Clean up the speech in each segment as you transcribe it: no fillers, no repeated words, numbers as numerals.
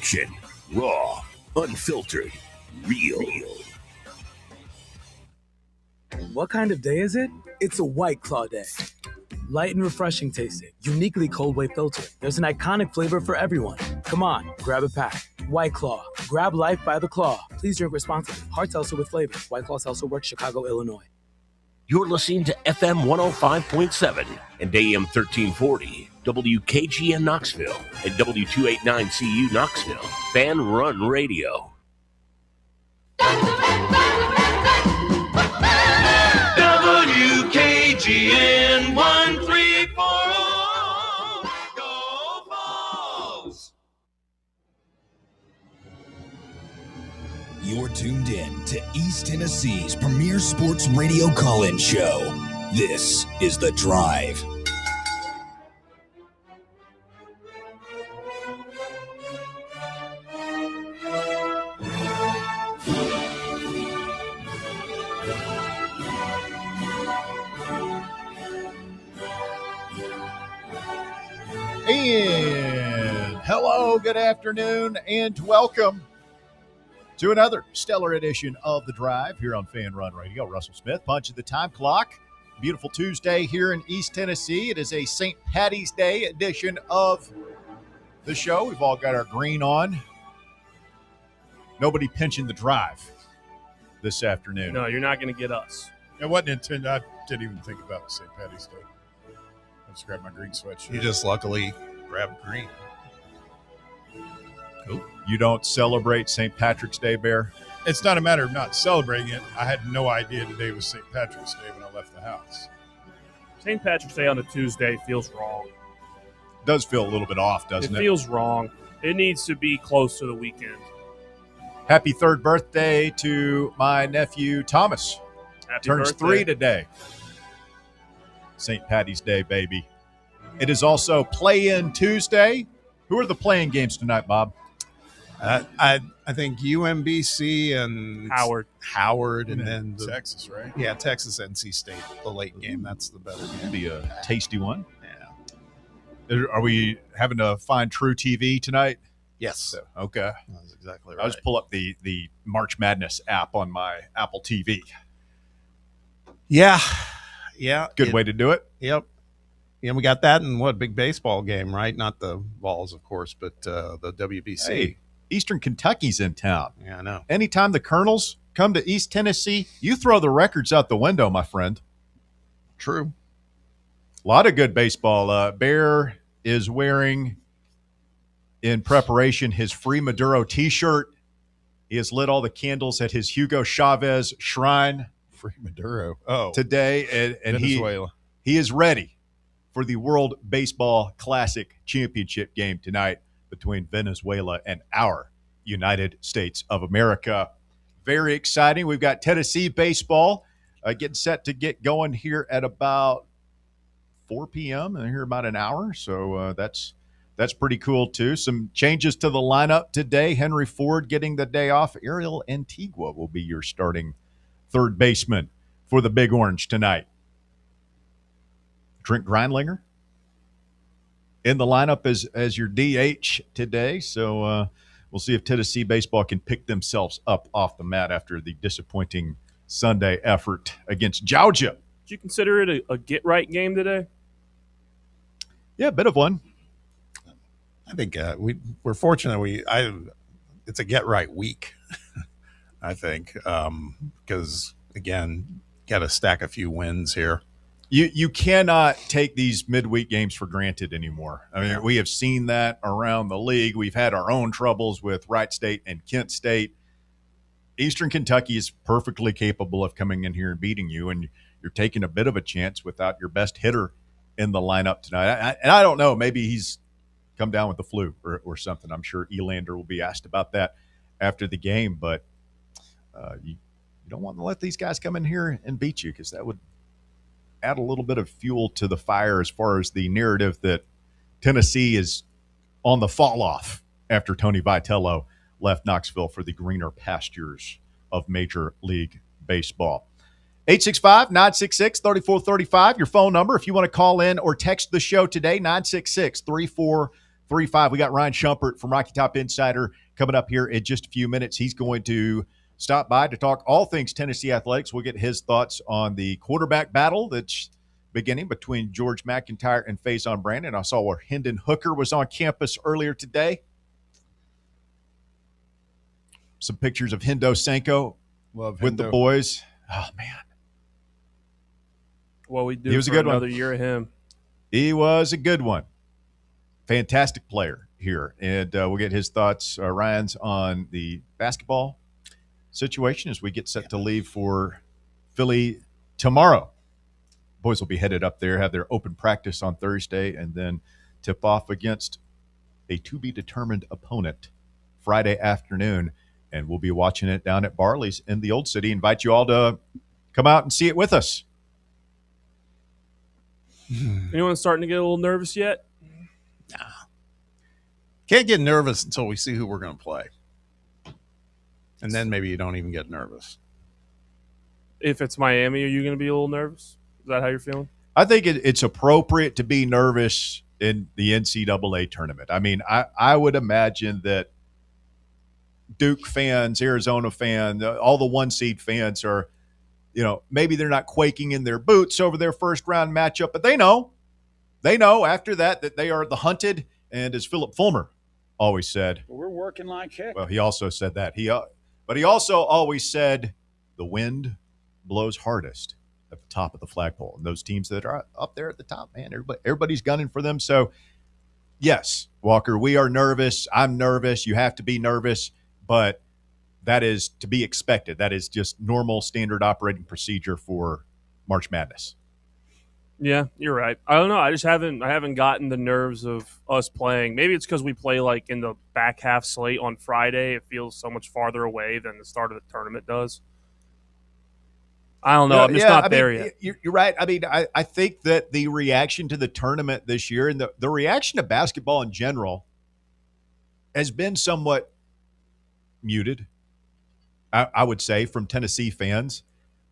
Action, raw, unfiltered, real. What kind of day is it? It's a White Claw day. Light and refreshing tasting, uniquely cold way filtered. There's an iconic flavor for everyone. Come on, grab a pack. White Claw. Grab life by the claw. Please drink responsibly. Hard seltzer with flavor. White Claw Seltzer Works, Chicago, Illinois. You're listening to FM 105.7 and AM 1340, WKGN Knoxville, and W289CU Knoxville, Fan Run Radio. WKGN 1340, go Vols! You're tuned in to East Tennessee's premier sports radio call-in show. This is The Drive. And hello, good afternoon, and welcome to another stellar edition of The Drive here on Fan Run Radio. Russell Smith, punching the time clock. Beautiful Tuesday here in East Tennessee. It is a St. Patty's Day edition of the show. We've all got our green on. Nobody pinching the drive this afternoon. No, you're not going to get us. It wasn't intended. I didn't even think about St. Patty's Day. I just grabbed my green sweatshirt. You just luckily grabbed green. Cool. You don't celebrate St. Patrick's Day, Bear? It's not a matter of not celebrating it. I had no idea today was St. Patrick's Day when I left the house. St. Patrick's Day on a Tuesday feels wrong. Does feel a little bit off, doesn't it? It feels wrong. It needs to be close to the weekend. Happy third birthday to my nephew, Thomas. Happy Turns birthday. 3 today. St. Patty's Day, baby. It is also Play-In Tuesday. Who are the play-in games tonight, Bob? I think UMBC and Howard, and then Texas, right? Yeah, Texas, NC State, the late game. That's the better It'll game. be a tasty one. Yeah. Are we having to find True TV tonight? Yes. Okay. That's exactly right. I'll just pull up the March Madness app on my Apple TV. Yeah. Good way to do it. Yep. Yeah, we got that in big baseball game, right? Not the Vols, of course, but the WBC. Hey, Eastern Kentucky's in town. Yeah, I know. Anytime the Colonels come to East Tennessee, you throw the records out the window, my friend. True. A lot of good baseball. Bear is wearing, in preparation, his Free Maduro T-shirt. He has lit all the candles at his Hugo Chavez shrine. Free Maduro. Oh. Today, and Venezuela. he is ready for the World Baseball Classic Championship game tonight between Venezuela and our United States of America. Very exciting. We've got Tennessee baseball getting set to get going here at about 4 p.m. and here about an hour. So that's pretty cool, too. Some changes to the lineup today. Henry Ford getting the day off. Ariel Antigua will be your starting third baseman for the Big Orange tonight. Trent Grindlinger in the lineup as your DH today. So we'll see if Tennessee baseball can pick themselves up off the mat after the disappointing Sunday effort against Georgia. Did you consider it a get-right game today? Yeah, a bit of one. I think we're fortunate. It's a get-right week, I think, because, again, got to stack a few wins here. You cannot take these midweek games for granted anymore. I mean, we have seen that around the league. We've had our own troubles with Wright State and Kent State. Eastern Kentucky is perfectly capable of coming in here and beating you, and you're taking a bit of a chance without your best hitter in the lineup tonight. I don't know. Maybe he's come down with the flu or something. I'm sure Elander will be asked about that after the game, but you don't want to let these guys come in here and beat you because that would add a little bit of fuel to the fire as far as the narrative that Tennessee is on the fall off after Tony Vitello left Knoxville for the greener pastures of Major League Baseball. 865-966-3435, your phone number if you want to call in or text the show today, 966-3435. 3-5. We got Ryan Shumpert from Rocky Top Insider coming up here in just a few minutes. He's going to stop by to talk all things Tennessee athletics. We'll get his thoughts on the quarterback battle that's beginning between George McIntyre and Faison Brandon. I saw where Hendon Hooker was on campus earlier today. Some pictures of Hendo Sanko with the boys. Oh, man. Well, we do he was for a good another one. year of him. He was a good one. Fantastic player here. And we'll get his thoughts, Ryan's, on the basketball situation as we get set to leave for Philly tomorrow. Boys will be headed up there, have their open practice on Thursday, and then tip off against a to-be-determined opponent Friday afternoon. And we'll be watching it down at Barley's in the Old City. Invite you all to come out and see it with us. Anyone starting to get a little nervous yet? Nah. Can't get nervous until we see who we're going to play. And then maybe you don't even get nervous. If it's Miami, are you going to be a little nervous? Is that how you're feeling? I think it's appropriate to be nervous in the NCAA tournament. I mean, I would imagine that Duke fans, Arizona fans, all the one-seed fans are, maybe they're not quaking in their boots over their first-round matchup, but they know after that they are the hunted. And as Philip Fulmer always said, we're working like heck. Well, he also said that. But he also always said the wind blows hardest at the top of the flagpole. And those teams that are up there at the top, man, everybody's gunning for them. So, yes, Walker, we are nervous. I'm nervous. You have to be nervous. But that is to be expected. That is just normal standard operating procedure for March Madness. Yeah, you're right. I don't know. I haven't gotten the nerves of us playing. Maybe it's because we play like in the back half slate on Friday. It feels so much farther away than the start of the tournament does. I don't know. I'm just not there yet. You're right. I mean, I think that the reaction to the tournament this year and the reaction to basketball in general has been somewhat muted, I would say, from Tennessee fans.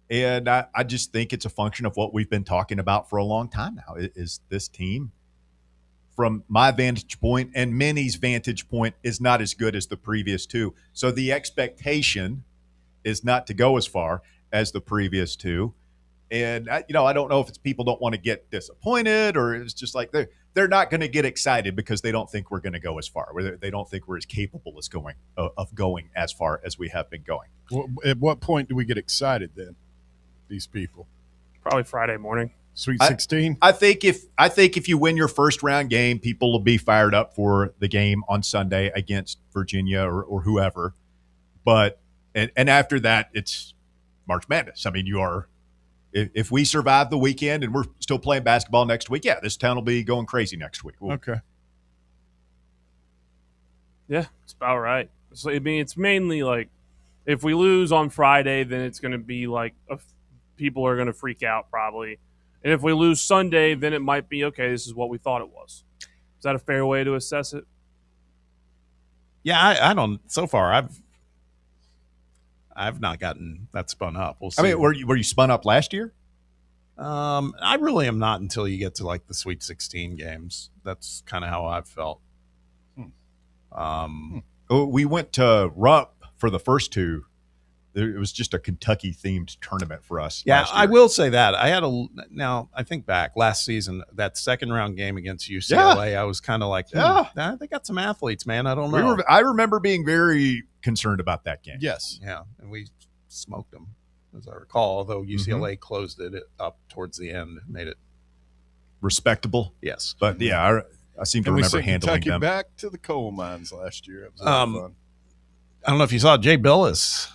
And I just think it's a function of what we've been talking about for a long time now, is this team, from my vantage point and many's vantage point, is not as good as the previous two. So the expectation is not to go as far as the previous two. And, I don't know if it's people don't want to get disappointed, or it's just like they're not going to get excited because they don't think we're going to go as far. They don't think we're as capable as going as far as we have been going. Well, at what point do we get excited then, these people? Probably Friday morning. Sweet 16? I think if you win your first round game, people will be fired up for the game on Sunday against Virginia or whoever. But and after that, it's March Madness. I mean, if we survive the weekend and we're still playing basketball next week, yeah, this town will be going crazy next week. Okay. Yeah, it's about right. So, I mean, it's mainly like if we lose on Friday, then it's going to be like people are going to freak out probably. And if we lose Sunday, then it might be, okay, this is what we thought it was. Is that a fair way to assess it? Yeah, I don't. So far, I've not gotten that spun up. We'll see. I mean, were you spun up last year? I really am not until you get to like the Sweet 16 games. That's kind of how I've felt. We went to Rupp for the first two. It was just a Kentucky-themed tournament for us. Yeah, last year. I will say that. Now I think back last season, that second-round game against UCLA, I was kind of like, they got some athletes, man. I don't know. I remember being very concerned about that game. Yes. Yeah, and we smoked them, as I recall, although UCLA closed it up towards the end, made it respectable. Yes. But, yeah, I seem to remember handling Kentucky them. back to the coal mines last year. It was a lot of fun. I don't know if you saw Jay Billis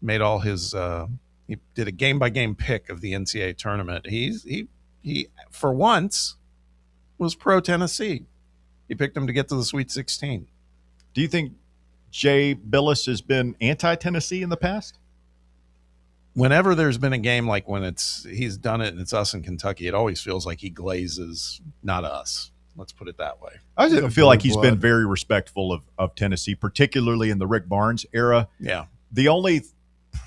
made all his he did a game-by-game pick of the NCAA tournament. He for once was pro Tennessee. He picked them to get to the Sweet 16. Do you think Jay Billis has been anti-Tennessee in the past? Whenever there's been a game like when he's done it and it's us in Kentucky, it always feels like he glazes, not us. Let's put it that way. I just feel like he's been very respectful of Tennessee, particularly in the Rick Barnes era. Yeah. The only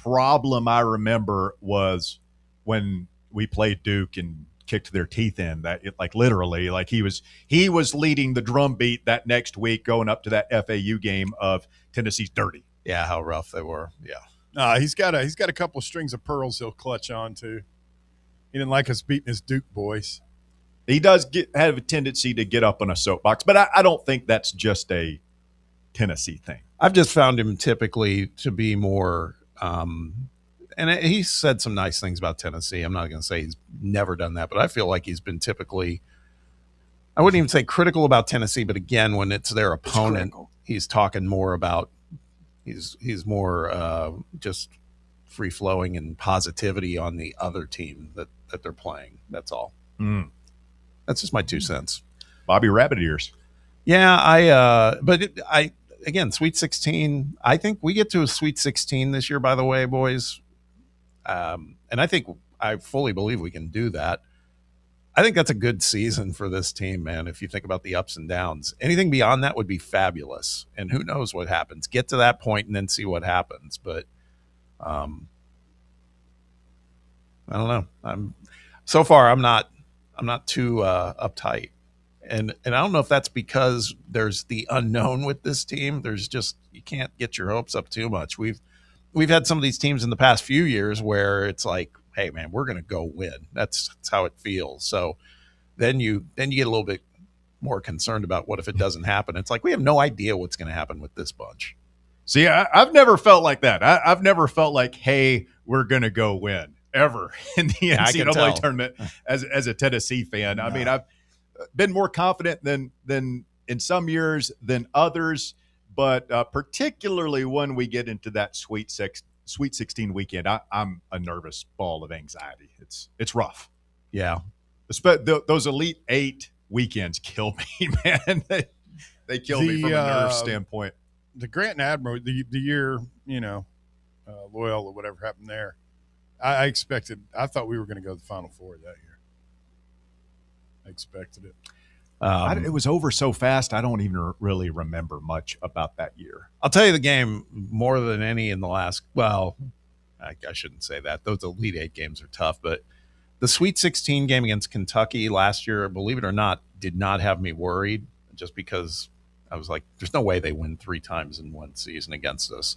problem I remember was when we played Duke and kicked their teeth in. That like literally, like he was leading the drumbeat that next week going up to that FAU game of Tennessee's dirty. Yeah, how rough they were. Yeah. He's got a couple of strings of pearls he'll clutch on to. He didn't like us beating his Duke boys. He does have a tendency to get up on a soapbox, but I don't think that's just a Tennessee thing. I've just found him typically to be more and he said some nice things about Tennessee. I'm not going to say he's never done that, but I feel like he's been typically, I wouldn't even say critical about Tennessee, but again, when it's their opponent, he's talking more about, he's more just free flowing and positivity on the other team that they're playing. That's all. That's just my 2 cents. Bobby Rabbit ears. Yeah, again, Sweet 16. I think we get to a Sweet 16 this year, by the way, boys. And I fully believe we can do that. I think that's a good season for this team, man. If you think about the ups and downs, anything beyond that would be fabulous. And who knows what happens? Get to that point and then see what happens. But I don't know. I'm not too uptight. And I don't know if that's because there's the unknown with this team. There's just, you can't get your hopes up too much. We've had some of these teams in the past few years where it's like, hey man, we're going to go win. That's how it feels. So then you get a little bit more concerned about what if it doesn't happen. It's like, we have no idea what's going to happen with this bunch. See, I've never felt like that. I've never felt like, hey, we're going to go win ever in the NCAA tournament as a Tennessee fan. No. I mean, I've been more confident than in some years than others, but particularly when we get into that Sweet 16 weekend, I'm a nervous ball of anxiety. It's rough. Yeah. Those Elite Eight weekends kill me, man. They kill me from a nerve standpoint. The Grant and Admiral, the year, Loyal or whatever happened there, I thought we were going to go to the Final Four that year. I expected it. It was over so fast, I don't even really remember much about that year. I'll tell you the game more than any in the last, well, I shouldn't say that. Those Elite Eight games are tough, but the Sweet 16 game against Kentucky last year, believe it or not, did not have me worried, just because I was like, there's no way they win 3 times in one season against us.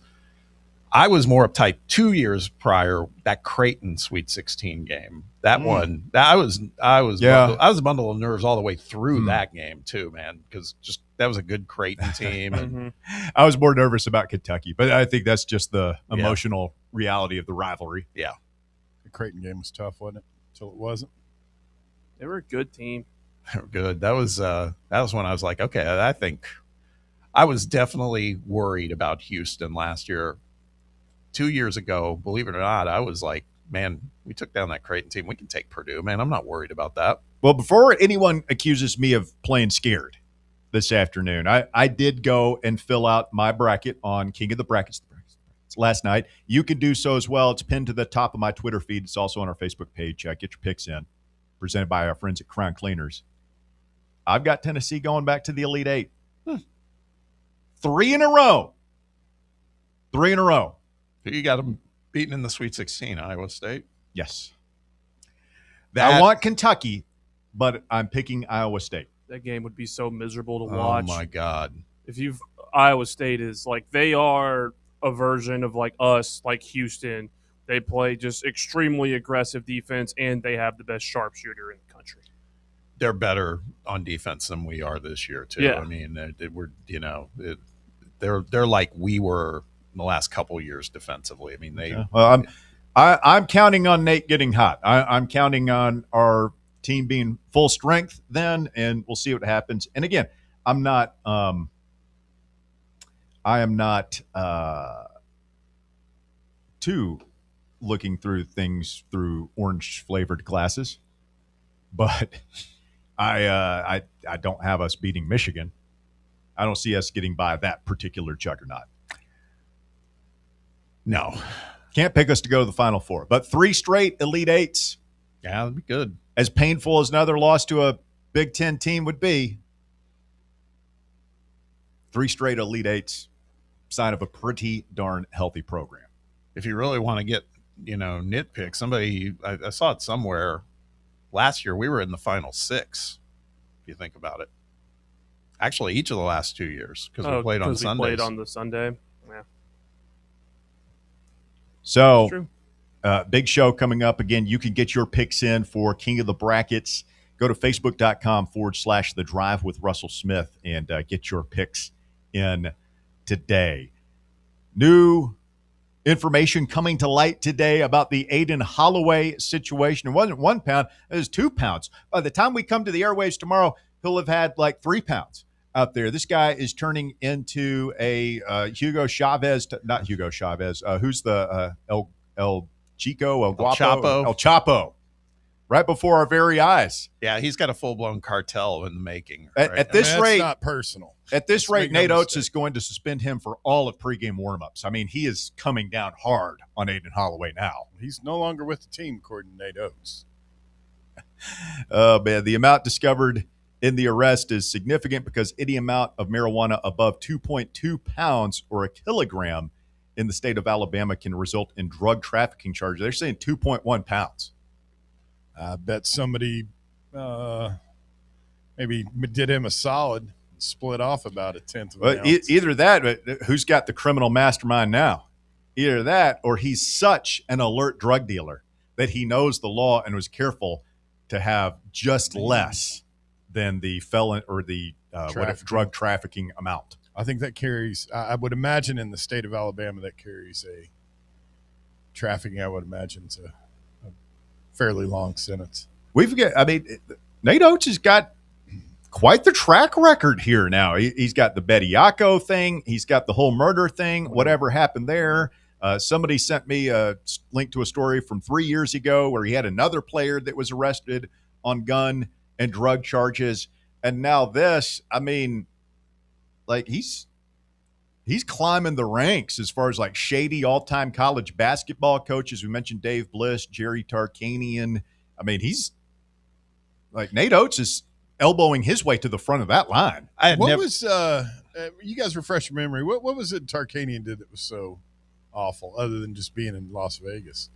I was more uptight 2 years prior, that Creighton Sweet 16 game. That one, I was a bundle of nerves all the way through that game too, man, because just that was a good Creighton team. And I was more nervous about Kentucky, but I think that's just the emotional reality of the rivalry. Yeah, the Creighton game was tough, wasn't it? Until it wasn't. They were a good team. They were good. That was when I was like, okay, I think I was definitely worried about Houston last year. 2 years ago, believe it or not, I was like, man, we took down that Creighton team. We can take Purdue, man. I'm not worried about that. Well, before anyone accuses me of playing scared this afternoon, I did go and fill out my bracket on King of the Brackets last night. You can do so as well. It's pinned to the top of my Twitter feed. It's also on our Facebook page. Get your picks in. Presented by our friends at Crown Cleaners. I've got Tennessee going back to the Elite Eight. 3 in a row. 3 in a row. You got them beaten in the Sweet 16, Iowa State. Yes. I want Kentucky, but I'm picking Iowa State. That game would be so miserable to watch. Oh, my God. Iowa State is like, they are a version of like us, like Houston. They play just extremely aggressive defense, and they have the best sharpshooter in the country. They're better on defense than we are this year, too. Yeah. I mean, they're like we were in the last couple of years defensively. I mean, Well, I'm counting on Nate getting hot. I'm counting on our team being full strength then, and we'll see what happens. And again, I am not too looking through things through orange flavored glasses, but I don't have us beating Michigan. I don't see us getting by that particular juggernaut. No. Can't pick us to go to the Final Four. But 3 straight Elite Eights. Yeah, that'd be good. As painful as another loss to a Big Ten team would be, 3 straight Elite Eights, sign of a pretty darn healthy program. If you really want to get, nitpick, somebody, I saw it somewhere, last year we were in the Final Six, if you think about it. Actually, each of the last 2 years, because we played on Sundays. Played on the Sunday. Yeah. So, True. Big show coming up. Again, you can get your picks in for King of the Brackets. Go to facebook.com/The Drive with Russell Smith and get your picks in today. New information coming to light today about the Aiden Holloway situation. It wasn't 1 pound, it was 2 pounds. By the time we come to the airwaves tomorrow, he'll have had like 3 pounds out there. This guy is turning into a Hugo Chavez, not Hugo Chavez. Who's the El Chico, El Guapo? Chapo. El Chapo. Right before our very eyes. Yeah, he's got a full-blown cartel in the making. At this rate, not personal. At this rate, make no Nate Oates mistake. is going to suspend him for all of pregame warmups. I mean, he is coming down hard on Aiden Holloway now. He's no longer with the team, according to Nate Oates. Oh, man, the amount discovered in the arrest is significant because any amount of marijuana above 2.2 pounds or a kilogram in the state of Alabama can result in drug trafficking charges. They're saying 2.1 pounds. I bet somebody maybe did him a solid and split off about a tenth of an ounce. Either that, but who's got the criminal mastermind now? Either that or he's such an alert drug dealer that he knows the law and was careful to have just less than the felon or the drug trafficking amount. I think that carries, I would imagine in the state of Alabama, that carries a trafficking, I would imagine it's a fairly long sentence. Nate Oates has got quite the track record here now. He's got the Betty Yako thing. He's got the whole murder thing, whatever happened there. Somebody sent me a link to a story from 3 years ago where he had another player that was arrested on gun and drug charges. And now this, I mean, like he's climbing the ranks as far as like shady all-time college basketball coaches. We mentioned Dave Bliss, Jerry Tarkanian. I mean, he's like Nate Oates is elbowing his way to the front of that line. You guys refresh your memory. What was it Tarkanian did that was so awful other than just being in Las Vegas?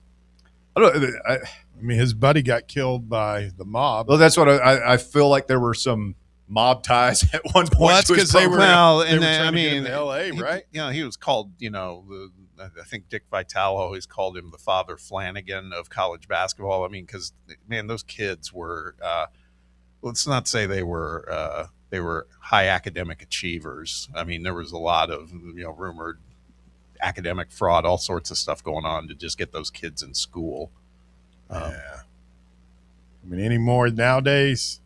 I mean, his buddy got killed by the mob. Well, that's what I feel like there were some mob ties at one point. Well, that's because they were trying to get in into L.A., right? He was called, I think Dick Vitale always called him the Father Flanagan of college basketball. I mean, because, man, those kids were let's not say they were high academic achievers. I mean, there was a lot of, rumored academic fraud, all sorts of stuff going on to just get those kids in school. Yeah. I mean, anymore nowadays,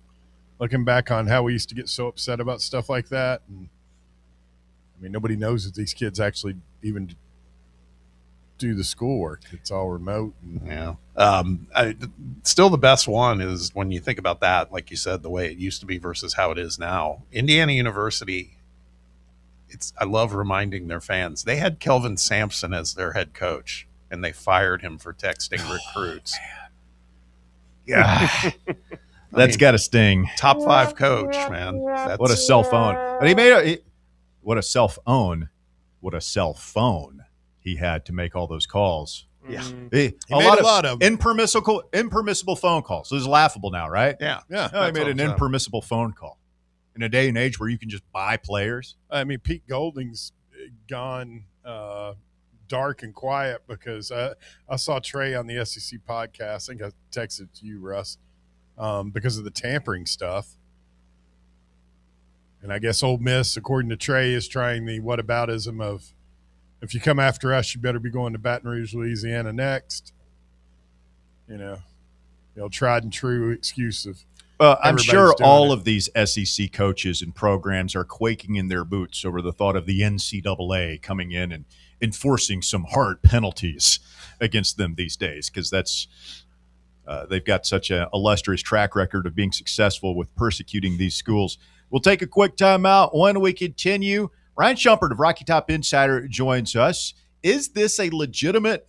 looking back on how we used to get so upset about stuff like that. And, I mean, nobody knows that these kids actually even do the schoolwork. It's all remote. Yeah. Still the best one is when you think about that, like you said, the way it used to be versus how it is now. Indiana University, I love reminding their fans, they had Kelvin Sampson as their head coach, and they fired him for texting recruits. Yeah. That's got to sting. Top 5 coach, man. What a cell phone. And what a cell phone he had to make all those calls. Yeah. A lot of impermissible phone calls. This is laughable now, right? Yeah. No, he made an impermissible phone call in a day and age where you can just buy players. I mean, Pete Golding's gone dark and quiet because I saw Trey on the SEC podcast. I think I texted it to you, Russ, because of the tampering stuff. And I guess Ole Miss, according to Trey, is trying the whataboutism of, if you come after us, you better be going to Baton Rouge, Louisiana next. Tried and true excuse of. I'm sure all of these SEC coaches and programs are quaking in their boots over the thought of the NCAA coming in and enforcing some hard penalties against them these days, because that's they've got such an illustrious track record of being successful with persecuting these schools. We'll take a quick time out. When we continue, Ryan Shumpert of Rocky Top Insider joins us. Is this a legitimate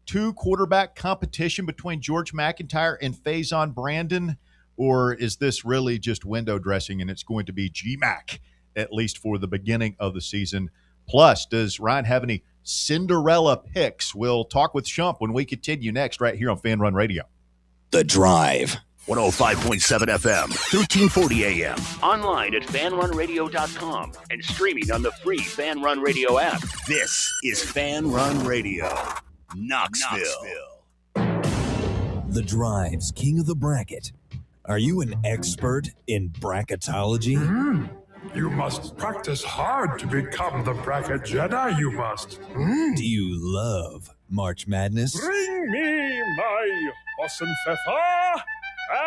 2-quarterback competition between George McIntyre and Faison Brandon, or is this really just window dressing and it's going to be GMAC, at least for the beginning of the season? Plus, does Ryan have any Cinderella picks? We'll talk with Shump when we continue next right here on Fan Run Radio. The Drive. 105.7 FM, 1340 AM. Online at fanrunradio.com and streaming on the free Fan Run Radio app. This is Fan Run Radio, Knoxville. The Drive's king of the bracket. Are you an expert in bracketology? You must practice hard to become the bracket Jedi, you must. Do you love March Madness? Bring me my Hossenpfeffer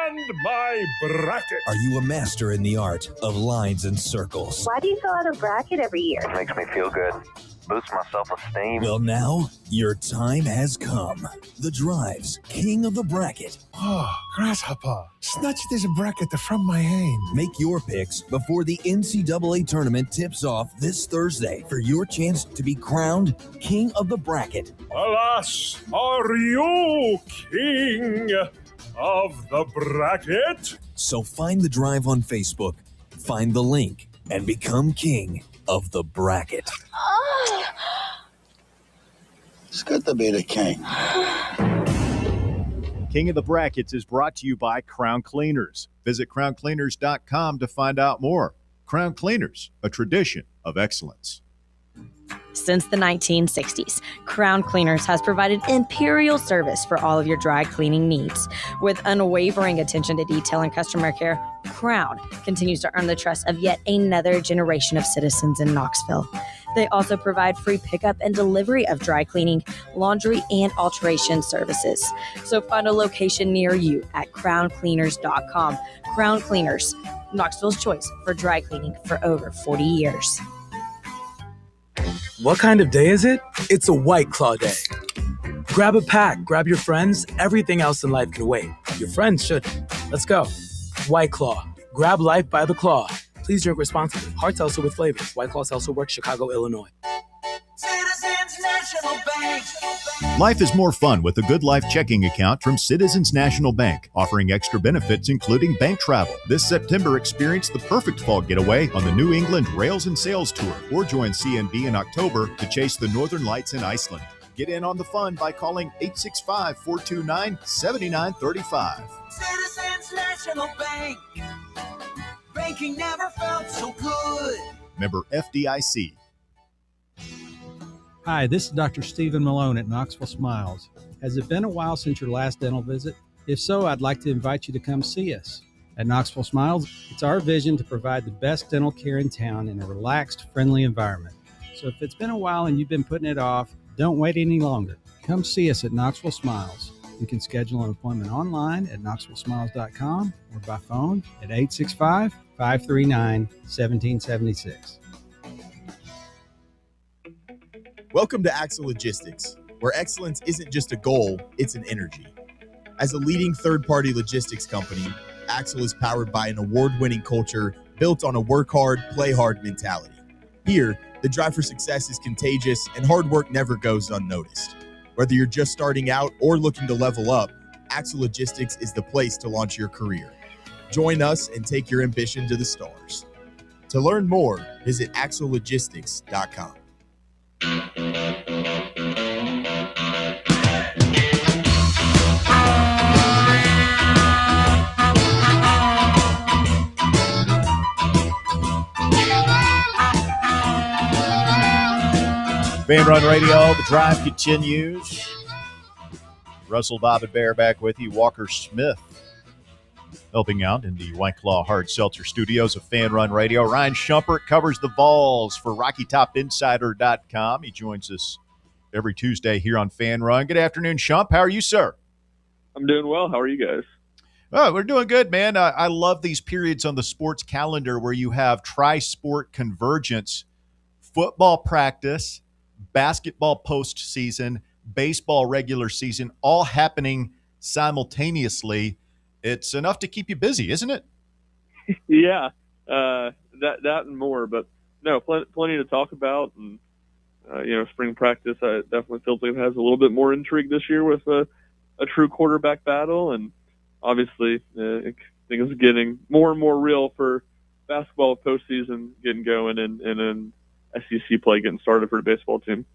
and my bracket. Are you a master in the art of lines and circles? Why do you fill out a bracket every year? It makes me feel good. Boosts my self-esteem. Well, now your time has come. The Drive's king of the bracket. Oh, grasshopper, snatch this bracket from my hand. Make your picks before the NCAA tournament tips off this Thursday for your chance to be crowned king of the bracket. Alas, are you king of the bracket? So find The Drive on Facebook, find the link, and become king of the bracket. It's good to be the king. King of the Brackets is brought to you by Crown Cleaners. Visit crowncleaners.com to find out more. Crown Cleaners, a tradition of excellence. Since the 1960s, Crown Cleaners has provided imperial service for all of your dry cleaning needs. With unwavering attention to detail and customer care, Crown continues to earn the trust of yet another generation of citizens in Knoxville. They also provide free pickup and delivery of dry cleaning, laundry, and alteration services. So find a location near you at crowncleaners.com. Crown Cleaners, Knoxville's choice for dry cleaning for over 40 years. What kind of day is it? It's a White Claw day. Grab a pack, grab your friends. Everything else in life can wait. Your friends shouldn't. Let's go. White Claw. Grab life by the claw. Please drink responsibly. Hard seltzer with flavors. White Claw Seltzer Works, Chicago, Illinois. Citizens National Bank. Life is more fun with a Good Life checking account from Citizens National Bank, offering extra benefits including bank travel. This September, experience the perfect fall getaway on the New England Rails and Sails Tour, or join CNB in October to chase the Northern Lights in Iceland. Get in on the fun by calling 865-429-7935. Citizens National Bank. Banking never felt so good. Member FDIC. Hi, this is Dr. Stephen Malone at Knoxville Smiles. Has it been a while since your last dental visit? If so, I'd like to invite you to come see us. At Knoxville Smiles, it's our vision to provide the best dental care in town in a relaxed, friendly environment. So if it's been a while and you've been putting it off, don't wait any longer. Come see us at Knoxville Smiles. You can schedule an appointment online at knoxvillesmiles.com or by phone at 865-539-1776. Welcome to Axle Logistics, where excellence isn't just a goal, it's an energy. As a leading third-party logistics company, Axle is powered by an award-winning culture built on a work hard, play hard mentality. Here, the drive for success is contagious and hard work never goes unnoticed. Whether you're just starting out or looking to level up, Axle Logistics is the place to launch your career. Join us and take your ambition to the stars. To learn more, visit axlelogistics.com. Fan Run Radio, the drive continues. Russell, Bob, and Bear back with you. Walker Smith helping out in the White Claw Hard Seltzer studios of Fan Run Radio. Ryan Shumpert covers the Vols for RockyTopInsider.com. He joins us every Tuesday here on Fan Run. Good afternoon, Shump. How are you, sir? I'm doing well. How are you guys? Oh, we're doing good, man. I love these periods on the sports calendar where you have tri-sport convergence, football practice, basketball postseason, baseball regular season, all happening simultaneously. It's enough to keep you busy, isn't it? Yeah, that and more. But no, plenty to talk about. And spring practice, I definitely feels like it has a little bit more intrigue this year with a true quarterback battle. And obviously, I think it's getting more and more real for basketball postseason getting going and then SEC play getting started for the baseball team.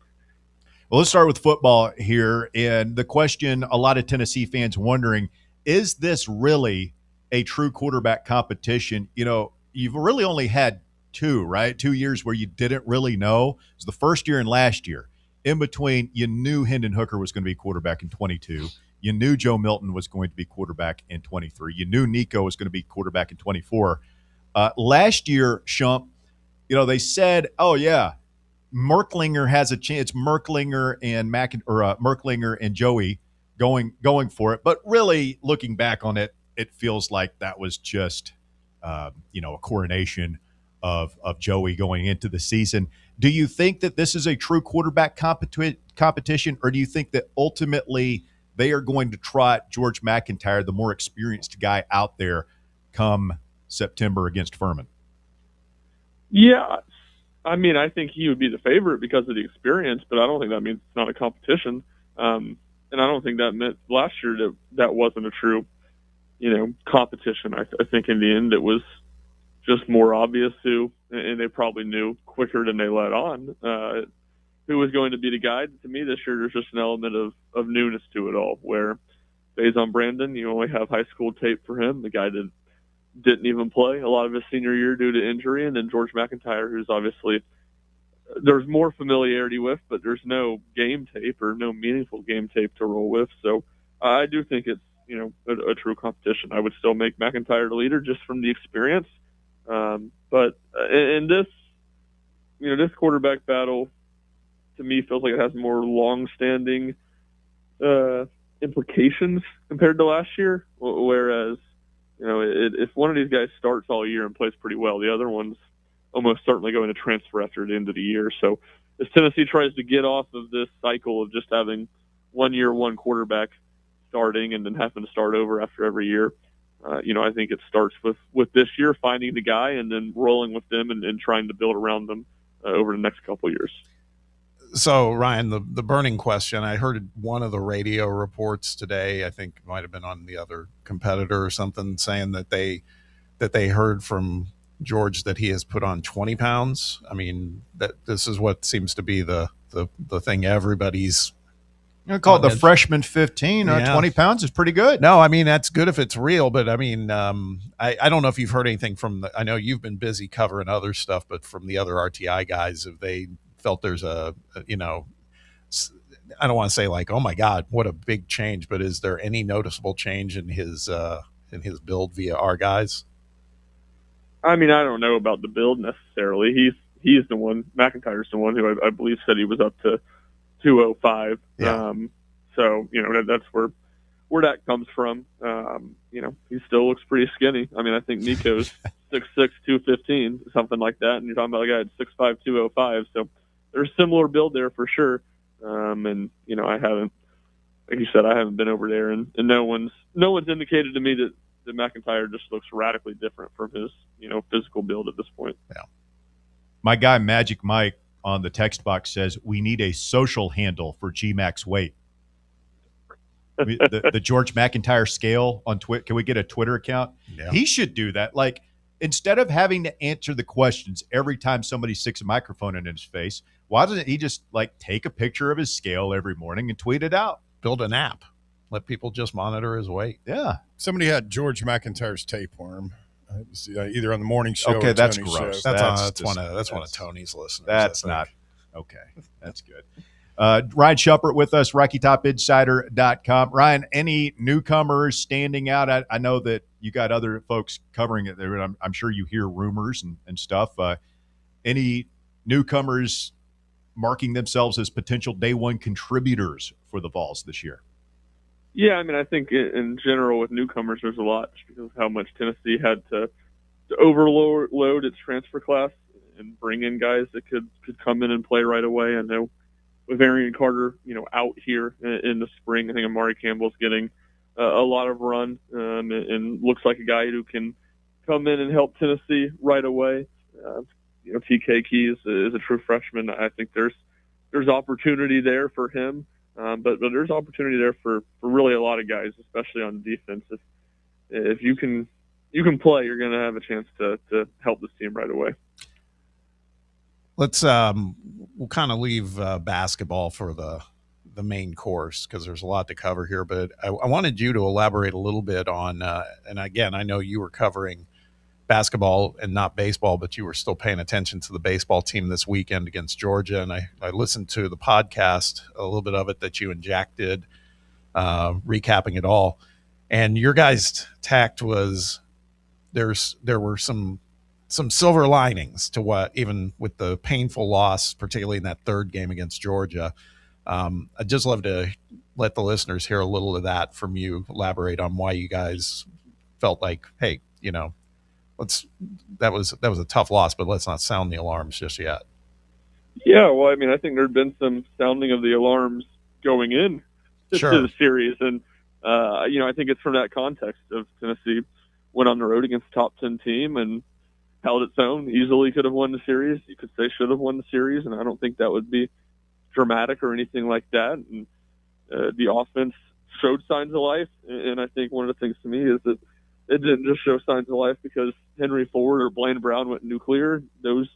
Well, let's start with football here. And the question a lot of Tennessee fans wondering, is this really a true quarterback competition? You know, you've really only had 2, right? 2 years where you didn't really know. It was the first year and last year. In between, you knew Hendon Hooker was going to be quarterback in 22. You knew Joe Milton was going to be quarterback in 23. You knew Nico was going to be quarterback in 24. Last year, Shump, you know, they said, oh, yeah, Merklinger has a chance. Merklinger and Merklinger and Joey going for it. But really, looking back on it, it feels like that was just, a coronation of Joey going into the season. Do you think that this is a true quarterback competition, or do you think that ultimately they are going to trot George McIntyre, the more experienced guy out there, come September against Furman? Yeah, I mean, I think he would be the favorite because of the experience, but I don't think that means it's not a competition. And I don't think that meant last year that wasn't a true, competition. I think in the end it was just more obvious and they probably knew quicker than they let on, who was going to be the guy. To me this year, there's just an element of newness to it all, where based on Brandon, you only have high school tape for him, the guy that didn't even play a lot of his senior year due to injury, and then George McIntyre, who's obviously there's more familiarity with, but there's no game tape or no meaningful game tape to roll with. So I do think it's, a true competition. I would still make McIntyre the leader just from the experience. But in this, this quarterback battle, to me, feels like it has more long-standing implications compared to last year. Whereas, if one of these guys starts all year and plays pretty well, the other one's almost certainly going to transfer after the end of the year. So as Tennessee tries to get off of this cycle of just having 1 year, one quarterback starting and then having to start over after every year, I think it starts with this year finding the guy and then rolling with them and trying to build around them over the next couple of years. So, Ryan, the burning question, I heard one of the radio reports today, I think it might have been on the other competitor or something, saying that they heard from George that he has put on 20 pounds. I mean, that this is what seems to be the thing everybody's call it the freshman 15. 20 pounds is pretty good. No, I mean, that's good if it's real, but I mean, I don't know if you've heard anything from I know you've been busy covering other stuff, but from the other RTI guys, if they felt there's I don't want to say like, oh my God, what a big change, but is there any noticeable change in his build via our guys? I mean, I don't know about the build necessarily. He's the one, McIntyre's the one who I believe said he was up to 205. Yeah. So, that's where that comes from. He still looks pretty skinny. I mean, I think Nico's 6'6", 215, something like that. And you're talking about a guy at 6'5", 205. So there's similar build there for sure. And, I haven't, like you said, I haven't been over there and no one's indicated to me that McIntyre just looks radically different from his, physical build at this point. Yeah. My guy, Magic Mike, on the text box says, we need a social handle for GMAC's weight. The George McIntyre scale on Twitter. Can we get a Twitter account? Yeah. He should do that. Like, instead of having to answer the questions every time somebody sticks a microphone in his face, why doesn't he just take a picture of his scale every morning and tweet it out? Build an app. Let people just monitor his weight. Yeah. Somebody had George McIntyre's tapeworm. Either on the morning show. Okay, or that's Tony's gross. show. That's one of Tony's listeners. That's not okay. That's good. Ryan Schuppert with us, RockyTopInsider.com. Ryan, any newcomers standing out? I know that you got other folks covering it there, and I'm sure you hear rumors and stuff. Any newcomers marking themselves as potential day one contributors for the Vols this year? Yeah, I mean, I think in general with newcomers, there's a lot just because of how much Tennessee had to overload its transfer class and bring in guys that could come in and play right away. I know with Arian Carter, out here in the spring, I think Amari Campbell's getting a lot of run and looks like a guy who can come in and help Tennessee right away. TK Keys is a true freshman. I think there's opportunity there for him. But there's opportunity there for really a lot of guys, especially on defense. If you can play, you're going to have a chance to help this team right away. Let's we'll kind of leave basketball for the main course because there's a lot to cover here. But I wanted you to elaborate a little bit on, and again, I know you were covering basketball and not baseball, but you were still paying attention to the baseball team this weekend against Georgia. And I listened to the podcast, a little bit of it that you and Jack did, recapping it all. And your guys' tact was there were some silver linings to what, even with the painful loss, particularly in that third game against Georgia. I'd just love to let the listeners hear a little of that from you. Elaborate on why you guys felt like, hey, that was a tough loss, but let's not sound the alarms just yet. Yeah, well, I mean, I think there'd been some sounding of the alarms going in to the series, and I think it's from that context of Tennessee went on the road against a top 10 team and held its own. Easily could have won the series. You could say should have won the series, and I don't think that would be dramatic or anything like that. And the offense showed signs of life, and I think one of the things to me is that it didn't just show signs of life because Henry Ford or Blaine Brown went nuclear. Those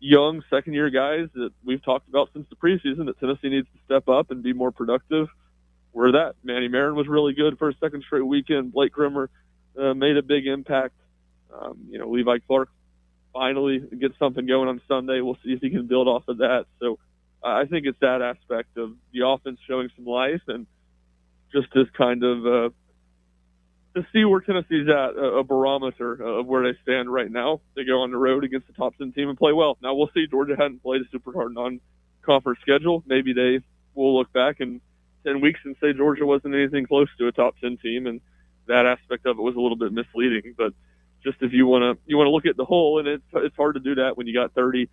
young second-year guys that we've talked about since the preseason that Tennessee needs to step up and be more productive were that. Manny Marin was really good for a second straight weekend. Blake Grimmer made a big impact. Levi Clark finally gets something going on Sunday. We'll see if he can build off of that. So I think it's that aspect of the offense showing some life and just this kind of to see where Tennessee's at, a barometer of where they stand right now. They go on the road against the top 10 team and play well. Now, we'll see. Georgia hadn't played a super hard non-conference schedule. Maybe they will look back in 10 weeks and say Georgia wasn't anything close to a top 10 team, and that aspect of it was a little bit misleading. But just if you want to look at the whole, and it's hard to do that when you got 30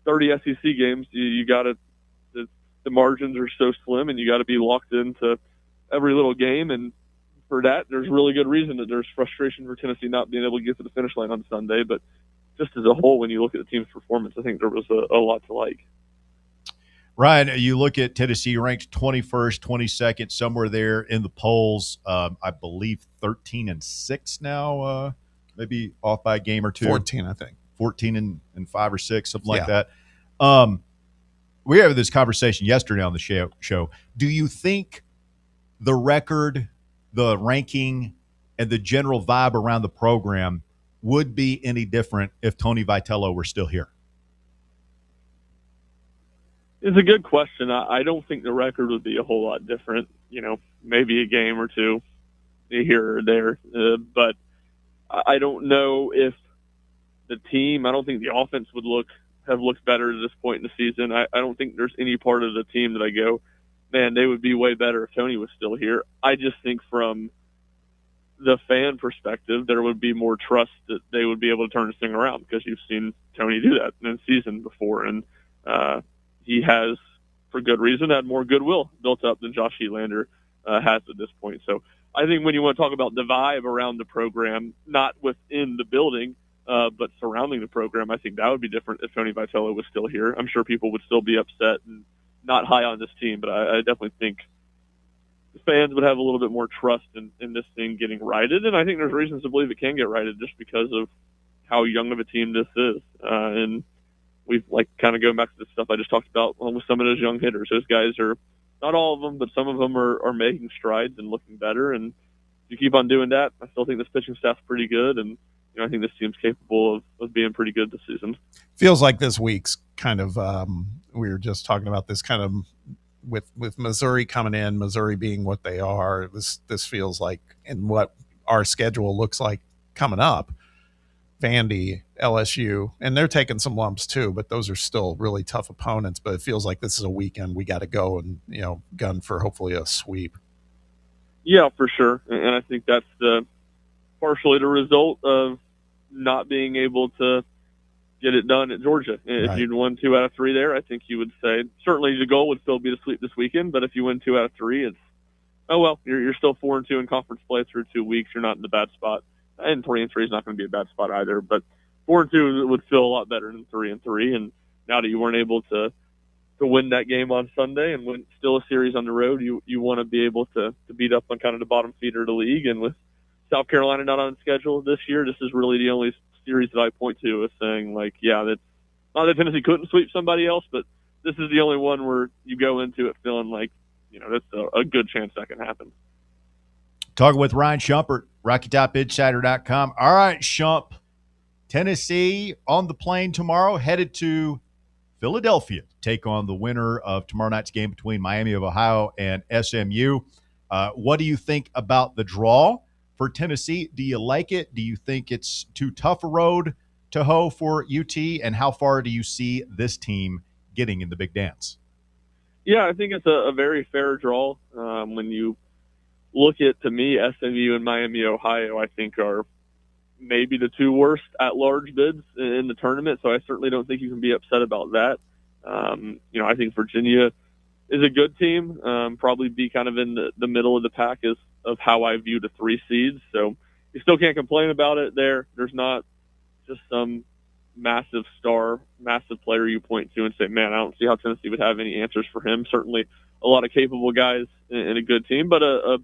SEC games. You got to the margins are so slim, and you got to be locked into every little game. And for that, there's really good reason that there's frustration for Tennessee not being able to get to the finish line on Sunday. But just as a whole, when you look at the team's performance, I think there was a lot to like. Ryan, you look at Tennessee ranked 21st, 22nd, somewhere there in the polls. I believe 13-6 now, maybe off by a game or two. 14, I think. 14 and 5 or 6, something like that. We had this conversation yesterday on the show. Do you think the record, the ranking, and the general vibe around the program would be any different if Tony Vitello were still here? It's a good question. I don't think the record would be a whole lot different. Maybe a game or two here or there. But I don't know if the team, I don't think the offense would have looked better at this point in the season. I don't think there's any part of the team that I go, man, they would be way better if Tony was still here. I just think from the fan perspective, there would be more trust that they would be able to turn this thing around because you've seen Tony do that in the season before. And he has, for good reason, had more goodwill built up than Josh Helander has at this point. So I think when you want to talk about the vibe around the program, not within the building, but surrounding the program, I think that would be different if Tony Vitello was still here. I'm sure people would still be upset and not high on this team, but I definitely think the fans would have a little bit more trust in this thing getting righted. And I think there's reasons to believe it can get righted just because of how young of a team this is. And we've kind of going back to the stuff I just talked about with some of those young hitters. Those guys are, not all of them, but some of them are making strides and looking better. And if you keep on doing that, I still think this pitching staff's pretty good. And I think this team's capable of being pretty good this season. Feels like this week's kind of we were just talking about this kind of with Missouri coming in, Missouri being what they are. This feels like, and what our schedule looks like coming up, Vandy, LSU, and they're taking some lumps too, but those are still really tough opponents. But it feels like this is a weekend we got to go and gun for hopefully a sweep. Yeah, for sure, and I think that's partially the result of not being able to get it done at Georgia. If you'd won 2 out of 3 there, I think you would say certainly the goal would still be to sweep this weekend. But if you win 2 out of 3, it's you're still 4-2 in conference play through 2 weeks. You're not in a bad spot, and 3-3 is not going to be a bad spot either. But 4-2 would feel a lot better than 3-3. And now that you weren't able to win that game on Sunday and win still a series on the road, you want to be able to beat up on kind of the bottom feeder of the league. And with South Carolina not on schedule this year, this is really the only series that I point to as saying, that's not that Tennessee couldn't sweep somebody else, but this is the only one where you go into it feeling like, that's a good chance that can happen. Talking with Ryan Shumpert, RockyTopInsider.com. All right, Shump, Tennessee on the plane tomorrow, headed to Philadelphia to take on the winner of tomorrow night's game between Miami of Ohio and SMU. What do you think about the draw for Tennessee? Do you like it? Do you think it's too tough a road to hoe for UT? And how far do you see this team getting in the big dance? Yeah, I think it's a very fair draw. When you look at, to me, SMU and Miami, Ohio, I think are maybe the two worst at-large bids in the tournament, so I certainly don't think you can be upset about that. I think Virginia is a good team, probably be kind of in the middle of the pack of how I view the 3 seeds, so you still can't complain about it there. There's not just some massive star, massive player you point to and say, man, I don't see how Tennessee would have any answers for him. Certainly a lot of capable guys in a good team, but a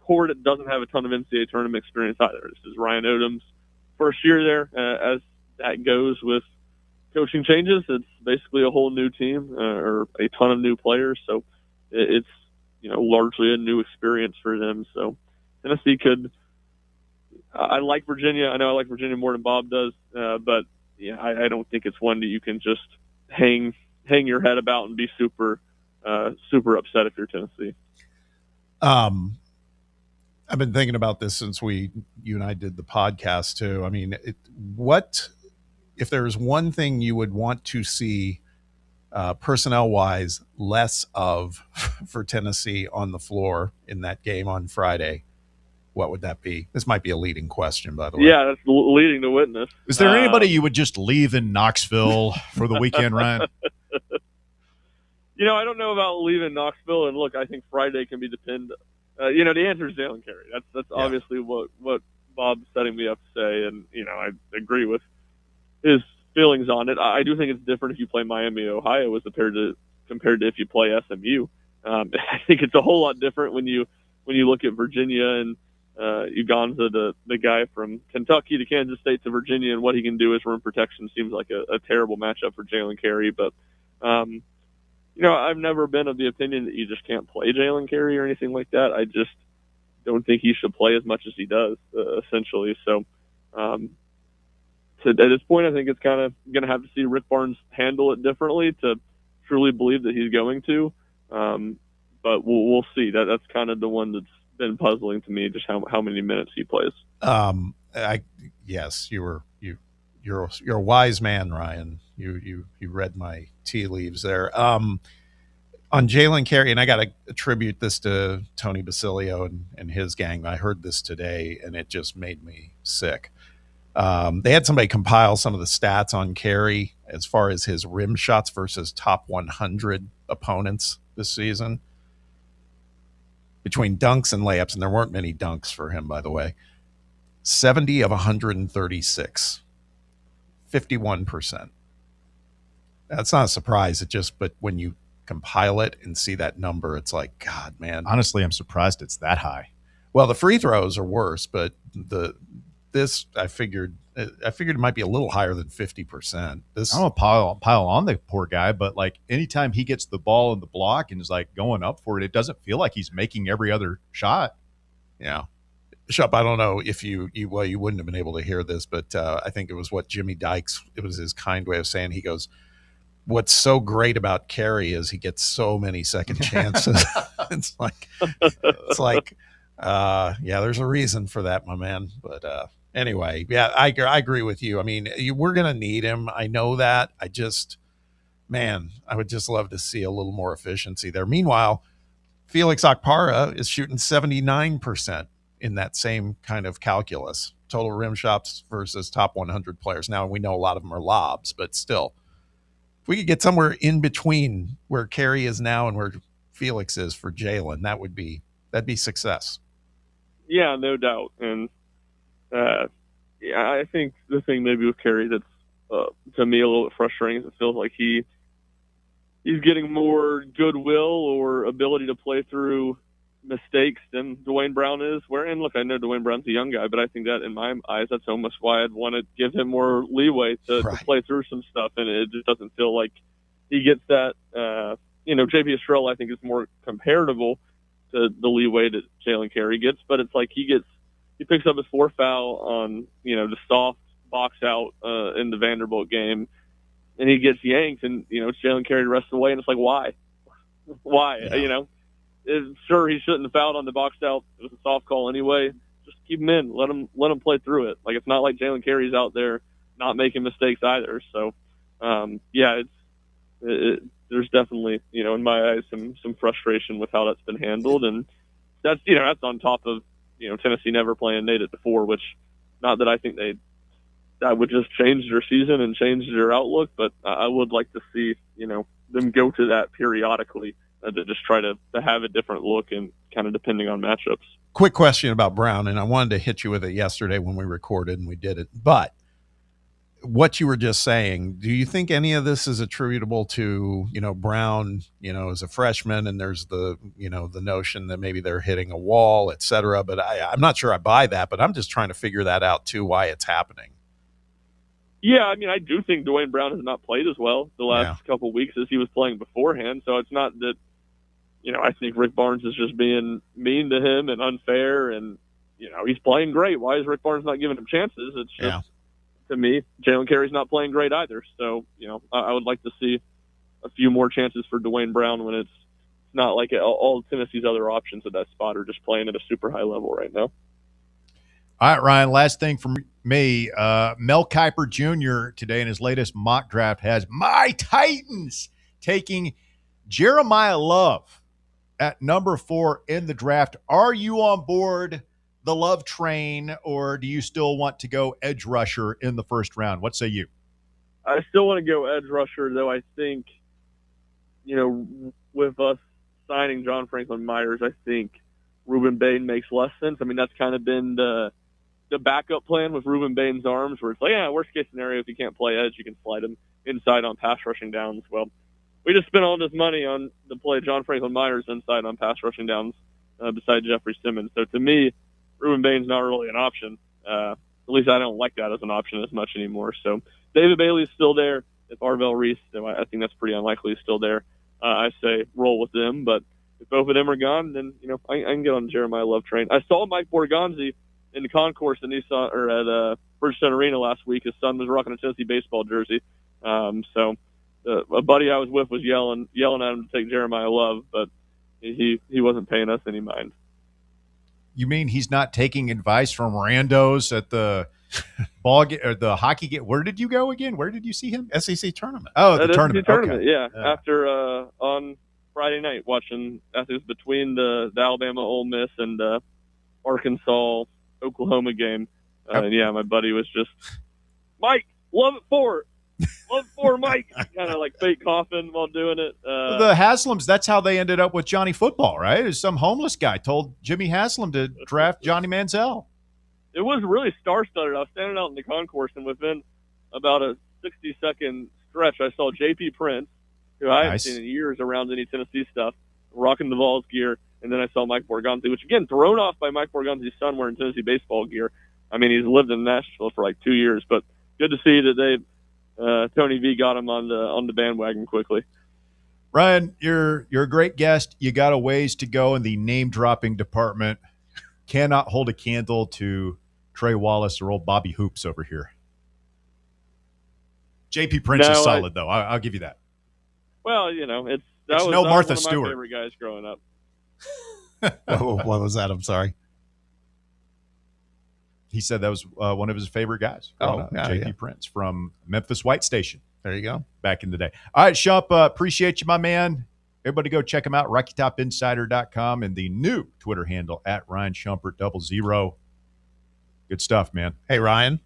core that doesn't have a ton of NCAA tournament experience either. This is Ryan Odom's first year there. As that goes with coaching changes, it's basically a whole new team or a ton of new players. So it's, largely a new experience for them. So Tennessee could, I like Virginia. I know I like Virginia more than Bob does, but yeah, I don't think it's one that you can just hang your head about and be super upset if you're Tennessee. I've been thinking about this since you and I did the podcast too. I mean, what if there's one thing you would want to see personnel-wise less of for Tennessee on the floor in that game on Friday? What would that be? This might be a leading question, by the way. Yeah, that's leading the witness. Is there anybody you would just leave in Knoxville for the weekend, Ryan? I don't know about leaving Knoxville. And look, I think Friday can be dependent. The answer is Jalen Carey. That's obviously what Bob's setting me up to say, and I agree with his feelings on it. I do think it's different if you play Miami, Ohio, as compared to if you play SMU. I think it's a whole lot different when you look at Virginia and Uganza, the guy from Kentucky to Kansas State to Virginia, and what he can do as rim protection seems like a terrible matchup for Jalen Carey. But I've never been of the opinion that you just can't play Jalen Carey or anything like that. I just don't think he should play as much as he does, essentially. So at this point, I think it's kind of going to have to see Rick Barnes handle it differently to truly believe that he's going to. But we'll see. That's kind of the one that's been puzzling to me, just how many minutes he plays. Yes, you're a wise man, Ryan. You read my tea leaves there. On Jalen Carey, and I got to attribute this to Tony Basilio and his gang. I heard this today, and it just made me sick. They had somebody compile some of the stats on Carey as far as his rim shots versus top 100 opponents this season, between dunks and layups, and there weren't many dunks for him, by the way. 70 of 136, 51%. That's not a surprise. But when you compile it and see that number, it's like, God, man. Honestly, I'm surprised it's that high. Well, the free throws are worse, but this I figured it might be a little higher than 50%. This I don't pile on the poor guy, but like anytime he gets the ball in the block and is like going up for it, it doesn't feel like he's making every other shot. Yeah. Shup, I don't know if you wouldn't have been able to hear this, but I think it was what Jimmy Dykes, it was his kind way of saying, he goes, what's so great about Carey is he gets so many second chances. It's like, there's a reason for that, my man. But anyway, yeah, I agree with you. I mean, we're going to need him. I know that. I would just love to see a little more efficiency there. Meanwhile, Felix Okpara is shooting 79% in that same kind of calculus. Total rim shots versus top 100 players. Now, we know a lot of them are lobs, but still, if we could get somewhere in between where Carey is now and where Felix is for Jalen, that'd be success. Yeah, no doubt. And I think the thing maybe with Carey that's to me a little bit frustrating is it feels like he's getting more goodwill or ability to play through mistakes than Dwayne Brown is. And look, I know Dwayne Brown's a young guy, but I think that in my eyes, that's almost why I'd want to give him more leeway to play through some stuff. And it just doesn't feel like he gets that, JP Estrella, I think, is more comparable to the leeway that Jalen Carey gets, but it's like he picks up his 4th foul on, the soft box out in the Vanderbilt game, and he gets yanked, and, it's Jalen Carey the rest of the way, and it's like, why? Why? Yeah. Sure, he shouldn't have fouled on the box out. It was a soft call anyway. Just keep him in. Let him play through it. Like, it's not like Jalen Carey's out there not making mistakes either. So, there's definitely, in my eyes, some frustration with how that's been handled, and that's on top of Tennessee never playing Nate at the 4, which, not that I think that would just change their season and change their outlook, but I would like to see them go to that periodically to just try to have a different look and kind of depending on matchups. Quick question about Brown, and I wanted to hit you with it yesterday when we recorded, and we did it, but what you were just saying, do you think any of this is attributable to, Brown, as a freshman, and there's the notion that maybe they're hitting a wall, et cetera, but I'm not sure I buy that, but I'm just trying to figure that out too, why it's happening. Yeah, I mean, I do think Dwayne Brown has not played as well the last couple of weeks as he was playing beforehand, so it's not that, I think Rick Barnes is just being mean to him and unfair, and, he's playing great. Why is Rick Barnes not giving him chances? It's just, to me, Jalen Carey's not playing great either. So, I would like to see a few more chances for Dwayne Brown when it's not like all Tennessee's other options at that spot are just playing at a super high level right now. All right, Ryan, last thing from me. Mel Kiper Jr. today in his latest mock draft has my Titans taking Jeremiah Love at number 4 in the draft. Are you on board the Love train, or do you still want to go edge rusher in the first round? What say you? I still want to go edge rusher, though I think, with us signing John Franklin Myers, I think Ruben Bain makes less sense. I mean, that's kind of been the backup plan with Ruben Bain's arms, where it's like, worst case scenario, if you can't play edge, you can slide him inside on pass rushing downs. Well, we just spent all this money on to play John Franklin Myers inside on pass rushing downs beside Jeffrey Simmons. So to me, Ruben Bain's not really an option. At least I don't like that as an option as much anymore. So David Bailey's still there. If Arvell Reese, I think that's pretty unlikely he's still there. I say roll with them. But if both of them are gone, then I can get on the Jeremiah Love train. I saw Mike Borgonzi in the concourse at Nissan or at Bridgestone Arena last week. His son was rocking a Tennessee baseball jersey. So a buddy I was with was yelling at him to take Jeremiah Love, but he wasn't paying us any mind. You mean he's not taking advice from randos at the or the hockey game? Where did you go again? Where did you see him? SEC tournament. Oh, the tournament. Okay. Yeah. Yeah. After on Friday night watching, I think it was between the Alabama Ole Miss and Arkansas Oklahoma game. My buddy was just, Mike, love it for Mike, kind of like fake coughing while doing it. The Haslams, that's how they ended up with Johnny Football, right? Is some homeless guy told Jimmy Haslam to draft Johnny Manziel. It was really star-studded. I was standing out in the concourse, and within about a 60-second stretch, I saw J.P. Prince, who I haven't seen in years around any Tennessee stuff, rocking the Vols gear, and then I saw Mike Borgonzi, which, again, thrown off by Mike Borgonzi's son wearing Tennessee baseball gear. I mean, he's lived in Nashville for like 2 years, but good to see that they Tony V got him on the bandwagon quickly. Ryan, you're a great guest. You got a ways to go in the name-dropping department. Cannot hold a candle to Trey Wallace or old Bobby Hoops over here. J.P. Prince is solid, though. I'll give you that. Well, it's no Martha Stewart. One of my favorite guys growing up. What was that? I'm sorry. He said that was one of his favorite guys. J.P. Prince from Memphis White Station. There you go. Back in the day. All right, Shump, appreciate you, my man. Everybody go check him out, RockyTopInsider.com, and the new Twitter handle at Ryan Shumpert 00. Good stuff, man. Hey, Ryan.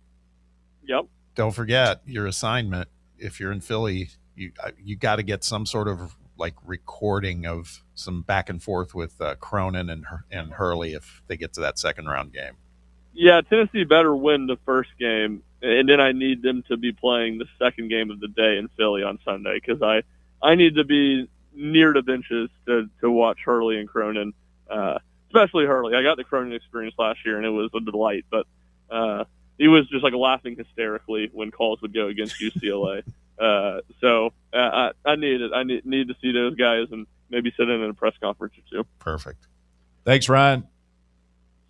Yep. Don't forget your assignment. If you're in Philly, you got to get some sort of like recording of some back and forth with Cronin and Hurley if they get to that second round game. Yeah, Tennessee better win the first game, and then I need them to be playing the second game of the day in Philly on Sunday because I need to be near the benches to watch Hurley and Cronin, especially Hurley. I got the Cronin experience last year, and it was a delight, but he was just like laughing hysterically when calls would go against UCLA. So I need it. I need to see those guys and maybe sit in a press conference or two. Perfect. Thanks, Ryan.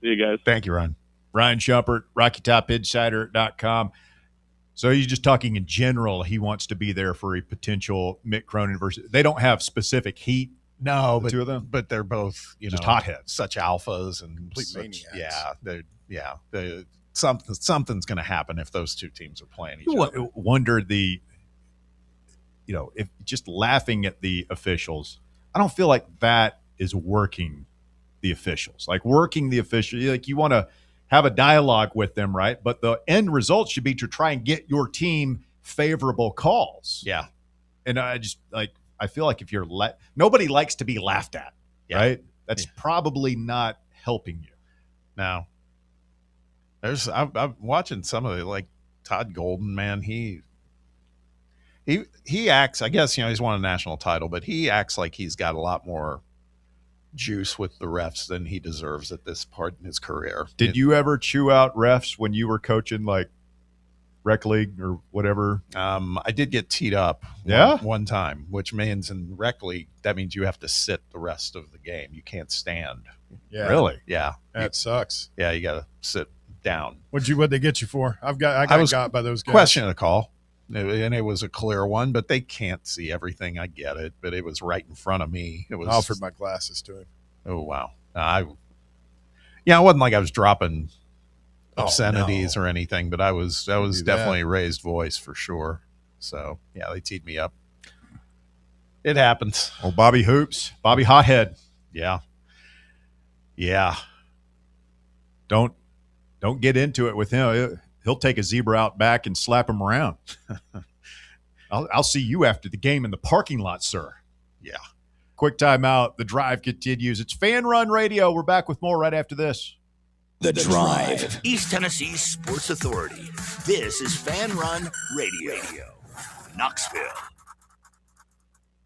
See you guys. Thank you, Ryan. Ryan Shumpert, RockyTopInsider.com. So he's just talking in general. He wants to be there for a potential Mick Cronin versus. They don't have specific heat. No, the two of them, but they're both just hotheads, such alphas and complete maniacs. Something's going to happen if those two teams are playing each other. Wonder if just laughing at the officials. I don't feel like that is working the officials. Like working the officials, like you want to have a dialogue with them, right? But the end result should be to try and get your team favorable calls. Yeah. And I feel like if you're nobody likes to be laughed at, right? That's probably not helping you. Now, I'm watching some of it, like Todd Golden, man. He acts, I guess, he's won a national title, but he acts like he's got a lot more juice with the refs than he deserves at this part in his career. Did you ever chew out refs when you were coaching like rec league or whatever? I did get teed up one time, which means in rec league, that means you have to sit the rest of the game. You can't stand. Yeah. Really? Yeah. That sucks. Yeah, you got to sit down. What'd they get you for? I got by those guys. Question a call. And it was a clear one, but they can't see everything. I get it, but it was right in front of me. I offered my glasses to him. Oh, wow. It wasn't like I was dropping obscenities or anything, but I was definitely raised voice for sure. So, yeah, they teed me up. It happens. Oh, Bobby Hoops. Bobby Hothead. Yeah. Yeah. Don't get into it with him. He'll take a zebra out back and slap him around. I'll see you after the game in the parking lot, sir. Yeah. Quick timeout. The Drive continues. It's Fan Run Radio. We're back with more right after this. The Drive. East Tennessee Sports Authority. This is Fan Run Radio. Knoxville.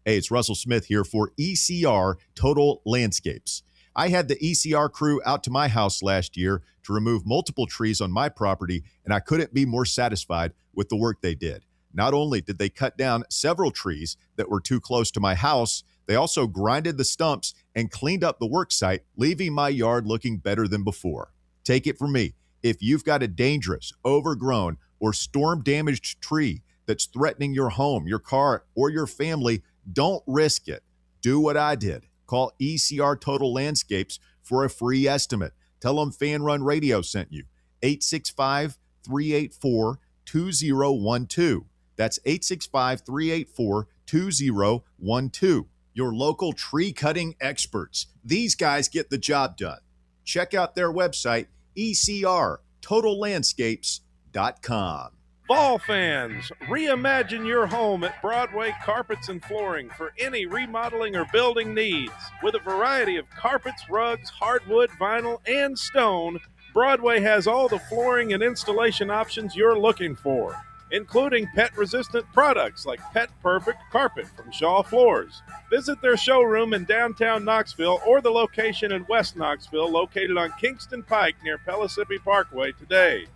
Hey, it's Russell Smith here for ECR Total Landscapes. I had the ECR crew out to my house last year to remove multiple trees on my property, and I couldn't be more satisfied with the work they did. Not only did they cut down several trees that were too close to my house, they also grinded the stumps and cleaned up the work site, leaving my yard looking better than before. Take it from me, if you've got a dangerous, overgrown, or storm-damaged tree that's threatening your home, your car, or your family, don't risk it. Do what I did. Call ECR Total Landscapes for a free estimate. Tell them Fan Run Radio sent you. 865-384-2012. That's 865-384-2012. Your local tree cutting experts. These guys get the job done. Check out their website, ecrtotallandscapes.com. Vol fans, reimagine your home at Broadway Carpets and Flooring for any remodeling or building needs. With a variety of carpets, rugs, hardwood, vinyl, and stone, Broadway has all the flooring and installation options you're looking for, including pet-resistant products like Pet Perfect Carpet from Shaw Floors. Visit their showroom in downtown Knoxville or the location in West Knoxville located on Kingston Pike near Pellissippi Parkway today.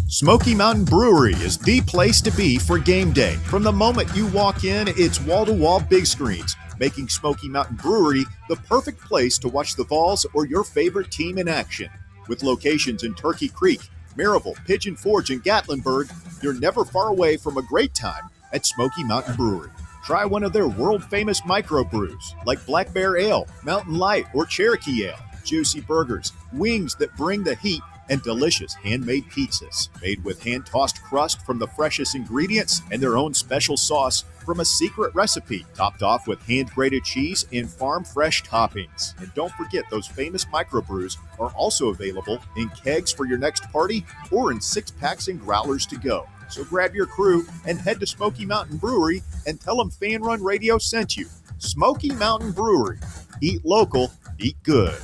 Smoky Mountain Brewery is the place to be for game day. From the moment you walk in, it's wall-to-wall big screens, making Smoky Mountain Brewery the perfect place to watch the Vols or your favorite team in action. With locations in Turkey Creek, Maryville, Pigeon Forge, and Gatlinburg, you're never far away from a great time at Smoky Mountain Brewery. Try one of their world-famous microbrews like Black Bear Ale, Mountain Light, or Cherokee Ale. Juicy burgers, wings that bring the heat, and delicious handmade pizzas made with hand-tossed crust from the freshest ingredients and their own special sauce from a secret recipe, topped off with hand-grated cheese and farm-fresh toppings. And don't forget, those famous microbrews are also available in kegs for your next party or in 6-packs and growlers to go. So grab your crew and head to Smoky Mountain Brewery and tell them Fan Run Radio sent you. Smoky Mountain Brewery. Eat local, eat good.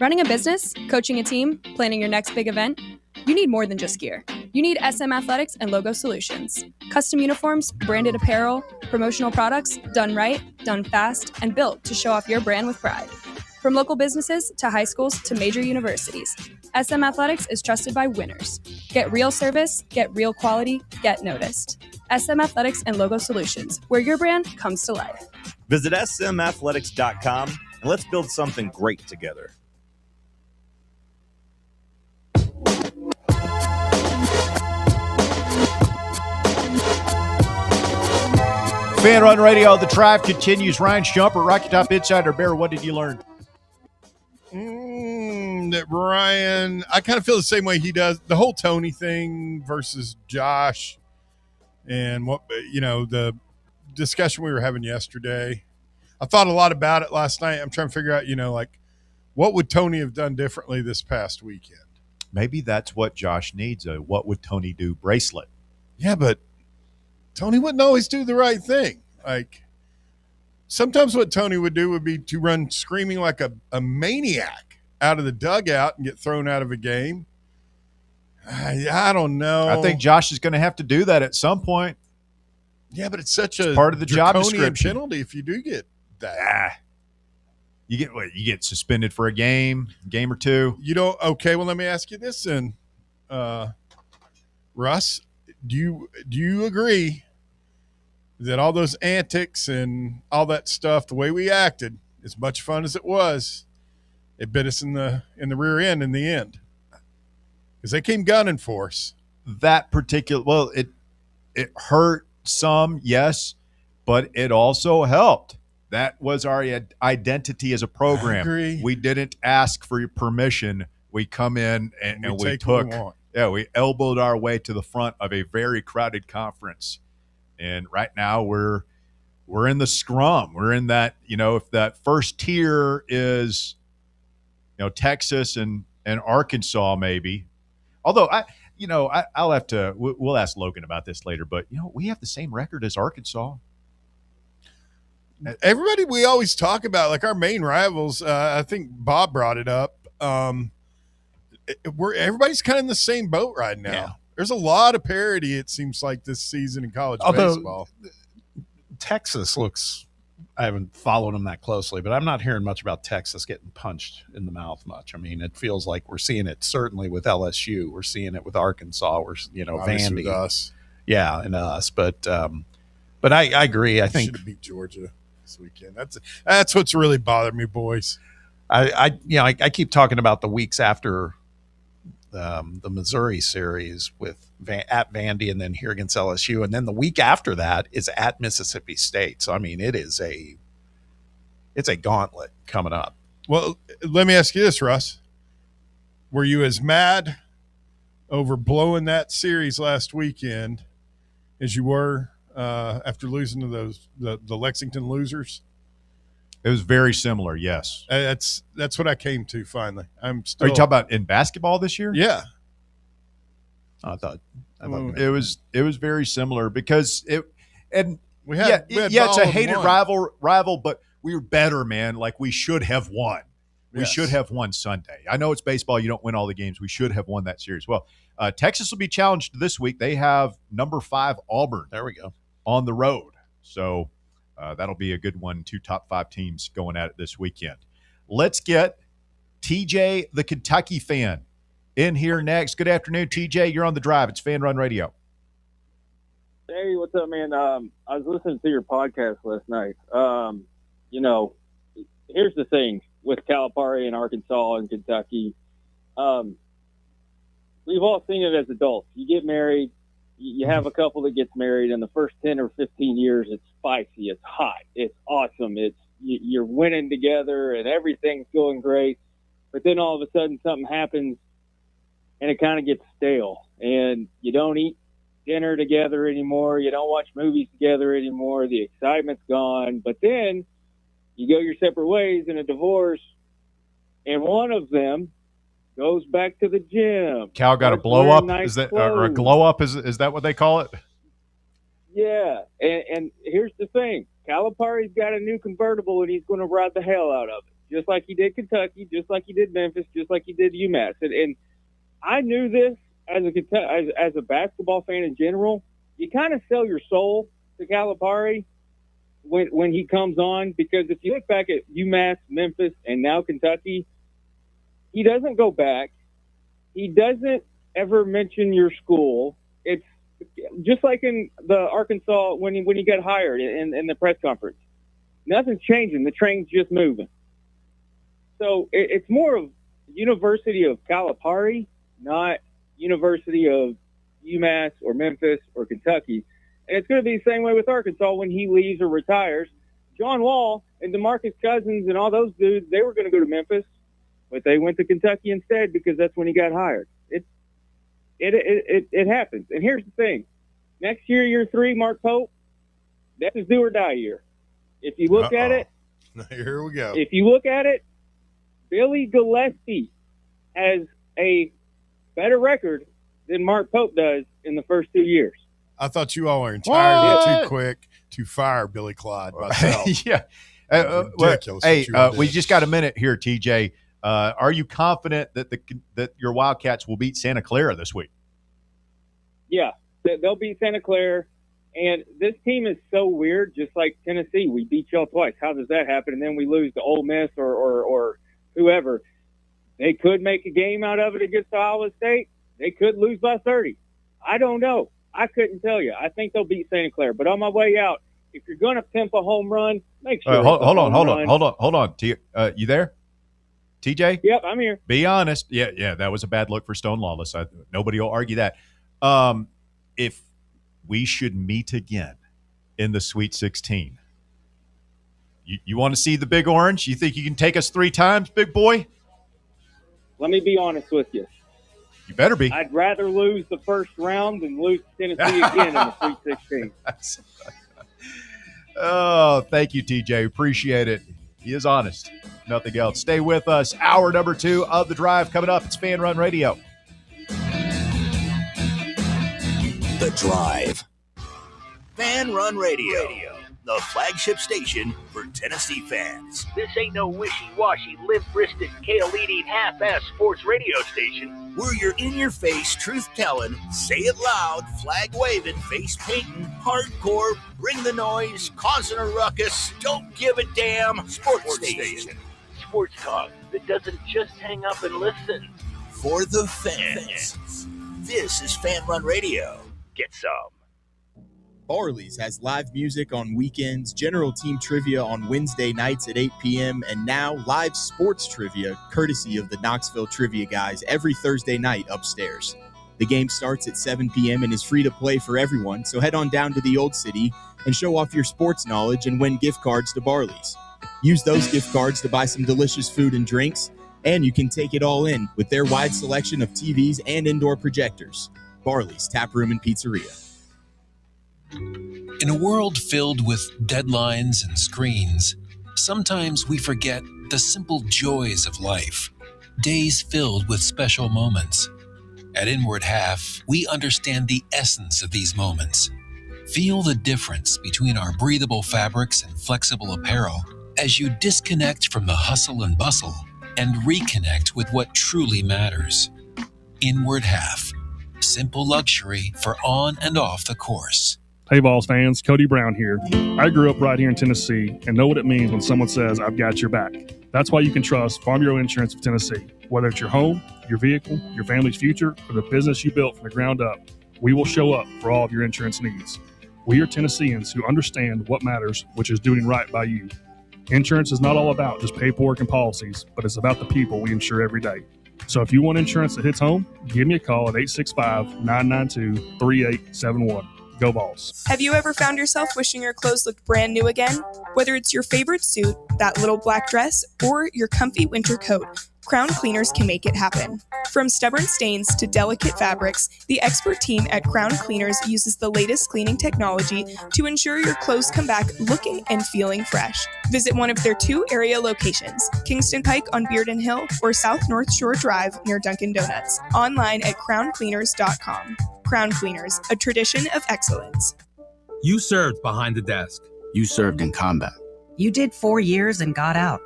Running a business, coaching a team, planning your next big event, you need more than just gear. You need SM Athletics and Logo Solutions. Custom uniforms, branded apparel, promotional products, done right, done fast, and built to show off your brand with pride. From local businesses to high schools to major universities, SM Athletics is trusted by winners. Get real service, get real quality, get noticed. SM Athletics and Logo Solutions, where your brand comes to life. Visit smathletics.com and let's build something great together. Fan Run Radio, the drive continues. Ryan Jumper, Rocky Top Insider Bear, what did you learn? That Ryan, I kind of feel the same way he does. The whole Tony thing versus Josh and what, the discussion we were having yesterday. I thought a lot about it last night. I'm trying to figure out, what would Tony have done differently this past weekend? Maybe that's what Josh needs, a what would Tony do bracelet. Yeah, but Tony wouldn't always do the right thing. Like, sometimes what Tony would do would be to run screaming like a maniac out of the dugout and get thrown out of a game. I don't know. I think Josh is going to have to do that at some point. Yeah, but it's such a part of the job description. Penalty if you do get that. You get suspended for a game or two. Okay, well, let me ask you this then. Russ, do you agree that all those antics and all that stuff, the way we acted, as much fun as it was, it bit us in the rear end in the end? Because they came gunning for us. That particular, it hurt some, yes, but it also helped. That was our identity as a program. I agree. We didn't ask for your permission. We come in and we took. We elbowed our way to the front of a very crowded conference. And right now we're in the scrum. We're in that, if that first tier is, Texas and Arkansas maybe. Although I'll have to, we'll ask Logan about this later, but we have the same record as Arkansas. Everybody we always talk about, like our main rivals, I think Bob brought it up. Everybody's kind of in the same boat right now. Yeah. There's a lot of parity, it seems like, this season in college baseball. Texas looks, I haven't followed them that closely, but I'm not hearing much about Texas getting punched in the mouth much. I mean, it feels like we're seeing it certainly with LSU. We're seeing it with Arkansas. We're, obviously Vandy. With us. Yeah, and us. But I agree. I think should have beat Georgia this weekend. That's what's really bothered me, boys. I keep talking about the weeks after the Missouri series at Vandy and then here against LSU. And then the week after that is at Mississippi State. So, I mean, it's a gauntlet coming up. Well, let me ask you this, Russ. Were you as mad over blowing that series last weekend as you were after losing to the Lexington losers? It was very similar, yes. That's what I came to finally. Are you talking about in basketball this year? Yeah. I thought it was very similar because it's a hated rival, but we were better, man. Like we should have won. We should have won Sunday. I know it's baseball; you don't win all the games. We should have won that series. Well, Texas will be challenged this week. They have number 5 Auburn. There we go on the road. So. That'll be a good one. 2 top 5 teams going at it this weekend. Let's get TJ, the Kentucky fan, in here next. Good afternoon, TJ. You're on the drive. It's Fan Run Radio. Hey, what's up, man? I was listening to your podcast last night. Here's the thing with Calipari and Arkansas and Kentucky. We've all seen it as adults. You get married. You have a couple that gets married, and the first 10 or 15 years, it's spicy, it's hot, it's awesome, you're winning together, and everything's going great. But then all of a sudden, something happens, and it kind of gets stale, and you don't eat dinner together anymore, you don't watch movies together anymore, the excitement's gone. But then you go your separate ways in a divorce, and one of them goes back to the gym. Cal got a blow up. Is that or a glow up? Is that what they call it? Yeah, and here's the thing: Calipari's got a new convertible, and he's going to ride the hell out of it, just like he did Kentucky, just like he did Memphis, just like he did UMass. And I knew this as a basketball fan in general. You kind of sell your soul to Calipari when he comes on, because if you look back at UMass, Memphis, and now Kentucky, he doesn't go back he doesn't ever mention your school. It's just like in the Arkansas when he got hired in the press conference. Nothing's changing. The train's just moving. So it's more of University of Calipari, not University of UMass or Memphis or Kentucky. And it's going to be the same way with Arkansas when he leaves or retires. John Wall and DeMarcus Cousins and all those dudes, they were going to go to Memphis, but they went to Kentucky instead because that's when he got hired. It happens. And here's the thing. Next year, year 3, Mark Pope, that's his do or die year. If you look at it, here we go. If you look at it, Billy Gillispie has a better record than Mark Pope does in the first 2 years. I thought you all were entirely too quick to fire Billy Clyde myself. Yeah. Ridiculous. We just got a minute here, TJ. Are you confident that your Wildcats will beat Santa Clara this week? Yeah, they'll beat Santa Clara. And this team is so weird, just like Tennessee. We beat y'all twice. How does that happen? And then we lose to Ole Miss or whoever. They could make a game out of it against Iowa State. They could lose by 30. I don't know. I couldn't tell you. I think they'll beat Santa Clara. But on my way out, if you're going to pimp a home run, make sure. Hold on. You there? TJ? Yep, I'm here. Be honest. Yeah, that was a bad look for Stone Lawless. Nobody will argue that. If we should meet again in the Sweet 16, you want to see the Big Orange? You think you can take us 3 times, big boy? Let me be honest with you. You better be. I'd rather lose the first round than lose to Tennessee again in the Sweet 16. Oh, thank you, TJ. Appreciate it. He is honest. Nothing else. Stay with us. Hour number 2 of The Drive coming up. It's Fan Run Radio. The Drive. Fan Run Radio, the flagship station for Tennessee fans. This ain't no wishy-washy, limp-wristed, kale-eating, half-ass sports radio station. We're your in-your-face, truth-telling, say-it-loud, flag-waving, face-painting, hardcore, bring the noise, causing a ruckus, don't give a damn sports station. Sports talk that doesn't just hang up and listen. For the fans. This is Fan Run Radio. Get some. Barley's has live music on weekends, general team trivia on Wednesday nights at 8 p.m., and now live sports trivia, courtesy of the Knoxville Trivia Guys, every Thursday night upstairs. The game starts at 7 p.m. and is free to play for everyone, so head on down to the Old City and show off your sports knowledge and win gift cards to Barley's. Use those gift cards to buy some delicious food and drinks, and you can take it all in with their wide selection of TVs and indoor projectors. Barley's Tap Room and Pizzeria. In a world filled with deadlines and screens, sometimes we forget the simple joys of life, days filled with special moments. At Inward Half, we understand the essence of these moments. Feel the difference between our breathable fabrics and flexible apparel as you disconnect from the hustle and bustle and reconnect with what truly matters. Inward Half. Simple luxury for on and off the course. Hey, Vols fans, Cody Brown here. I grew up right here in Tennessee and know what it means when someone says, I've got your back. That's why you can trust Farm Bureau Insurance of Tennessee. Whether it's your home, your vehicle, your family's future, or the business you built from the ground up, we will show up for all of your insurance needs. We are Tennesseans who understand what matters, which is doing right by you. Insurance is not all about just paperwork and policies, but it's about the people we insure every day. So if you want insurance that hits home, give me a call at 865-992-3871. Go Vols. Have you ever found yourself wishing your clothes looked brand new again? Whether it's your favorite suit, that little black dress, or your comfy winter coat, Crown Cleaners can make it happen. From stubborn stains to delicate fabrics, the expert team at Crown Cleaners uses the latest cleaning technology to ensure your clothes come back looking and feeling fresh. Visit one of their 2 area locations, Kingston Pike on Bearden Hill or South North Shore Drive near Dunkin' Donuts. Online at crowncleaners.com. Crown Cleaners, a tradition of excellence. You served behind the desk. You served in combat. You did 4 years and got out.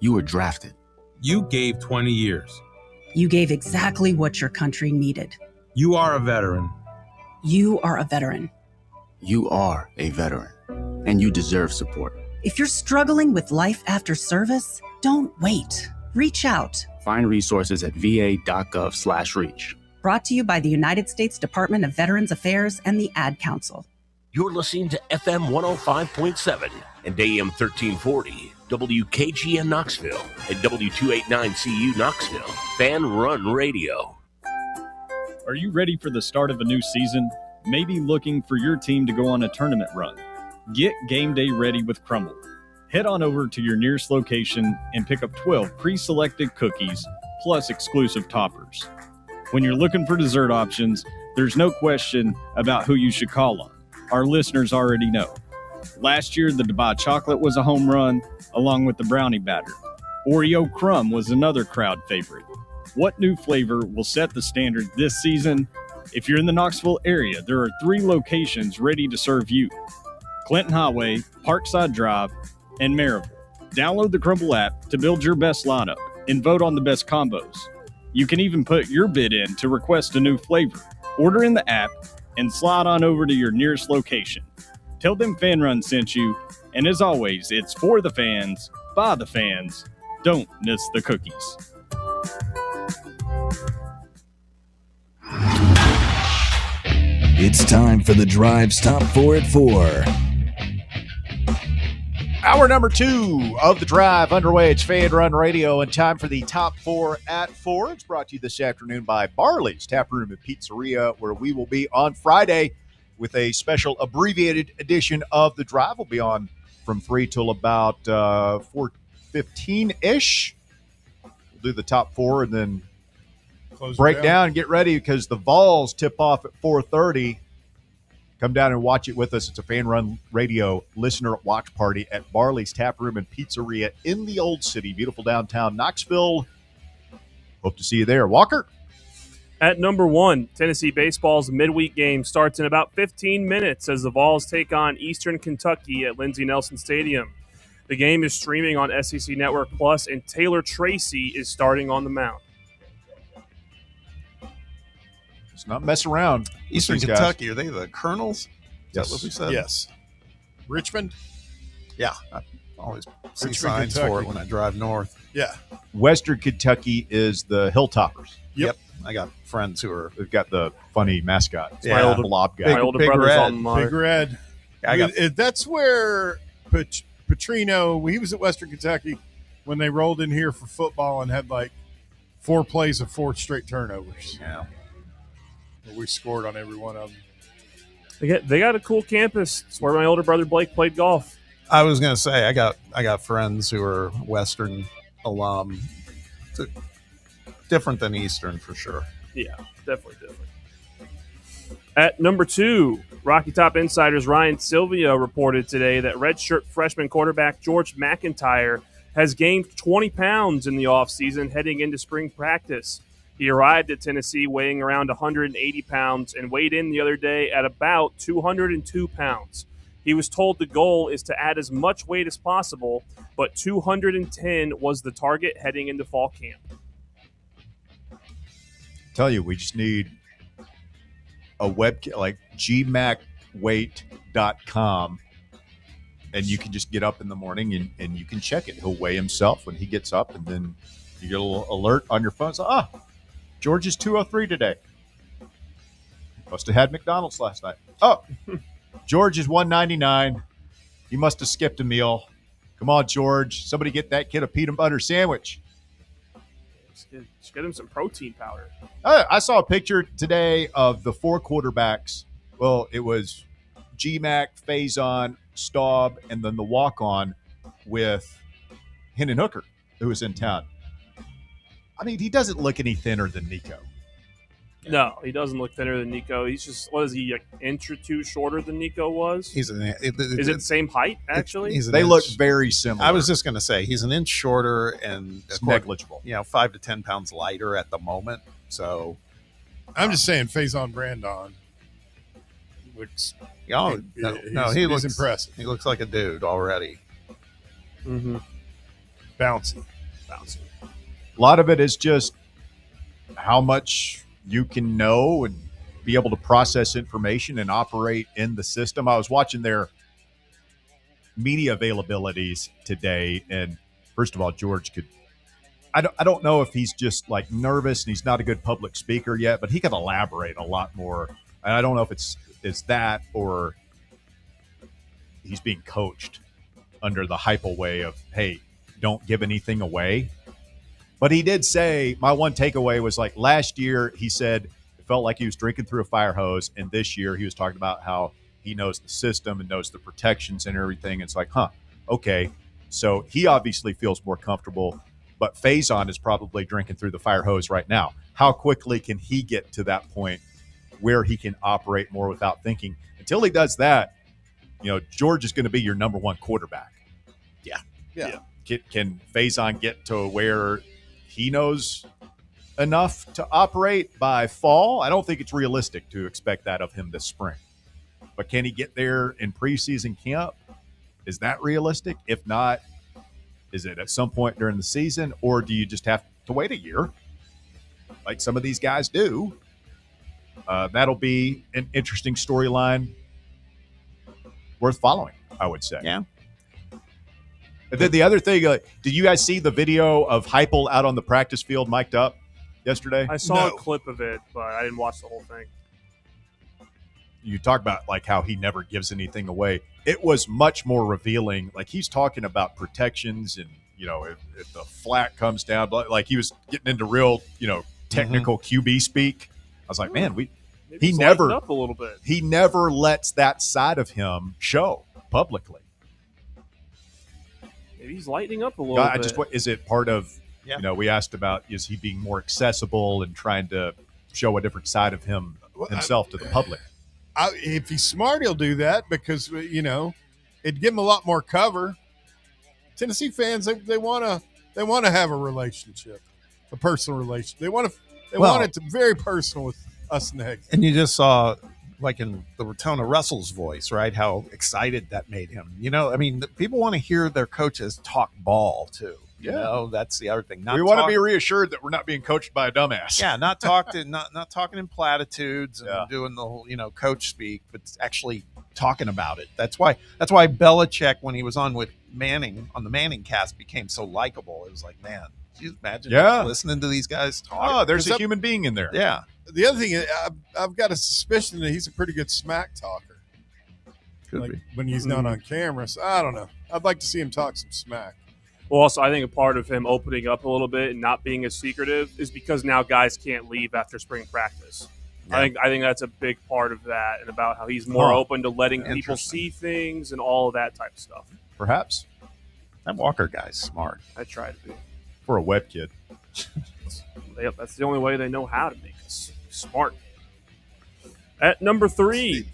You were drafted. You gave 20 years. You gave exactly what your country needed. You are a veteran. You are a veteran. You are a veteran, and you deserve support. If you're struggling with life after service, don't wait. Reach out. Find resources at va.gov/reach. Brought to you by the United States Department of Veterans Affairs and the Ad Council. You're listening to FM 105.7 and AM 1340, WKGN Knoxville, and W289CU Knoxville, Fan Run Radio. Are you ready for the start of a new season? Maybe looking for your team to go on a tournament run? Get game day ready with Crumble. Head on over to your nearest location and pick up 12 pre-selected cookies plus exclusive toppers. When you're looking for dessert options, there's no question about who you should call on. Our listeners already know. Last year, the Dubai chocolate was a home run, along with the brownie batter. Oreo crumb was another crowd favorite. What new flavor will set the standard this season? If you're in the Knoxville area, there are 3 locations ready to serve you: Clinton Highway, Parkside Drive, and Maryville. Download the Crumble app to build your best lineup and vote on the best combos. You can even put your bid in to request a new flavor. Order in the app and slide on over to your nearest location. Tell them Fan Run sent you, and as always, it's for the fans, by the fans. Don't miss the cookies. It's time for the Drive's Top 4 at 4. Hour number 2 of the Drive underway. It's Fan Run Radio, and time for the Top 4 at 4. It's brought to you this afternoon by Barley's Tap Room and Pizzeria, where we will be on Friday with a special abbreviated edition of the Drive. We'll be on from 3 till about 4:15-ish. We'll do the top 4 and then break down and get ready because the Vols tip off at 4:30. Come down and watch it with us. It's a Fan Run Radio listener watch party at Barley's Tap Room and Pizzeria in the Old City. Beautiful downtown Knoxville. Hope to see you there. Walker? At number 1, Tennessee baseball's midweek game starts in about 15 minutes as the Vols take on Eastern Kentucky at Lindsey Nelson Stadium. The game is streaming on SEC Network Plus, and Taylor Tracy is starting on the mound. Let's not mess around. Eastern Kentucky, are they the Colonels? Is that what we said? Yes. Richmond? Yeah. I always see Richmond, signs Kentucky. for it when I drive north. Yeah. Western Kentucky is the Hilltoppers. Yep. I got friends who are. They've got the funny mascot. It's Yeah. my older blob guy. My older Big brother's Red. alma mater. Big Red. I got- That's where Petrino, he was at Western Kentucky when they rolled in here for football and had like 4 plays of 4 straight turnovers. Yeah. We scored on every one of them. They got a cool campus. It's where my older brother Blake played golf. I was going to say, I got friends who are Western alum. It's different than Eastern for sure. Yeah, definitely different. At number 2, Rocky Top Insider's Ryan Silvio reported today that redshirt freshman quarterback George McIntyre has gained 20 pounds in the offseason heading into spring practice. He arrived at Tennessee weighing around 180 pounds and weighed in the other day at about 202 pounds. He was told the goal is to add as much weight as possible, but 210 was the target heading into fall camp. Tell you, we just need a webcam like gmacweight.com, and you can just get up in the morning and you can check it. He'll weigh himself when he gets up, and then you get a little alert on your phone. So, George is 203 today. Must have had McDonald's last night. Oh, George is 199. He must have skipped a meal. Come on, George. Somebody get that kid a peanut butter sandwich. Just get him some protein powder. I saw a picture today of the 4 quarterbacks. Well, it was GMAC, Faison, Staub, and then the walk-on with Hendon Hooker, who was in town. I mean, he doesn't look any thinner than Nico. No, he doesn't look thinner than Nico. He's just, what is he, an inch or 2 shorter than Nico was? Is it the same height, actually? They look very similar. I was just going to say, he's an inch shorter and It's negligible. 5 to 10 pounds lighter at the moment. So I'm just saying, Faison Brandon looks. no, he looks impressive. He looks like a dude already. Mm-hmm. Bouncy. A lot of it is just how much you can know and be able to process information and operate in the system. I was watching their media availabilities today, and first of all, George could I don't know if he's just like nervous and he's not a good public speaker yet, but he can elaborate a lot more. And I don't know if it's that or he's being coached under the hypo way of, hey, don't give anything away. But he did say, my one takeaway was like last year, he said it felt like he was drinking through a fire hose. And this year he was talking about how he knows the system and knows the protections and everything. It's like, okay. So he obviously feels more comfortable, but Faison is probably drinking through the fire hose right now. How quickly can he get to that point where he can operate more without thinking? Until he does that, George is going to be your number one quarterback. Yeah. Can Faison get to where he knows enough to operate by fall? I don't think it's realistic to expect that of him this spring. But can he get there in preseason camp? Is that realistic? If not, is it at some point during the season, or do you just have to wait a year like some of these guys do? That'll be an interesting storyline worth following, I would say. Yeah. And then the other thing, did you guys see the video of Heupel out on the practice field mic'd up yesterday? I saw a clip of it, but I didn't watch the whole thing. You talk about like how he never gives anything away. It was much more revealing. Like he's talking about protections and, if the flat comes down, like he was getting into real, technical QB speak. I was like, man, he never up a little bit. He never lets that side of him show publicly. Maybe he's lightening up a little bit. Is it part of, we asked about, is he being more accessible and trying to show a different side of himself to the public? If he's smart, he'll do that because, it'd give him a lot more cover. Tennessee fans, they want to have a relationship, a personal relationship. They want it to be very personal with us and the Hicks. And you just saw, like in the tone of Russell's voice, right, how excited that made him. People want to hear their coaches talk ball too. That's the other thing. We want to be reassured that we're not being coached by a dumbass. Yeah, not talking in platitudes and doing the whole, coach speak, but actually talking about it. That's why Belichick, when he was on with Manning on the Manning cast, became so likable. It was like, man, can you imagine listening to these guys talk? Oh, there's a human being in there. Yeah. The other thing, I've got a suspicion that he's a pretty good smack talker. Could be. When he's not on camera. So I don't know. I'd like to see him talk some smack. Well, also, I think a part of him opening up a little bit and not being as secretive is because now guys can't leave after spring practice. Yeah. I think that's a big part of that, and about how he's more open to letting people see things and all of that type of stuff. Perhaps. That Walker guy's smart. I try to be. For a web kid. That's the only way they know how to make us smart. At number 3,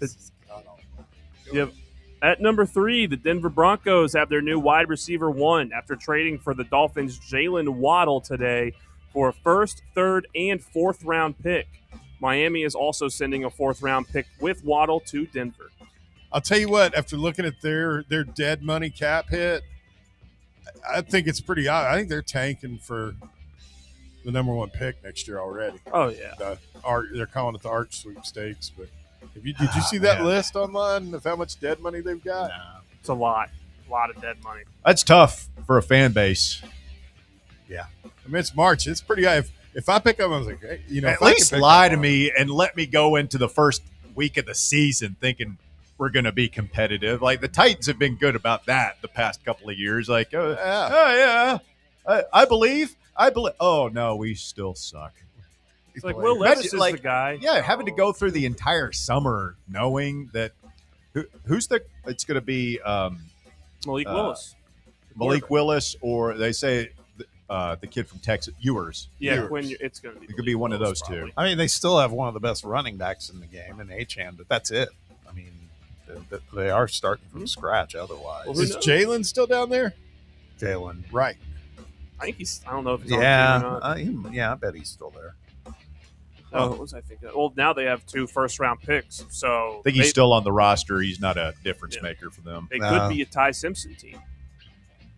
At number 3, the Denver Broncos have their new wide receiver 1 after trading for the Dolphins' Jalen Waddle today for a first, third, and fourth round pick. Miami is also sending a fourth round pick with Waddle to Denver. I'll tell you what, after looking at their dead money cap hit, I think it's pretty odd. I think they're tanking for the number 1 pick next year already. Oh, yeah. They're calling it the Arch Sweepstakes, but did you see that list online of how much dead money they've got? No. It's a lot of dead money. That's tough for a fan base. Yeah. I mean, it's March. It's pretty high. If I pick up, I was like, hey, at least lie to me and let me go into the first week of the season thinking we're going to be competitive. Like the Titans have been good about that the past couple of years. Like, I believe. Oh no, we still suck. It's like Will Levis is the guy. Yeah, having to go through the entire summer knowing that it's going to be Malik Willis. Malik Willis, or they say the kid from Texas, Ewers. Yeah, it's going to be. It could be one of those two. I mean, they still have one of the best running backs in the game in Achane, but that's it. I mean, they are starting from scratch otherwise. Well, is Jalen still down there? Jalen, right? I think I don't know if he's on the team or not. I bet he's still there. Oh, what was I thinking? Well, now they have 2 first-round picks, so I think he's still on the roster. He's not a difference maker for them. It could be a Ty Simpson team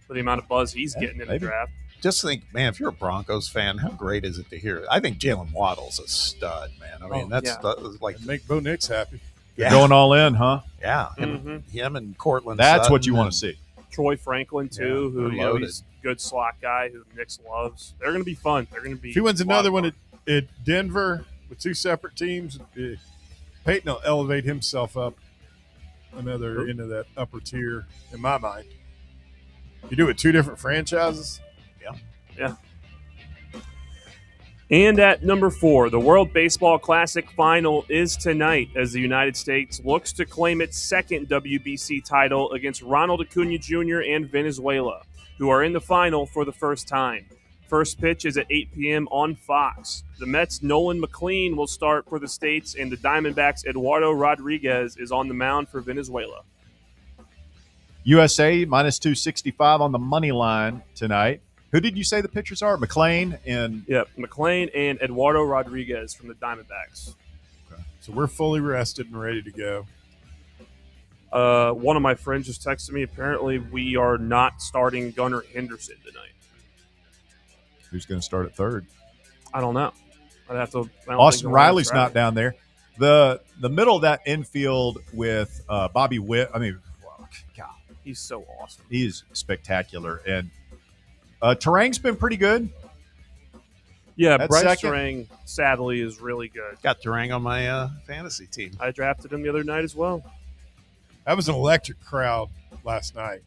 for the amount of buzz he's getting in the draft. Just think, man, if you're a Broncos fan, how great is it to hear? I think Jalen Waddle's a stud, man. I mean, that's like make Bo Nix happy. Yeah. Going all in, huh? Yeah, him and Cortland. That's what you want to see. Troy Franklin too, they're who loaded. he's a good slot guy who Nix loves. They're going to be fun. They're going to be. If he wins a lot another of one fun. at Denver with two separate teams, Peyton will elevate himself up another into that upper tier in my mind. You do it 2 different franchises. Yeah. And at number 4, the World Baseball Classic final is tonight as the United States looks to claim its second WBC title against Ronald Acuna Jr. and Venezuela, who are in the final for the first time. First pitch is at 8 p.m. on Fox. The Mets' Nolan McLean will start for the States, and the Diamondbacks' Eduardo Rodriguez is on the mound for Venezuela. USA minus 265 on the money line tonight. Who did you say the pitchers are? McLean and McLean and Eduardo Rodriguez from the Diamondbacks. Okay. So we're fully rested and ready to go. One of my friends just texted me. Apparently, we are not starting Gunnar Henderson tonight. Who's going to start at third? I don't know. I'd have to. Austin Riley's not down there. The middle of that infield with Bobby Witt. I mean, God, he's so awesome. He is spectacular, and Terang's been pretty good. Yeah, That's Bryce second. Terang, sadly, is really good. Got Terang on my fantasy team. I drafted him the other night as well. That was an electric crowd last night.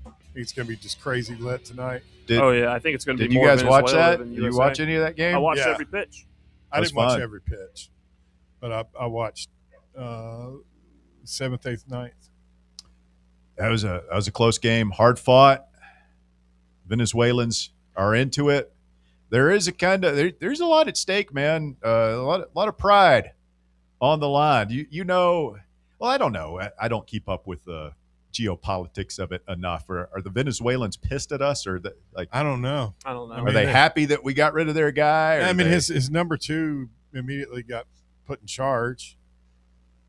I think it's going to be just crazy lit tonight. I think it's going to be Did you more guys watch Venezuela that? than Did you USA. watch any of that game? I watched Yeah. every pitch. I was didn't watch fun. every pitch, but I watched 7th, 8th, 9th. That was a close game, hard fought. Venezuelans are into it. There is there's a lot at stake, man. A lot of pride on the line. You know, well, I don't know. I don't keep up with the geopolitics of it enough. Are the Venezuelans pissed at us, or I don't know. Are they happy that we got rid of their guy? Or I mean, his number 2 immediately got put in charge.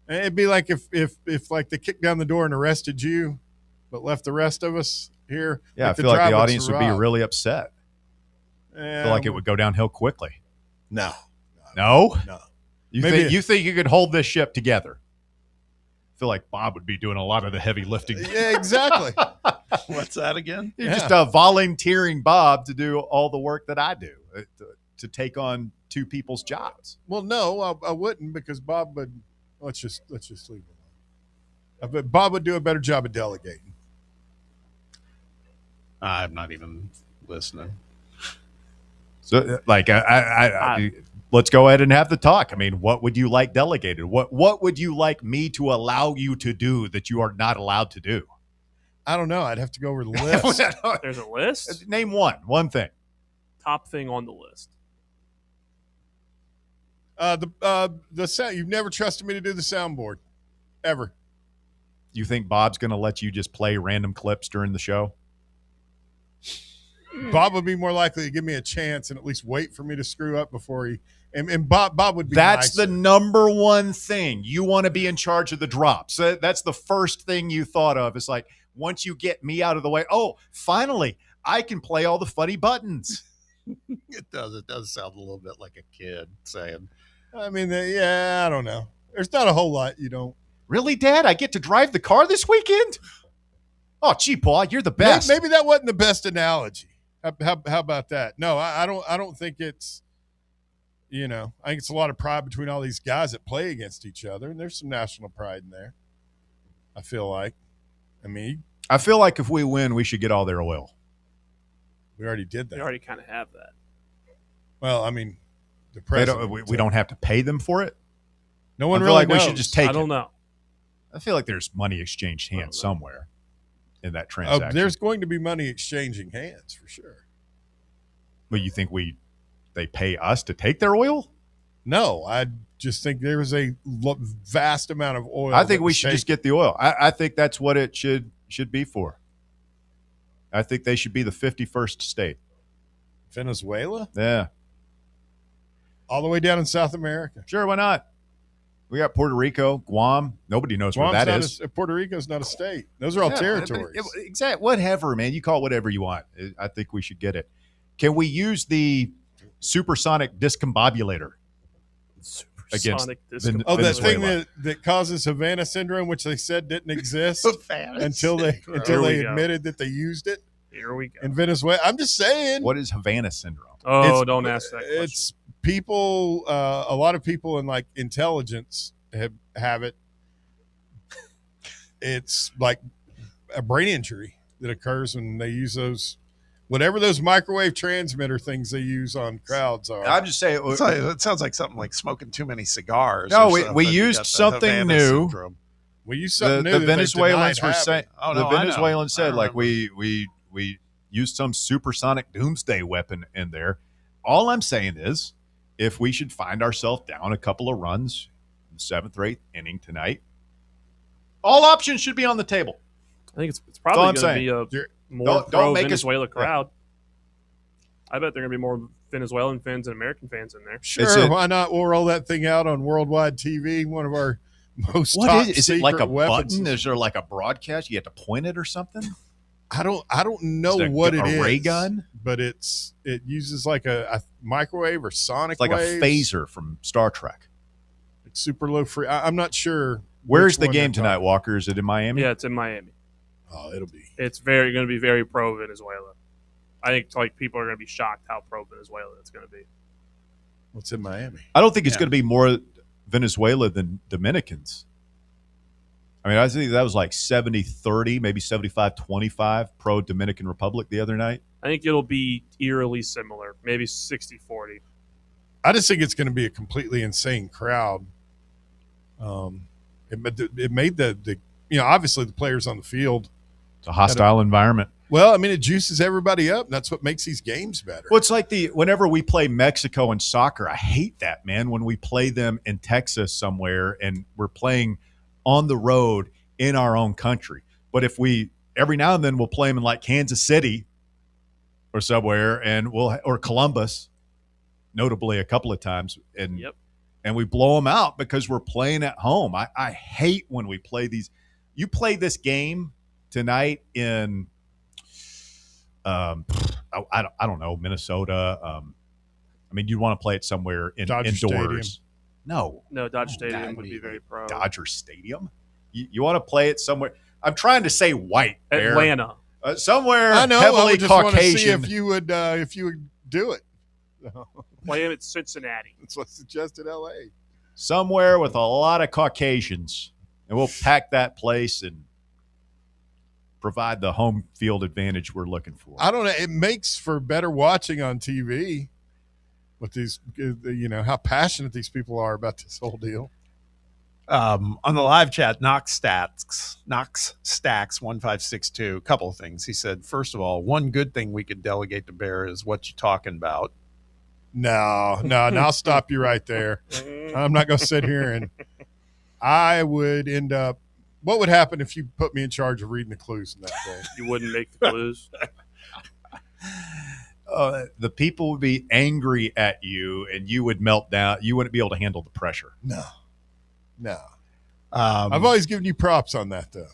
And it'd be like if like they kicked down the door and arrested you, but left the rest of us here. Yeah, I like feel like the drive audience would be survive. really upset. I feel like it would go downhill quickly. No. No? No. You think you could hold this ship together? I feel like Bob would be doing a lot of the heavy lifting. Yeah, exactly. What's that again? You're just volunteering Bob to do all the work that I do, to take on 2 people's jobs. Well, no, I wouldn't, because Bob would. Let's just leave it alone. But Bob would do a better job of delegating. I'm not even listening. So, like, I let's go ahead and have the talk. I mean, what would you like delegated? What would you like me to allow you to do that you are not allowed to do? I don't know. I'd have to go over the list. There's a list? Name one thing. Top thing on the list. The sound. You've never trusted me to do the soundboard, ever. You think Bob's going to let you just play random clips during the show? Bob would be more likely to give me a chance and at least wait for me to screw up before he. And Bob would be. That's nicer. the number one thing. You want to be in charge of the drops. That's the first thing you thought of. It's like, once you get me out of the way, oh, finally, I can play all the funny buttons. It does sound a little bit like a kid saying. I mean, I don't know. There's not a whole lot you don't. Really, Dad? I get to drive the car this weekend? Oh, gee, Paul, you're the best. Maybe that wasn't the best analogy. How about that? No, I don't think it's. I think it's a lot of pride between all these guys that play against each other, and there's some national pride in there. I feel like. I feel like if we win, we should get all their oil. We already did that. We already kind of have that. Well, the president. We don't have to pay them for it. No one I feel really like knows. we should just take it. I don't know. I feel like there's money exchanged hands somewhere in that transaction. Oh, there's going to be money exchanging hands for sure. But you think they pay us to take their oil? No, I just think there is a vast amount of oil. I think we should just get the oil. I think that's what it should be for. I think they should be the 51st state. Venezuela? Yeah. All the way down in South America. Sure, why not? We got Puerto Rico, Guam. Nobody knows where that is. Puerto Rico's not a state. Those are all territories. Exactly. Whatever, man. You call it whatever you want. I think we should get it. Can we use the supersonic discombobulator? against Sonic disco. That thing Venezuela. that causes Havana syndrome, which they said didn't exist until they go. admitted that they used it Here we go. in Venezuela. I'm just saying. What is Havana syndrome? Oh, don't ask that question. It's people. A lot of people in like intelligence have it. It's like a brain injury that occurs when they use those, whatever those microwave transmitter things they use on crowds are. I'm just saying. It sounds like something like smoking too many cigars. No, or we something. You used got the something Havana new. syndrome. We used something new. The that they Venezuelans denied were saying. having. The Venezuelans said like we used some supersonic doomsday weapon in there. All I'm saying is, if we should find ourselves down a couple of runs in the 7th or 8th inning tonight, all options should be on the table. I think it's probably going to be a more pro-Venezuela crowd. I bet there are going to be more Venezuelan fans than American fans in there. Sure, why not? We'll roll that thing out on worldwide TV. One of our most What top is it? Like a weapons. button? Is there like a broadcast? You have to point it or something? I don't know Is it what it a is. ray gun? But it uses like a microwave or sonic It's like waves. a phaser from Star Trek. It's super low free. I'm not sure. Where's which the one game they're tonight, talking. Walker? Is it in Miami? Yeah, it's in Miami. Oh, it'll be. It's going to be very pro-Venezuela. I think like people are going to be shocked how pro-Venezuela it's going to be. What's in Miami? I don't think it's going to be more Venezuela than Dominicans. I mean, I think that was like 70-30, maybe 75-25 pro-Dominican Republic the other night. I think it'll be eerily similar, maybe 60-40. I just think it's going to be a completely insane crowd. It made the obviously the players on the field. It's a hostile environment. Well, I mean, it juices everybody up. And that's what makes these games better. Well, it's like whenever we play Mexico in soccer, I hate that, man, when we play them in Texas somewhere and we're playing on the road in our own country. But if every now and then we'll play them in like Kansas City or somewhere or Columbus, notably a couple of times. And we blow them out because we're playing at home. I hate when we play these. You play this game tonight in, I don't know, Minnesota. I mean, you'd want to play it somewhere Dodger indoors. Stadium. No, Dodger Stadium would be very pro. Dodger Stadium? You want to play it somewhere? I'm trying to say white. Bear. Atlanta. Somewhere I know. heavily I would just want to see Caucasian. if you would do it. Play him at Cincinnati. That's what's suggested. L.A. Somewhere with a lot of Caucasians, and we'll pack that place and provide the home field advantage we're looking for. I don't know. It makes for better watching on TV. With these, how passionate these people are about this whole deal. On the live chat, Knox Stacks 1562, a couple of things. He said, first of all, one good thing we could delegate to Bear is what you talking about. No, I'll stop you right there. I'm not going to sit here and I would end up. What would happen if you put me in charge of reading the clues in that day? You wouldn't make the clues. The people would be angry at you, and you would melt down. You wouldn't be able to handle the pressure. No. I've always given you props on that, though.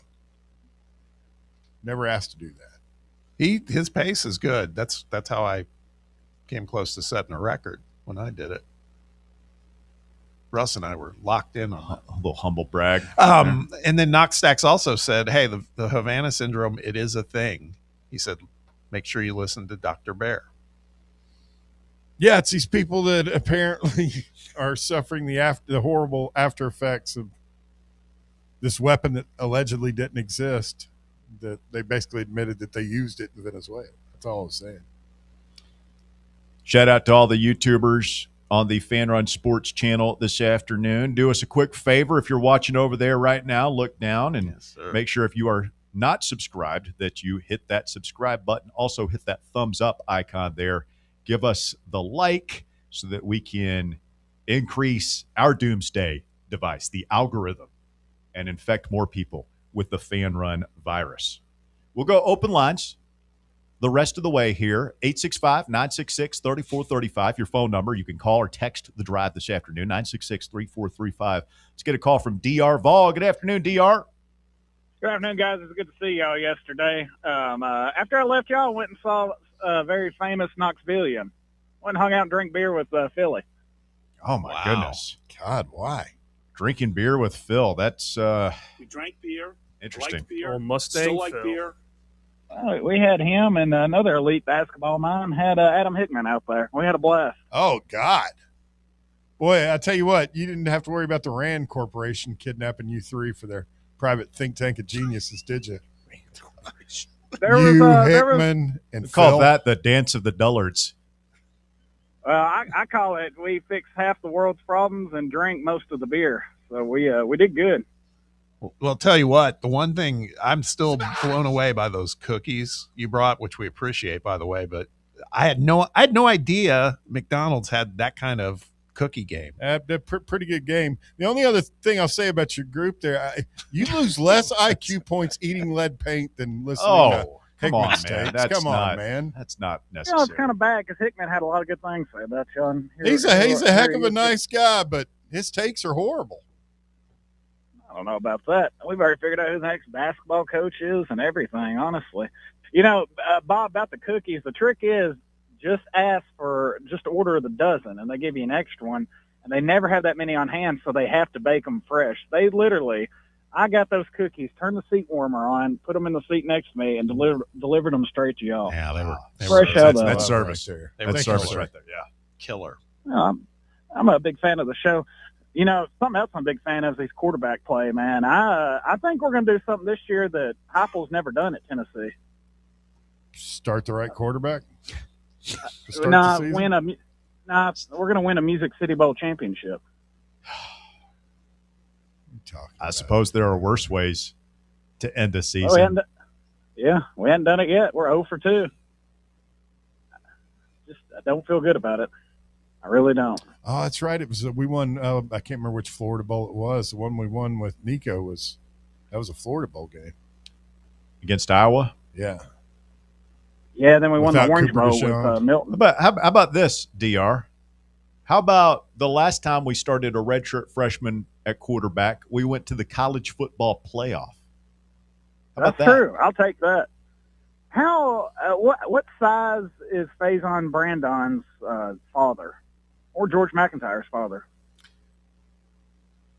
Never asked to do that. His pace is good. That's how I came close to setting a record when I did it. Russ and I were locked in on that. A little humble brag. And then Knox Stacks also said, hey, the Havana syndrome, it is a thing. He said, make sure you listen to Dr. Bear. Yeah, it's these people that apparently are suffering the horrible after effects of this weapon that allegedly didn't exist, that they basically admitted that they used it in Venezuela. That's all I was saying. Shout out to all the YouTubers on the Fan Run Sports channel this afternoon. Do us a quick favor. If you're watching over there right now, look down and make sure if you are not subscribed that you hit that subscribe button. Also hit that thumbs up icon there. Give us the like so that we can increase our doomsday device, the algorithm, and infect more people with the Fan Run virus. We'll go open lines the rest of the way here. 865-966-3435, your phone number. You can call or text the drive this afternoon, 966-3435. Let's get a call from DR Vol. Good afternoon, DR. Good afternoon, guys. It's good to see y'all yesterday. After I left y'all, I went and saw a very famous Knoxvillian. Went and hung out and drank beer with Philly. Oh, my goodness. God, why? Drinking beer with Phil. That's We drank beer. interesting. Liked beer. Old Mustang Still like Phil. beer. We had him and another elite basketball mind had Adam Hickman out there. We had a blast. Oh, God. Boy, I tell you what, you didn't have to worry about the Rand Corporation kidnapping you three for their private think tank of geniuses, did you? Hickman, and we call Phil. that the dance of the dullards. I call it we fixed half the world's problems and drank most of the beer. So we did good. Well, I'll tell you what, the one thing I'm still blown away by those cookies you brought, which we appreciate, by the way, but I had no idea McDonald's had that kind of cookie game. Pretty good game. The only other thing I'll say about your group there, you lose less IQ points eating lead paint than listening to come on, Hickman's man. tapes. That's Come on, not, man. That's not You know, necessary. it's kind of bad because Hickman had a lot of good things to say about you. And He's a heck of a nice guy, but his takes are horrible. I don't know about that. We've already figured out who the next basketball coach is and everything, honestly. You know, Bob, about the cookies, the trick is just order the dozen, and they give you an extra one, and they never have that many on hand, so they have to bake them fresh. They literally, I got those cookies, turned the seat warmer on, put them in the seat next to me, and delivered them straight to y'all. Yeah, they were fresh out of the That's service. That's service killer. right there, yeah. Killer. I'm a big fan of the show. You know, something else I'm a big fan of is these quarterback play, man. I think we're going to do something this year that Heupel's never done at Tennessee. Start the right quarterback? We're going to win a Music City Bowl championship. I suppose there are worse ways to end a season. We hadn't done it yet. We're 0 for 2. I don't feel good about it. I really don't. Oh, that's right. It was we won. I can't remember which Florida Bowl it was. The one we won with Nico was a Florida Bowl game Against Iowa? Yeah. Yeah, then we won the Without Orange Cooper Bowl Deshaun. with Milton. But how about this, DR? How about the last time we started a redshirt freshman at quarterback, we went to the college football playoff? How about That's true. I'll take that. How? What size is Faison Brandon's father, or George McIntyre's father?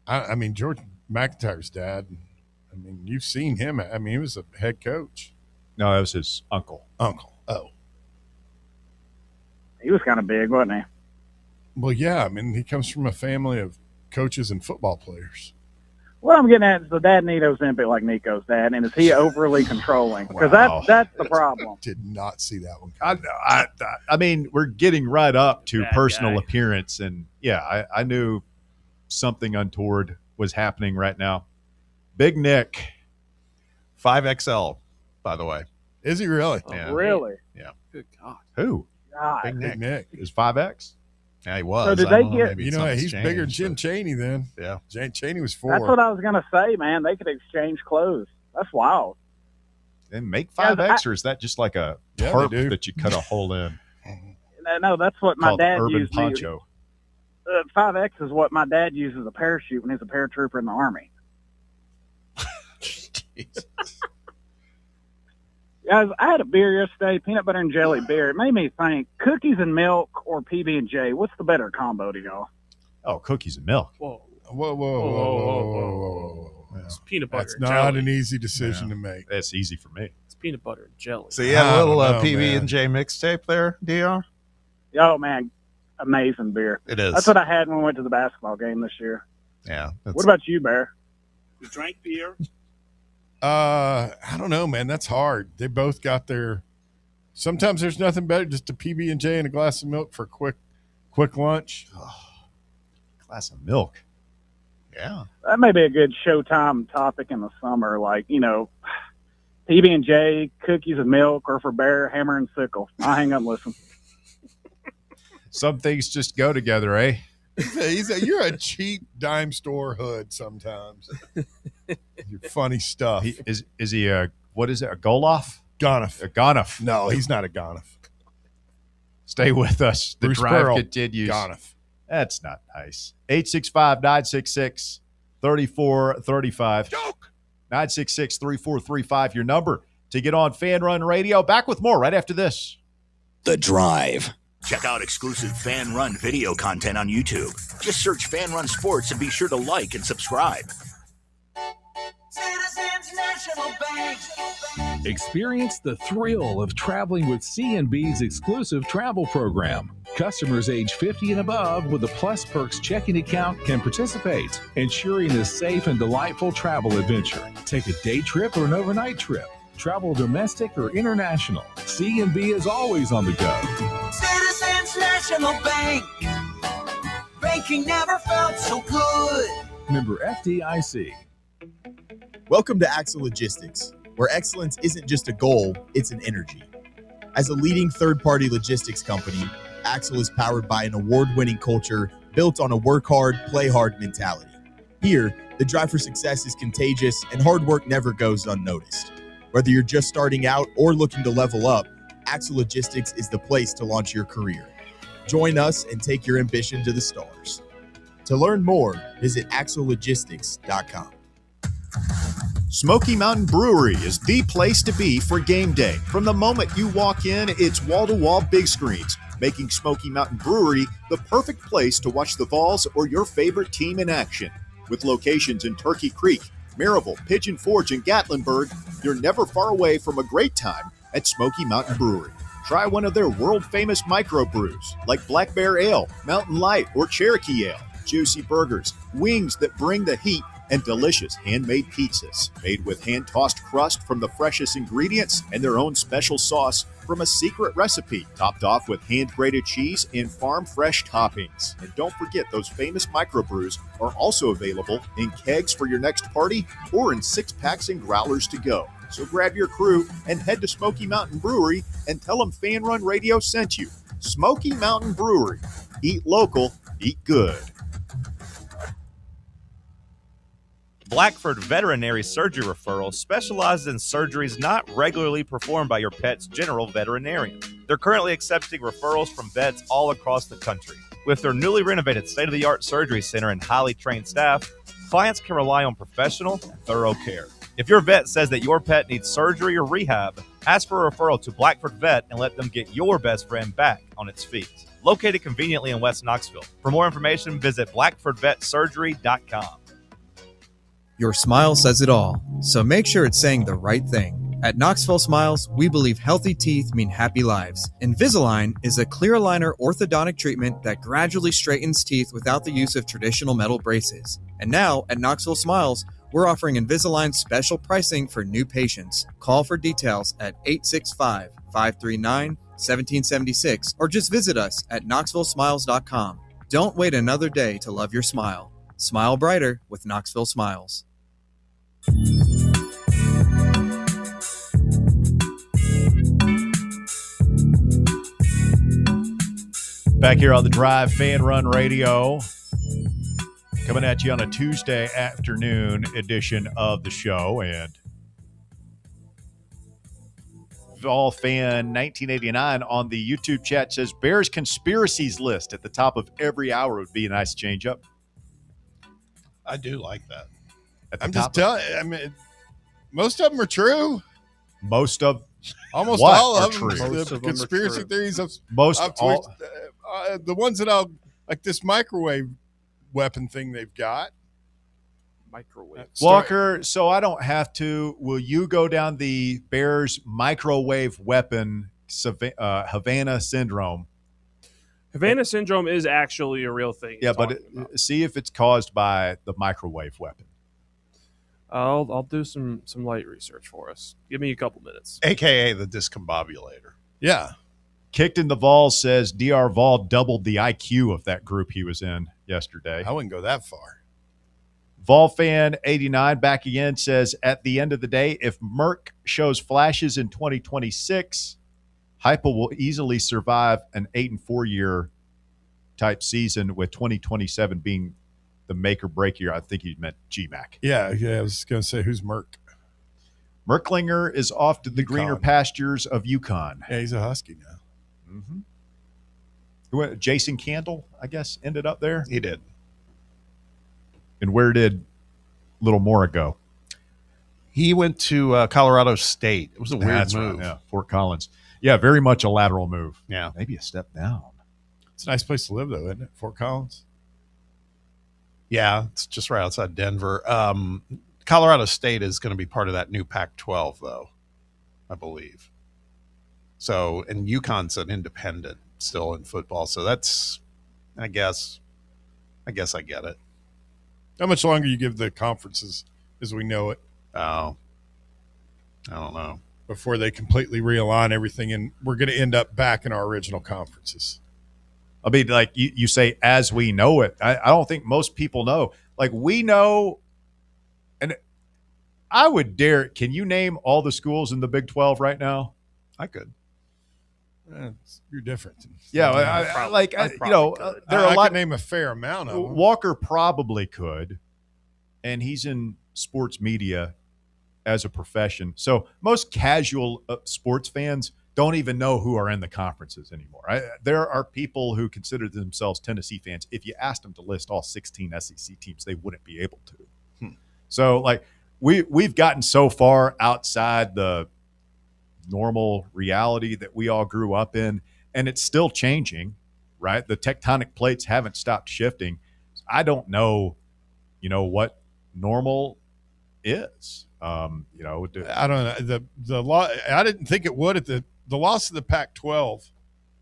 I mean, George McIntyre's dad. I mean, you've seen him. I mean, he was a head coach. No, that was his uncle. Oh. He was kind of big, wasn't he? Well, yeah. I mean, he comes from a family of coaches and football players. What I'm getting at is the dad need Ozempic like Nico's dad, and is he overly controlling? Because Wow. that's the problem. Did not see that one. I mean, we're getting right up to Bad personal guy. appearance, and yeah, I knew something untoward was happening right now. Big Nick, 5XL, by the way. Is he really? Yeah. Really? Yeah. Good God. who God. Big Nick. is 5X? Yeah, he was. So did I they don't know, get- maybe You know, something's he's bigger than changed, Jim but- Chaney then. Yeah. Chaney was 4. That's what I was going to say, man. They could exchange clothes. That's wild. And make Yeah, 5X, or is that just like a Yeah, they tarp do. that you cut a hole in No, that's what my called dad Urban used. Poncho? 5X is what my dad used as a parachute when he was a paratrooper in the Army. Guys, I had a beer yesterday, peanut butter and jelly beer. It made me think, cookies and milk or PB&J, what's the better combo to y'all? Oh, cookies and milk. Whoa. Whoa. It's peanut butter That's and not jelly. an easy decision to make. That's easy for me. It's peanut butter and jelly. So you had a little I don't know, PB&J mixtape there, DR? Oh, man, amazing beer. It is. That's what I had when we went to the basketball game this year. Yeah. What about you, Bear? We drank beer. I don't know, man. That's hard. They both got their. Sometimes there's nothing better, just a PB&J and a glass of milk for a quick lunch. Glass of milk. Yeah. That may be a good Showtime topic in the summer, like, you know, PB&J, cookies and milk, or for Bear, hammer and sickle. I'll hang up and listen. Some things just go together, eh? You're a cheap dime store hood sometimes. Your funny stuff. Is he a, what is it, a Goloff? Gonoff. A Gonoff. No, he's not a Gonoff. Stay with us. The Bruce drive Pearl, continues. Gonoff. That's not nice. 865-966-3435. Joke. 966-3435, your number to get on Fan Run Radio. Back with more right after this. The Drive. Check out exclusive Fan Run video content on YouTube. Just search Fan Run Sports and be sure to like and subscribe. Citizens National Bank. Experience the thrill of traveling with C&B's exclusive travel program. Customers age 50 and above with a Plus Perks checking account can participate, ensuring a safe and delightful travel adventure. Take a day trip or an overnight trip. Travel domestic or international. C&B is always on the go. Citizens National Bank. Banking never felt so good. Member FDIC. Welcome to Axle Logistics, where excellence isn't just a goal, it's an energy. As a leading third-party logistics company, Axle is powered by an award-winning culture built on a work hard, play hard mentality. Here, the drive for success is contagious and hard work never goes unnoticed. Whether you're just starting out or looking to level up, Axle Logistics is the place to launch your career. Join us and take your ambition to the stars. To learn more, visit axlelogistics.com. Smoky Mountain Brewery is the place to be for game day. From the moment you walk in, it's wall-to-wall big screens, making Smoky Mountain Brewery the perfect place to watch the Vols or your favorite team in action. With locations in Turkey Creek, Maryville, Pigeon Forge, and Gatlinburg, you're never far away from a great time at Smoky Mountain Brewery. Try one of their world-famous microbrews like Black Bear Ale, Mountain Light, or Cherokee Ale. Juicy burgers, wings that bring the heat, and delicious handmade pizzas made with hand-tossed crust from the freshest ingredients and their own special sauce from a secret recipe, topped off with hand-grated cheese and farm-fresh toppings. And don't forget, those famous microbrews are also available in kegs for your next party or in 6-packs and growlers to go. So grab your crew and head to Smoky Mountain Brewery and tell them Fan Run Radio sent you. Smoky Mountain Brewery. Eat local, eat good. Blackford Veterinary Surgery Referral specializes in surgeries not regularly performed by your pet's general veterinarian. They're currently accepting referrals from vets all across the country. With their newly renovated state-of-the-art surgery center and highly trained staff, clients can rely on professional and thorough care. If your vet says that your pet needs surgery or rehab, ask for a referral to Blackford Vet and let them get your best friend back on its feet. Located conveniently in West Knoxville. For more information, visit blackfordvetsurgery.com. Your smile says it all, so make sure it's saying the right thing. At Knoxville Smiles, we believe healthy teeth mean happy lives. Invisalign is a clear aligner orthodontic treatment that gradually straightens teeth without the use of traditional metal braces. And now, at Knoxville Smiles, we're offering Invisalign special pricing for new patients. Call for details at 865-539-1776 or just visit us at knoxvillesmiles.com. Don't wait another day to love your smile. Smile brighter with Knoxville Smiles. Back here on the Drive, Fan Run Radio, coming at you on a Tuesday afternoon edition of the show. And Vol Fan 1989 on the YouTube chat says Bears conspiracies list at the top of every hour would be a nice change up. I do like that. I'm just telling you, I mean, most of them are true. Almost all of them. The conspiracy theories of the ones that I'll like this microwave weapon thing they've got. Microwave. Walker, so I don't have to. Will you go down the Bears microwave weapon Havana syndrome? Havana syndrome is actually a real thing. Yeah, but see if it's caused by the microwave weapon. I'll do some light research for us. Give me a couple minutes. AKA the discombobulator. Yeah. Kicked in the Vols says DR Vol doubled the IQ of that group he was in yesterday. I wouldn't go that far. Vol Fan 89 back again says, at the end of the day, if Merck shows flashes in 2026, Heupel will easily survive an 8-4 year type season, with 2027 being the make or break year. I think he meant GMAC. Yeah. I was going to say, who's Merck? Merklinger is off to the greener pastures of UConn. Yeah, he's a Husky now. Mm-hmm. Jason Candle, I guess, ended up there. He did. And where did Little Mora go? He went to Colorado State. It was a weird move. Right, yeah, Fort Collins. Yeah, very much a lateral move. Yeah. Maybe a step down. It's a nice place to live, though, isn't it? Fort Collins. Yeah, it's just right outside Denver. Colorado State is going to be part of that new Pac-12, though, I believe. So, and UConn's an independent still in football. So that's, I guess I get it. How much longer you give the conferences as we know it? Oh, I don't know. Before they completely realign everything, and we're going to end up back in our original conferences. I mean, like you say, as we know it. I don't think most people know. Like, we know, and I would dare. Can you name all the schools in the Big 12 right now? I could. You're different. Yeah, there are a lot. I could name a fair amount of them. Walker probably could, and he's in sports media as a profession. So most casual sports fans don't even know who are in the conferences anymore. There are people who consider themselves Tennessee fans. If you asked them to list all 16 SEC teams, they wouldn't be able to. So, like, we've gotten so far outside the normal reality that we all grew up in, and it's still changing, right? The tectonic plates haven't stopped shifting. I don't know, what normal is. I don't know. The law. I didn't think it would. At the loss of the Pac-12,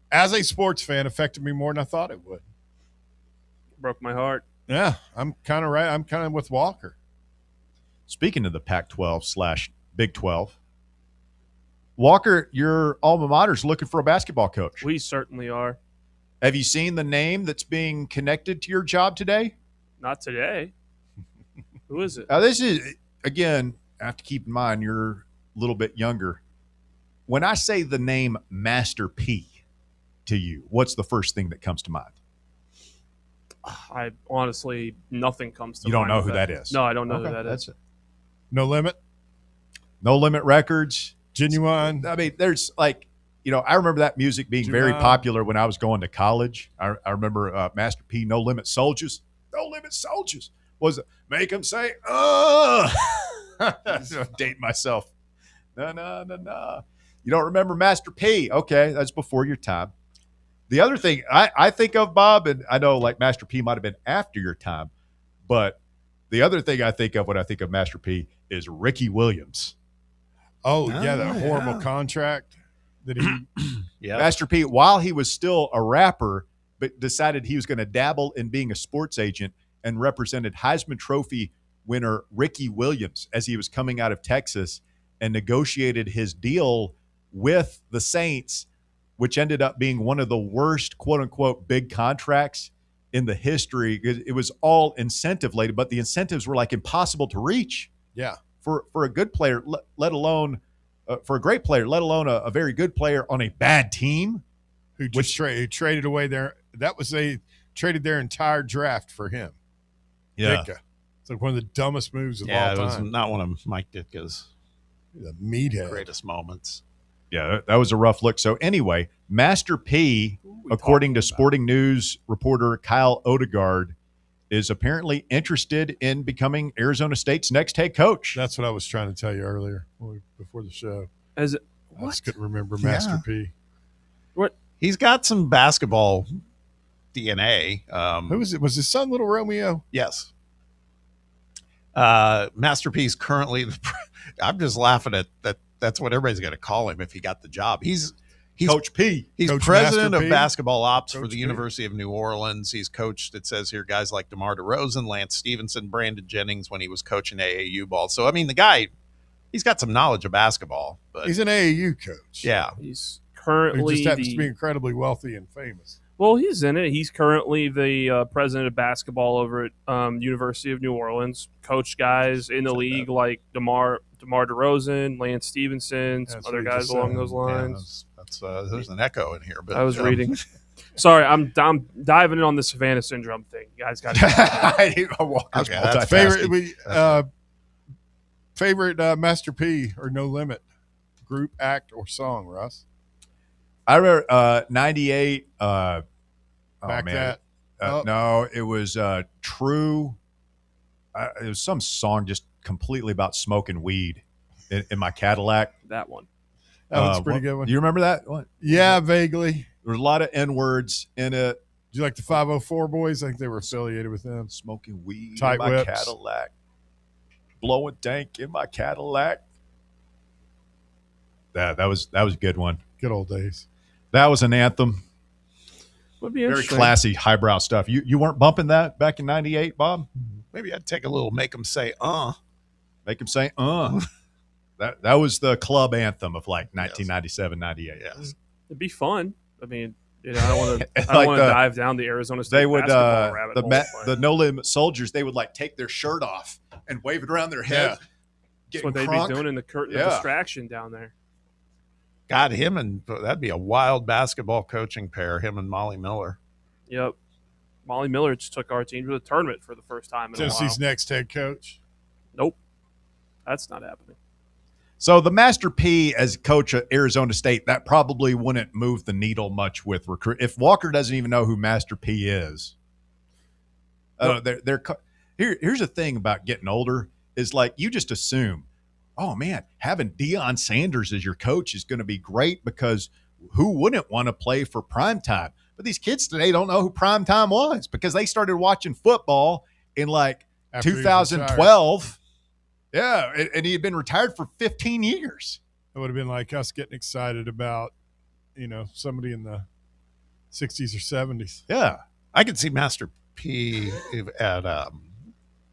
as a sports fan, affected me more than I thought it would. Broke my heart. Yeah, I'm kind of right. I'm kind of with Walker. Speaking of the Pac-12/Big 12, Walker, your alma mater is looking for a basketball coach. We certainly are. Have you seen the name that's being connected to your job today? Not today. Who is it? This is, again, I have to keep in mind you're a little bit younger. When I say the name Master P to you, what's the first thing that comes to mind? I honestly, nothing comes to mind. You don't know who that is? No, I don't know who Okay, that that's is. it. No Limit? No Limit Records. Genuine. I mean, there's I remember that music being very popular when I was going to college. I remember Master P, No Limit Soldiers. No Limit Soldiers. Was it make them say, date myself. No. You don't remember Master P. Okay, that's before your time. The other thing I think of, Bob, and I know like Master P might have been after your time, but the other thing I think of when I think of Master P is Ricky Williams. Oh, yeah, that horrible contract that he Master P, while he was still a rapper, but decided he was going to dabble in being a sports agent and represented Heisman Trophy winner Ricky Williams as he was coming out of Texas and negotiated his deal with the Saints, which ended up being one of the worst, quote unquote, big contracts in the history. It was all incentive laden, but the incentives were like impossible to reach. Yeah. For a good player, let alone for a great player, let alone a very good player on a bad team, who just traded away their traded their entire draft for him. Yeah, Ditka. It's like one of the dumbest moves of all time. Yeah, it was not one of Mike Ditka's greatest moments. Yeah, that was a rough look. So anyway, Master P, according to Sporting News reporter Kyle Odegaard, is apparently interested in becoming Arizona State's next head coach. That's what I was trying to tell you earlier before the show. I just couldn't remember Master P. What? He's got some basketball DNA. Who was it? Was his son Little Romeo? Yes. Master P's currently, I'm just laughing at that. That's what everybody's going to call him if he got the job. He's Coach P. He's Coach president Master of P. basketball ops for Coach the P. University of New Orleans. He's coached, it says here, guys like DeMar DeRozan, Lance Stevenson, Brandon Jennings when he was coaching AAU ball. So, I mean, the guy, he's got some knowledge of basketball. But he's an AAU coach. Yeah. He's currently he just happens to be incredibly wealthy and famous. Well, he's in it. He's currently the president of basketball over at University of New Orleans. Coached guys in the league like DeMar DeRozan, Lance Stevenson, some other guys along those lines. Yeah, there's an echo in here. But I was reading. Sorry, I'm diving in on the Savannah Syndrome thing. You guys got to favorite Master P or No Limit group, act, or song, Russ? I remember 98. That. No, it was True. It was some song just completely about smoking weed in my Cadillac. That one. That was a pretty good one. Do you remember that one? Yeah, vaguely. There was a lot of N-words in it. Do you like the 504 boys? I think they were affiliated with them. Smoking weed Tight in my whips. Cadillac. Blowing dank in my Cadillac. That was a good one. Good old days. That was an anthem. Would be Very interesting. classy, highbrow stuff. You weren't bumping that back in '98, Bob? Maybe I'd take a little make them say, Make him say, That was the club anthem of like 1997, 98. Yes. It'd be fun. I mean, I don't want to. I don't Like want to dive down the Arizona State They would basketball rabbit hole. the No Limit Soldiers. They would like take their shirt off and wave it around their head. That's what they'd crunk. be doing in the distraction down there. God, that'd be a wild basketball coaching pair, him and Molly Miller. Yep. Molly Miller just took our team to the tournament for the first time in Tennessee's a while. next head coach. Nope. That's not happening. So the Master P as coach at Arizona State, that probably wouldn't move the needle much with recruit. If Walker doesn't even know who Master P is, here's the thing about getting older is like you just assume, oh man, having Deion Sanders as your coach is going to be great because who wouldn't want to play for primetime? But these kids today don't know who primetime was because they started watching football in like After he was 2012. Yeah, and he had been retired for 15 years. It would have been like us getting excited about, somebody in the 60s or 70s. Yeah. I could see Master P at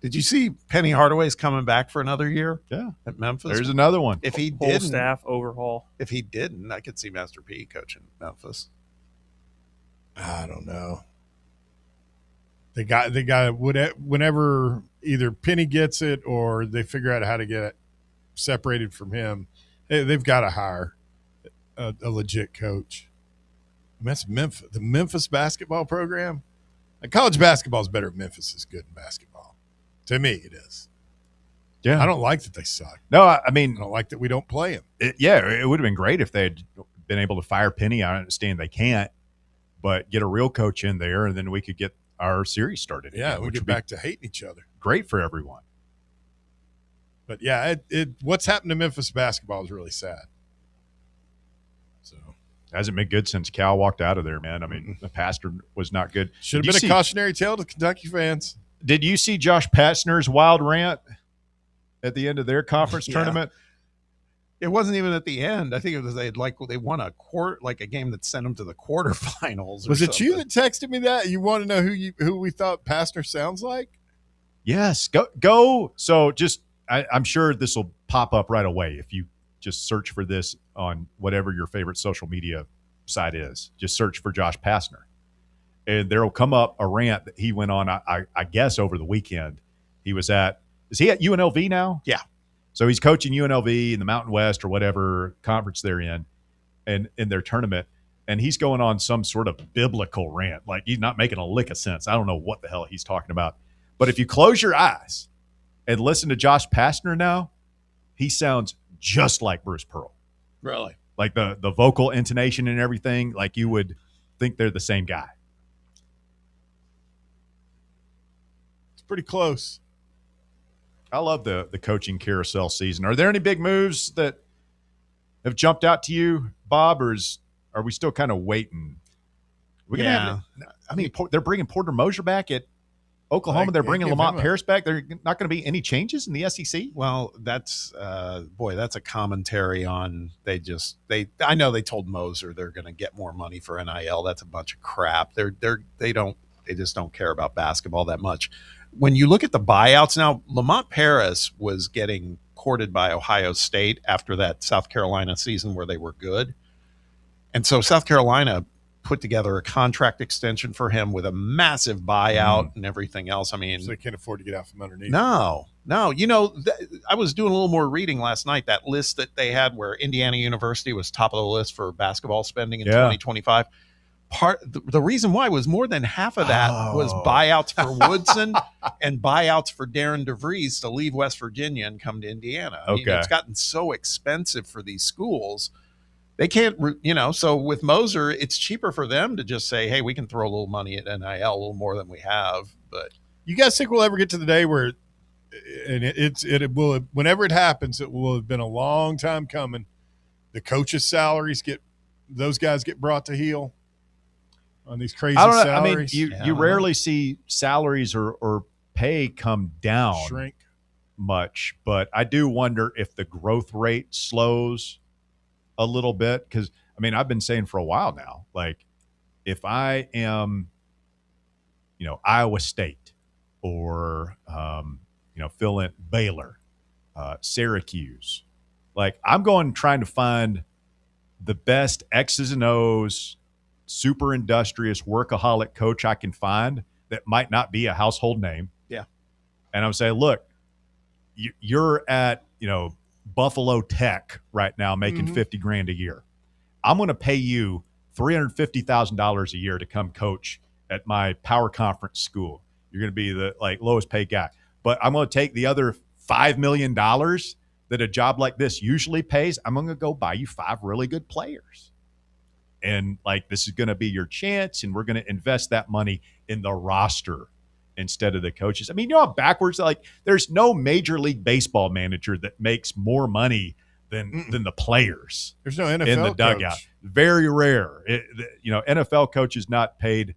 did you see Penny Hardaway's coming back for another year? Yeah. At Memphis? There's another one. If he Whole didn't, staff overhaul. If he didn't, I could see Master P coaching Memphis. I don't know. They got whenever either Penny gets it or they figure out how to get it separated from him, they've got to hire a legit coach. And that's Memphis. The Memphis basketball program. Like college basketball is better. Memphis is good in basketball. To me, it is. Yeah. I don't like that they suck. No, I mean, I don't like that we don't play them. It would have been great if they had been able to fire Penny. I understand they can't, but get a real coach in there, and then we could get our series started. Yeah, again, we which get would be back to hating each other. Great for everyone. But yeah, what's happened to Memphis basketball is really sad. So hasn't been good since Cal walked out of there, man. I mean, the pastor was not good. Should have been a cautionary tale to Kentucky fans. Did you see Josh Pastner's wild rant at the end of their conference tournament? It wasn't even at the end. I think it was they won a game that sent them to the quarterfinals. Was it you that texted me that? You want to know who we thought Pastner sounds like? Yes. Go. So I'm sure this will pop up right away if you just search for this on whatever your favorite social media site is. Just search for Josh Pastner. And there will come up a rant that he went on, I guess, over the weekend. Is he at UNLV now? Yeah. So he's coaching UNLV in the Mountain West or whatever conference they're in, and in their tournament. And he's going on some sort of biblical rant. Like he's not making a lick of sense. I don't know what the hell he's talking about. But if you close your eyes and listen to Josh Pastner now, he sounds just like Bruce Pearl. Really? Like the vocal intonation and everything, like you would think they're the same guy. It's pretty close. I love the coaching carousel season. Are there any big moves that have jumped out to you, Bob, or are we still kind of waiting? They're bringing Porter Moser back at Oklahoma. They're bringing Lamont Paris back. There not going to be any changes in the SEC? Well, that's that's a commentary on I know they told Moser they're going to get more money for NIL. That's a bunch of crap. They just don't care about basketball that much. When you look at the buyouts now, Lamont Paris was getting courted by Ohio State after that South Carolina season where they were good. And so South Carolina put together a contract extension for him with a massive buyout and everything else. I mean, so they can't afford to get out from underneath. No. I was doing a little more reading last night, that list that they had where Indiana University was top of the list for basketball spending in 2025. The reason why was more than half of that was buyouts for Woodson and buyouts for Darren DeVries to leave West Virginia and come to Indiana. I mean, it's gotten so expensive for these schools. They can't, so with Moser, it's cheaper for them to just say, hey, we can throw a little money at NIL, a little more than we have. But you guys think we'll ever get to the day where, and it will, whenever it happens, it will have been a long time coming, the coaches' salaries those guys get brought to heel on these crazy I don't know. salaries. I mean, you rarely see salaries or pay come down shrink much, but I do wonder if the growth rate slows a little bit, because I mean, I've been saying for a while now, like, if I am, Iowa State or fill in Baylor, Syracuse, like, I'm trying to find the best X's and O's, super industrious workaholic coach I can find that might not be a household name. Yeah. And I'm saying, look, you're at, Buffalo Tech right now making $50,000 a year. I'm going to pay you $350,000 a year to come coach at my power conference school. You're going to be the lowest paid guy, but I'm going to take the other $5 million that a job like this usually pays. I'm going to go buy you 5 really good players. And this is going to be your chance. And we're going to invest that money in the roster instead of the coaches. I mean, how backwards, there's no Major League Baseball manager that makes more money than the players. There's no NFL in the dugout. coach. Very rare. NFL coach is not paid.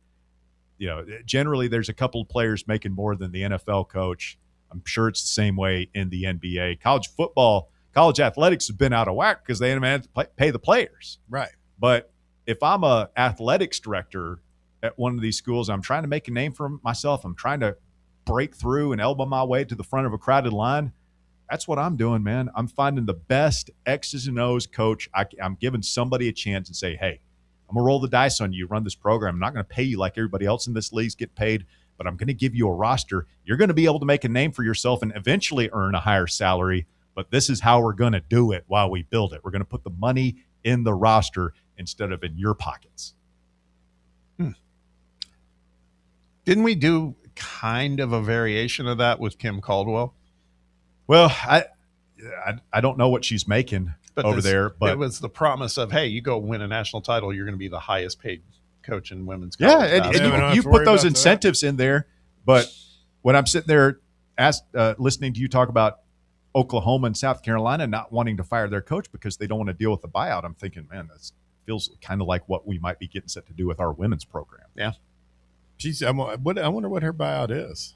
Generally there's a couple of players making more than the NFL coach. I'm sure it's the same way in the NBA. College football, college athletics have been out of whack because they didn't have to pay the players. Right. But if I'm a athletics director at one of these schools, I'm trying to make a name for myself, I'm trying to break through and elbow my way to the front of a crowded line, that's what I'm doing, man. I'm finding the best X's and O's coach. I'm giving somebody a chance and say, hey, I'm going to roll the dice on you, run this program. I'm not going to pay you like everybody else in this league's get paid, but I'm going to give you a roster. You're going to be able to make a name for yourself and eventually earn a higher salary, but this is how we're going to do it while we build it. We're going to put the money in the roster instead of in your pockets. Didn't we do kind of a variation of that with Kim Caldwell? Well, I don't know what she's making over there, but it was the promise of, hey, you go win a national title, you're going to be the highest paid coach in women's college. Yeah, and you put those incentives in there. But when I'm sitting there listening to you talk about Oklahoma and South Carolina not wanting to fire their coach because they don't want to deal with the buyout, I'm thinking, man, that feels kind of like what we might be getting set to do with our women's program. Yeah. I wonder what her buyout is.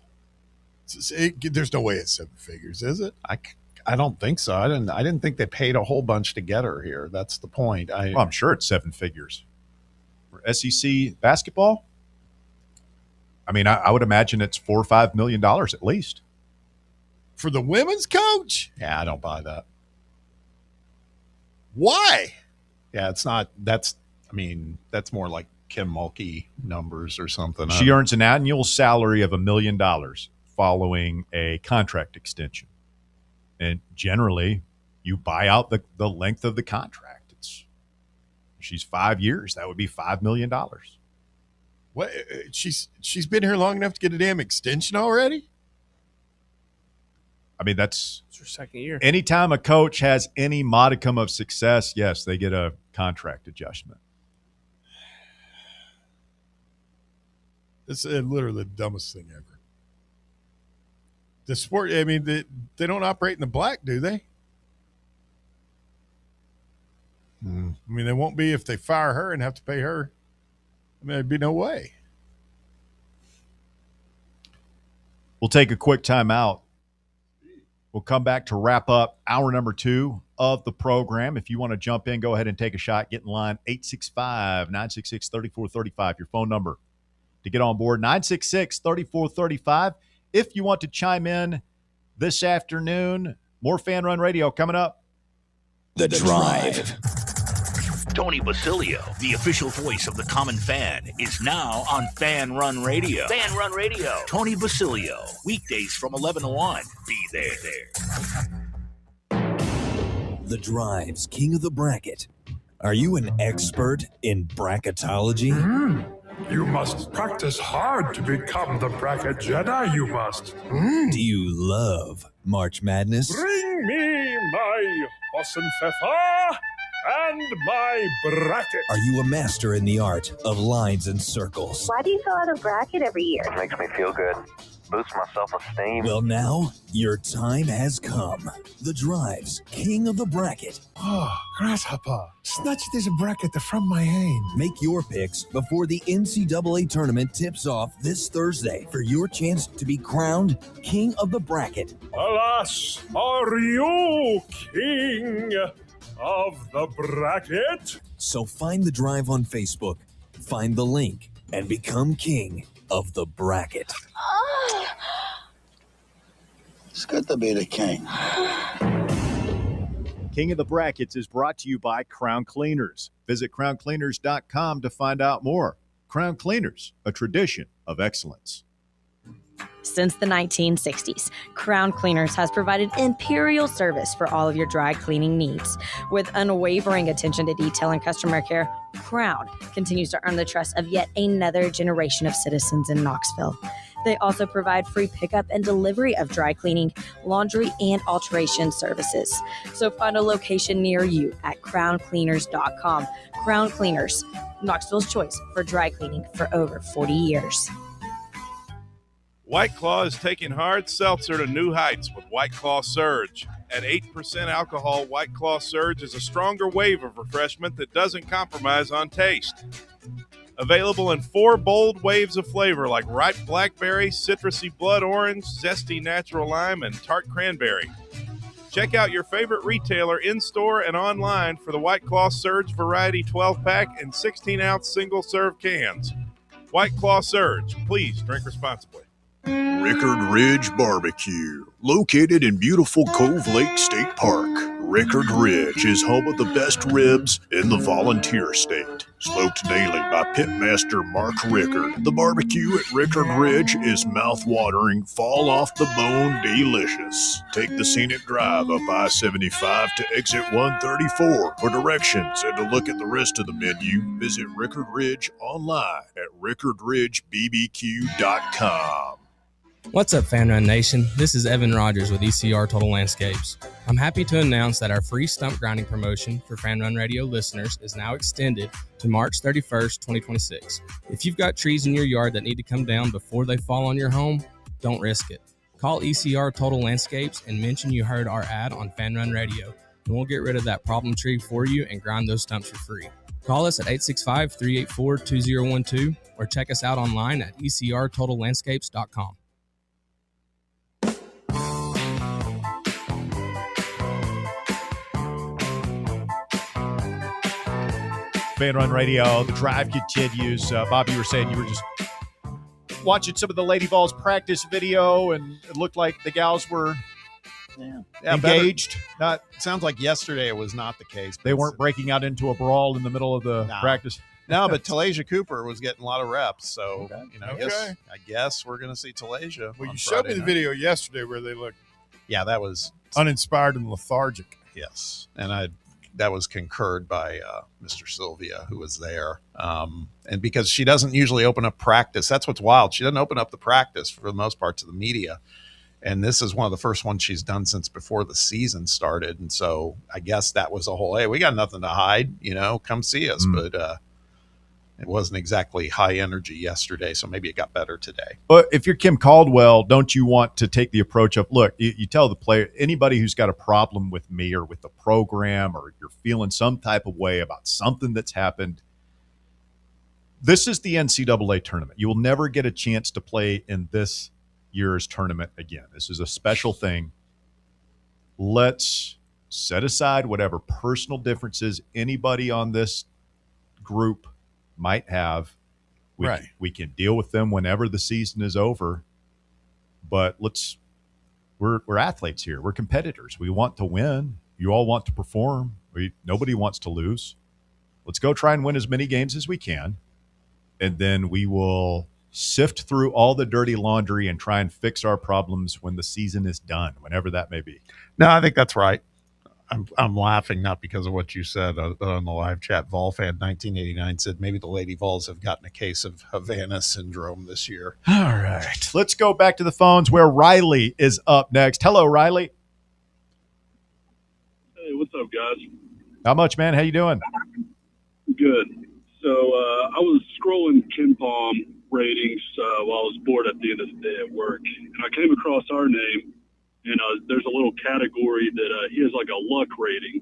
There's no way it's 7 figures, is it? I don't think so. I didn't think they paid a whole bunch to get her here. That's the point. I'm sure it's 7 figures. For SEC basketball, I mean, I would imagine it's $4 or $5 million at least. For the women's coach? Yeah, I don't buy that. Why? Yeah, it's not. That's more like Kim Mulkey numbers or something. She earns an annual salary of $1 million following a contract extension. And generally, you buy out the length of the contract. She's 5 years. That would be $5 million. What? She's been here long enough to get a damn extension already? I mean, it's her second year. Anytime a coach has any modicum of success, yes, they get a contract adjustment. It's literally the dumbest thing ever. The sport, I mean, they don't operate in the black, do they? I mean, they won't be if they fire her and have to pay her. I mean, there'd be no way. We'll take a quick time out. We'll come back to wrap up hour number 2 of the program. If you want to jump in, go ahead and take a shot. Get in line, 865-966-3435, your phone number to get on board, 966-3435. If you want to chime in this afternoon, more Fan Run Radio coming up. The Drive. Tony Basilio, the official voice of the common fan, is now on Fan Run Radio. Fan Run Radio. Tony Basilio, weekdays from 11 to 1. Be there. The Drive's king of the bracket. Are you an expert in bracketology? You must practice hard to become the bracket Jedi, you must. Do you love March Madness? Bring me my Hossenpfeffer and my bracket. Are you a master in the art of lines and circles? Why do you fill out a bracket every year? It makes me feel good. boost my self-esteem. Well, now your time has come. The Drive's king of the bracket. Oh, grasshopper, snatch this bracket from my hand. Make your picks before the NCAA tournament tips off this Thursday for your chance to be crowned king of the bracket. Alas, are you king of the bracket? So find The Drive on Facebook, find the link, and become king of the bracket. It's good to be the king. King of the Brackets is brought to you by Crown Cleaners. Visit crowncleaners.com to find out more. Crown Cleaners, a tradition of excellence. Since the 1960s, Crown Cleaners has provided imperial service for all of your dry cleaning needs. With unwavering attention to detail and customer care, Crown continues to earn the trust of yet another generation of citizens in Knoxville. They also provide free pickup and delivery of dry cleaning, laundry, and alteration services. So find a location near you at crowncleaners.com. Crown Cleaners, Knoxville's choice for dry cleaning for over 40 years. White Claw is taking hard seltzer to new heights with White Claw Surge. At 8% alcohol, White Claw Surge is a stronger wave of refreshment that doesn't compromise on taste. Available in 4 bold waves of flavor like ripe blackberry, citrusy blood orange, zesty natural lime, and tart cranberry. Check out your favorite retailer in-store and online for the White Claw Surge Variety 12-pack and 16-ounce single-serve cans. White Claw Surge. Please drink responsibly. Rickard Ridge Barbecue, located in beautiful Cove Lake State Park. Rickard Ridge is home of the best ribs in the Volunteer State. Smoked daily by Pitmaster Mark Rickard. The barbecue at Rickard Ridge is mouth-watering, fall-off-the-bone delicious. Take the scenic drive up I-75 to exit 134 for directions and to look at the rest of the menu. Visit Rickard Ridge online at rickardridgebbq.com. What's up, Fan Run Nation? This is Evan Rogers with ECR Total Landscapes. I'm happy to announce that our free stump grinding promotion for Fan Run Radio listeners is now extended to March 31st, 2026. If you've got trees in your yard that need to come down before they fall on your home, don't risk it. Call ECR Total Landscapes and mention you heard our ad on Fan Run Radio, and we'll get rid of that problem tree for you and grind those stumps for free. Call us at 865-384-2012 or check us out online at ecrtotallandscapes.com. Fan Run Radio, the drive continues. Bob, you were saying you were just watching some of the Lady Vols practice video, and it looked like the gals were engaged. Sounds like yesterday it was not the case. They weren't breaking out into a brawl in the middle of the practice. No, but Talasia Cooper was getting a lot of reps, so I guess we're going to see Talasia. Well, you showed me the video yesterday where they looked. Yeah, that was uninspired and lethargic. Yes, and that was concurred by Mr. Sylvia, who was there. And because she doesn't usually open up practice, that's what's wild. She doesn't open up the practice for the most part to the media. And this is one of the first ones she's done since before the season started. And so I guess that was a whole, hey, we got nothing to hide, come see us. But it wasn't exactly high energy yesterday, so maybe it got better today. But if you're Kim Caldwell, don't you want to take the approach of, look, you tell the player, anybody who's got a problem with me or with the program, or you're feeling some type of way about something that's happened, this is the NCAA tournament. You will never get a chance to play in this year's tournament again. This is a special thing. Let's set aside whatever personal differences anybody on this group might have. We can deal with them whenever the season is over, but we're athletes here. We're competitors. We want to win. You all want to perform. Nobody wants to lose. Let's go try and win as many games as we can, and then we will sift through all the dirty laundry and try and fix our problems when the season is done, whenever that may be. No, I think that's right. I'm laughing not because of what you said, but on the live chat, Volfan 1989 said maybe the Lady Vols have gotten a case of Havana syndrome this year. All right, let's go back to the phones where Riley is up next. Hello, Riley. Hey, what's up, guys? How much, man? How you doing? Good. So I was scrolling Ken Palm ratings while I was bored at the end of the day at work, and I came across our name. And there's a little category that he has like a luck rating.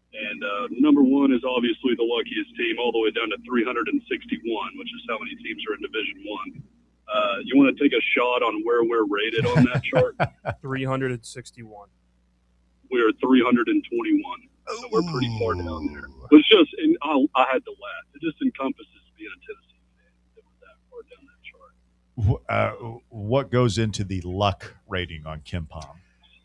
And number one is obviously the luckiest team, all the way down to 361, which is how many teams are in Division One. You want to take a shot on where we're rated on that chart? 361. We're 321. So we're pretty far down there. But it's just, and I had to laugh. It just encompasses being a Tennessee fan that we're that far down that chart. What goes into the luck rating on KenPom?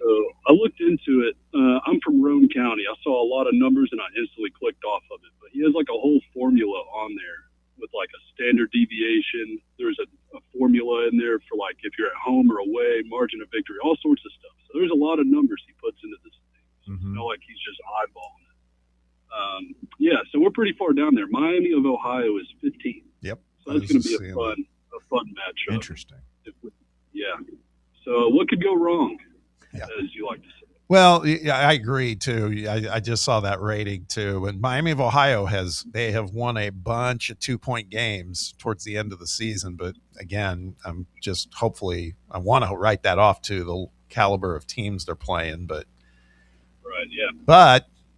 So I looked into it. I'm from Roane County. I saw a lot of numbers and I instantly clicked off of it. But he has like a whole formula on there with like a standard deviation. There's a formula in there for like if you're at home or away, margin of victory, all sorts of stuff. So there's a lot of numbers he puts into this thing. So it's not like he's just eyeballing it. Yeah, so we're pretty far down there. Miami of Ohio is 15. Yep. So that's going to be a fun matchup. Interesting. Yeah. So what could go wrong, as you like to say? Well, yeah, I agree too. I just saw that rating too. And Miami of Ohio they have won a bunch of 2-point games towards the end of the season. But again, I'm just hopefully I want to write that off to the caliber of teams they're playing. But right, yeah.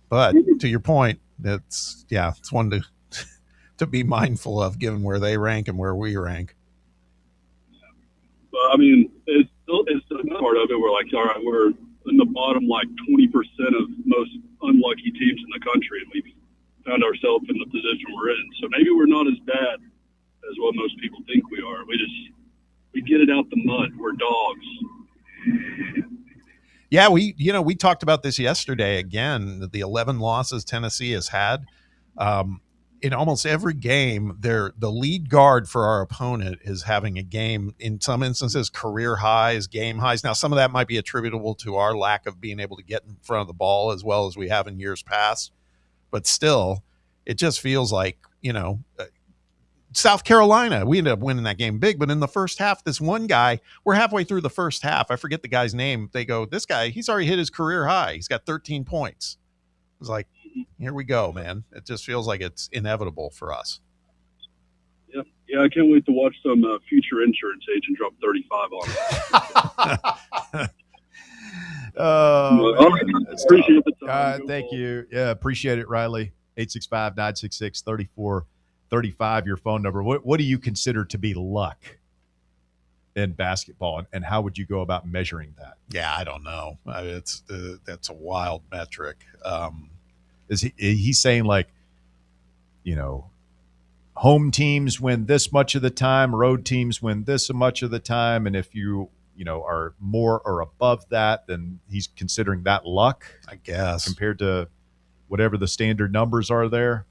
But to your point, it's one to be mindful of given where they rank and where we rank. But I mean, it's another part of it. We're like, all right, we're in the bottom like 20% of most unlucky teams in the country, and we've found ourselves in the position we're in. So maybe we're not as bad as what most people think we are. We get it out the mud. We're dogs. Yeah, we talked about this yesterday. Again, the 11 losses Tennessee has had. In almost every game, the lead guard for our opponent is having a game, in some instances, career highs, game highs. Now, some of that might be attributable to our lack of being able to get in front of the ball as well as we have in years past. But still, it just feels like, South Carolina, we ended up winning that game big. But in the first half, this one guy, we're halfway through the first half. I forget the guy's name. They go, this guy, he's already hit his career high. He's got 13 points. It was like, here we go, man. It just feels like it's inevitable for us. Yeah, I can't wait to watch some future insurance agent drop 35 on it. Appreciate the time. Thank you. Yeah, appreciate it, Riley. 865-966-3435, your phone number. What do you consider to be luck in basketball, and how would you go about measuring that? Yeah, I don't know. That's a wild metric. Is he saying like, home teams win this much of the time, road teams win this much of the time, and if you are more or above that, then he's considering that luck, I guess, compared to whatever the standard numbers are there.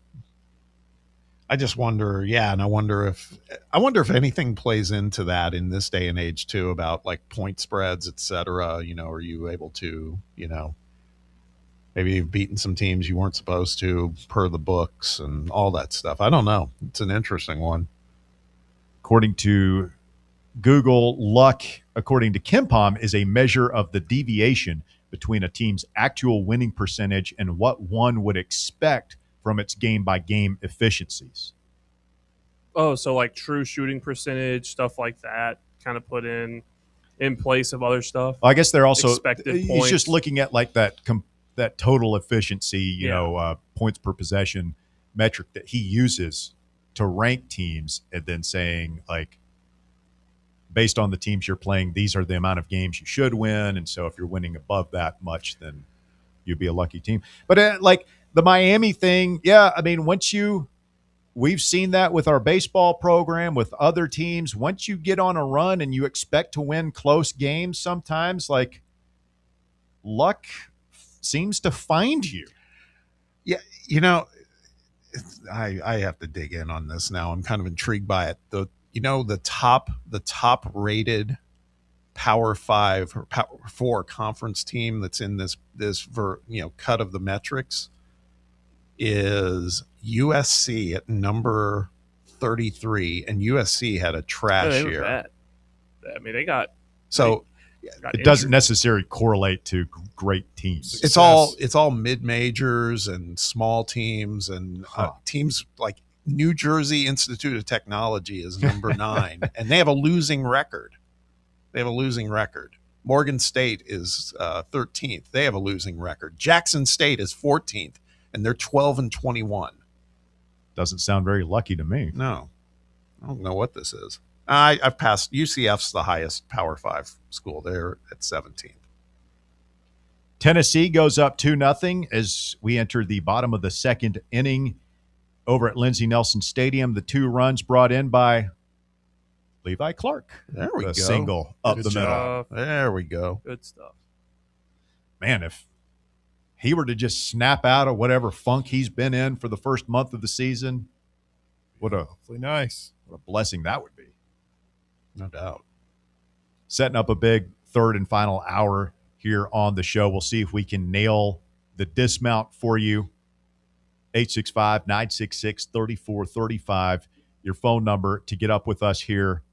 I just wonder, and I wonder if anything plays into that in this day and age too, about like point spreads, et cetera. Are you able to, maybe you've beaten some teams you weren't supposed to per the books and all that stuff. I don't know. It's an interesting one. According to Google, luck, according to KenPom, is a measure of the deviation between a team's actual winning percentage and what one would expect from its game-by-game efficiencies. Oh, so like true shooting percentage, stuff like that, kind of put in place of other stuff. Well, I guess they're also expected he's points. just looking at like that total efficiency, points per possession metric that he uses to rank teams, and then saying like, based on the teams you're playing, these are the amount of games you should win, and so if you're winning above that much, then you'd be a lucky team. But like the Miami thing, I mean, we've seen that with our baseball program, with other teams. Once you get on a run and you expect to win close games, sometimes like luck seems to find you. Yeah, I have to dig in on this now. I'm kind of intrigued by it. The top rated Power 5 or Power 4 conference team that's in this cut of the metrics is USC at number 33, and USC had a trash year. Bad. I mean, they got it doesn't necessarily correlate to great teams. It's all mid majors and small teams and teams like New Jersey Institute of Technology is number 9, and they have a losing record. Morgan State is 13th. They have a losing record. Jackson State is 14th, and they're 12-21. Doesn't sound very lucky to me. No. I don't know what this is. I've passed. UCF's the highest Power 5 school. They're at 17th. Tennessee goes up 2-0 as we enter the bottom of the second inning over at Lindsey Nelson Stadium. The 2 runs brought in by Levi Clark. There we go. Single up Good the middle. job. There we go. Good stuff. Man, if he were to just snap out of whatever funk he's been in for the first month of the season, what a blessing that would be. No doubt. Setting up a big third and final hour here on the show. We'll see if we can nail the dismount for you. 865-966-3435, your phone number to get up with us here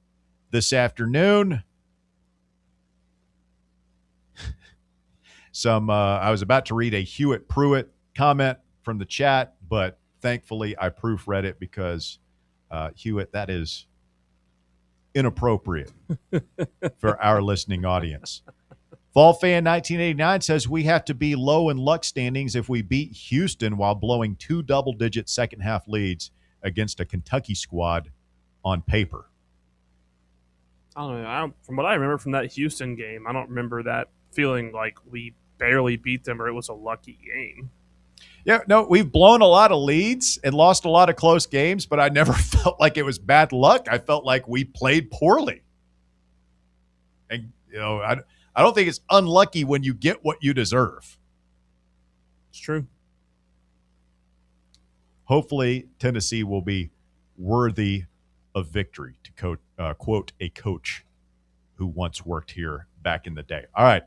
this afternoon. I was about to read a Hewitt Pruitt comment from the chat, but thankfully I proofread it because Hewitt, that is inappropriate for our listening audience. Vol Fan 1989 says we have to be low in luck standings if we beat Houston while blowing 2 double-digit second-half leads against a Kentucky squad on paper. I don't know. From what I remember from that Houston game, I don't remember that feeling like we barely beat them or it was a lucky game. Yeah, no, we've blown a lot of leads and lost a lot of close games, but I never felt like it was bad luck. I felt like we played poorly. And, I don't think it's unlucky when you get what you deserve. It's true. Hopefully, Tennessee will be worthy of victory, to quote a coach who once worked here back in the day. All right,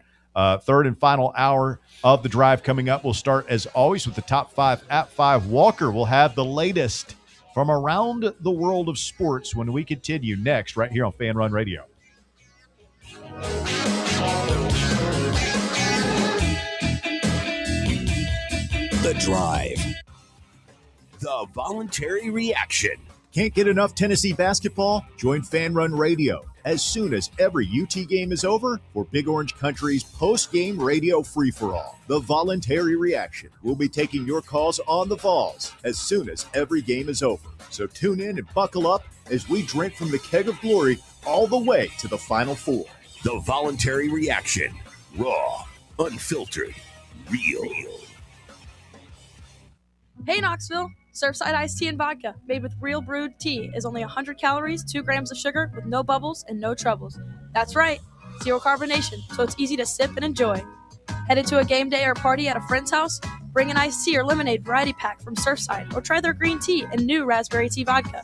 third and final hour of the drive coming up. We'll start, as always, with the top 5 at 5. Walker will have the latest from around the world of sports when we continue next right here on Fan Run Radio. The Drive. The voluntary reaction. Can't get enough Tennessee basketball? Join Fan Run Radio as soon as every UT game is over for Big Orange Country's post-game radio free-for-all. The voluntary reaction. We'll be taking your calls on the Vols as soon as every game is over. So tune in and buckle up as we drink from the keg of glory all the way to the Final Four. The voluntary reaction. Raw, unfiltered, real. Hey Knoxville, Surfside iced tea and vodka made with real brewed tea is only 100 calories, 2 grams of sugar with no bubbles and no troubles. That's right, zero carbonation, so it's easy to sip and enjoy. Headed to a game day or party at a friend's house? Bring an iced tea or lemonade variety pack from Surfside or try their green tea and new raspberry tea vodka.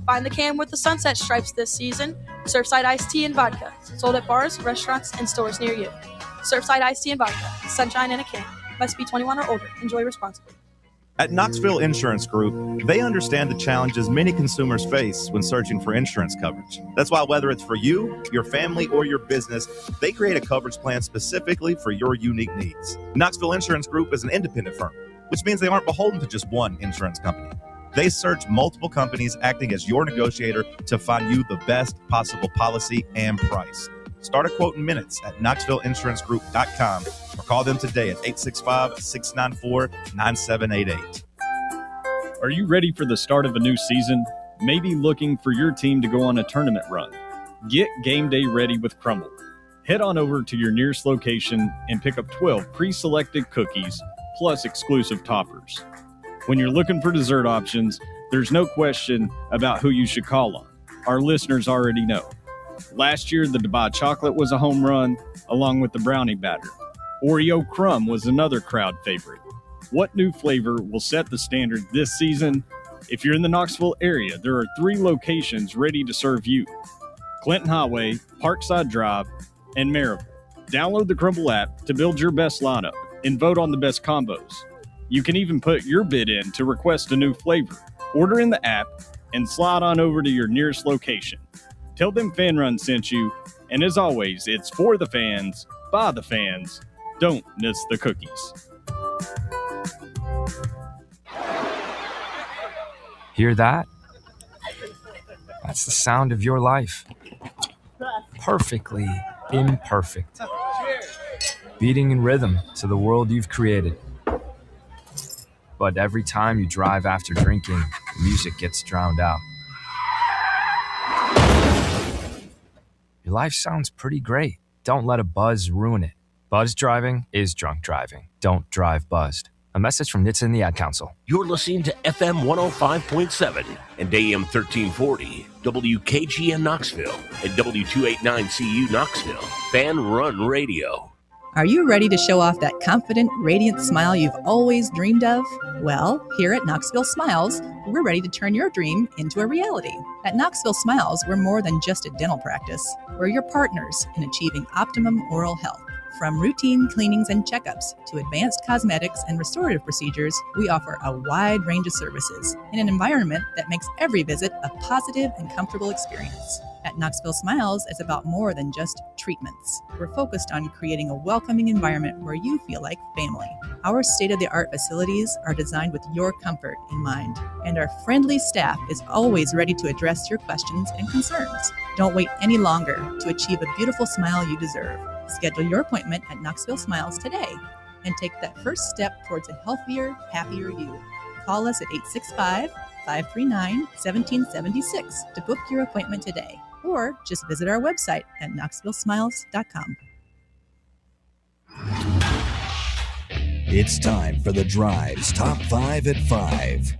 Find the can with the sunset stripes this season. Surfside iced tea and vodka, sold at bars, restaurants, and stores near you. Surfside iced tea and vodka, sunshine in a can. Must be 21 or older. Enjoy responsibly. At Knoxville Insurance Group, they understand the challenges many consumers face when searching for insurance coverage. That's why whether it's for you, your family, or your business, they create a coverage plan specifically for your unique needs. Knoxville Insurance Group is an independent firm, which means they aren't beholden to just one insurance company. They search multiple companies acting as your negotiator to find you the best possible policy and price. Start a quote in minutes at KnoxvilleInsuranceGroup.com or call them today at 865-694-9788. Are you ready for the start of a new season? Maybe looking for your team to go on a tournament run? Get game day ready with Crumble. Head on over to your nearest location and pick up 12 pre-selected cookies plus exclusive toppers. When you're looking for dessert options, there's no question about who you should call on. Our listeners already know. Last year, the Dubai chocolate was a home run, along with the brownie batter. Oreo crumb was another crowd favorite. What new flavor will set the standard this season? If you're in the Knoxville area, there are 3 locations ready to serve you: Clinton Highway, Parkside Drive, and Maryville. Download the Crumble app to build your best lineup and vote on the best combos. You can even put your bid in to request a new flavor. Order in the app and slide on over to your nearest location. Tell them Fan Run sent you, and as always, it's for the fans, by the fans. Don't miss the cookies. Hear that? That's the sound of your life. Perfectly imperfect. Beating in rhythm to the world you've created. But every time you drive after drinking, the music gets drowned out. Your life sounds pretty great. Don't let a buzz ruin it. Buzz driving is drunk driving. Don't drive buzzed. A message from NHTSA and the Ad Council. You're listening to FM 105.7 and AM 1340, WKGN Knoxville, and W289CU Knoxville, Fan Run Radio. Are you ready to show off that confident, radiant smile you've always dreamed of? Well, here at Knoxville Smiles, we're ready to turn your dream into a reality. At Knoxville Smiles, we're more than just a dental practice. We're your partners in achieving optimum oral health. From routine cleanings and checkups to advanced cosmetics and restorative procedures, we offer a wide range of services in an environment that makes every visit a positive and comfortable experience. At Knoxville Smiles, it's about more than just treatments. We're focused on creating a welcoming environment where you feel like family. Our state-of-the-art facilities are designed with your comfort in mind, and our friendly staff is always ready to address your questions and concerns. Don't wait any longer to achieve a beautiful smile you deserve. Schedule your appointment at Knoxville Smiles today and take that first step towards a healthier, happier you. Call us at 865-539-1776 to book your appointment today, or just visit our website at knoxvillesmiles.com. It's time for The Drive's Top 5 at 5.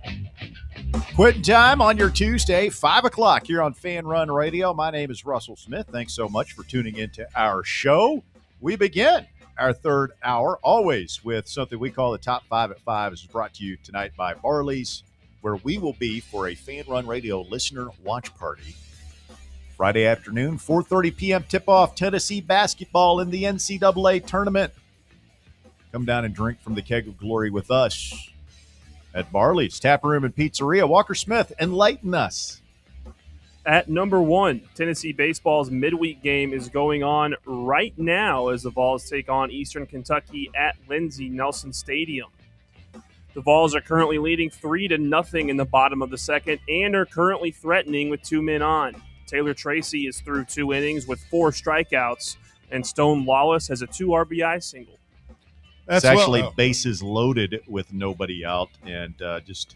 Quitting time on your Tuesday, 5 o'clock here on Fan Run Radio. My name is Russell Smith. Thanks so much for tuning into our show. We begin our third hour, always with something we call the Top 5 at 5. This is brought to you tonight by Barley's, where we will be for a Fan Run Radio listener watch party. Friday afternoon, 4:30 p.m. tip-off, Tennessee basketball in the NCAA tournament. Come down and drink from the keg of glory with us at Barley's Tap Room and Pizzeria. Walker Smith, enlighten us. At number 1, Tennessee baseball's midweek game is going on right now as the Vols take on Eastern Kentucky at Lindsey Nelson Stadium. The Vols are currently leading 3-0 in the bottom of the second and are currently threatening with 2 men on. Taylor Tracy is through 2 innings with 4 strikeouts, and Stone Lawless has a 2 RBI single. It's actually bases loaded with nobody out, and just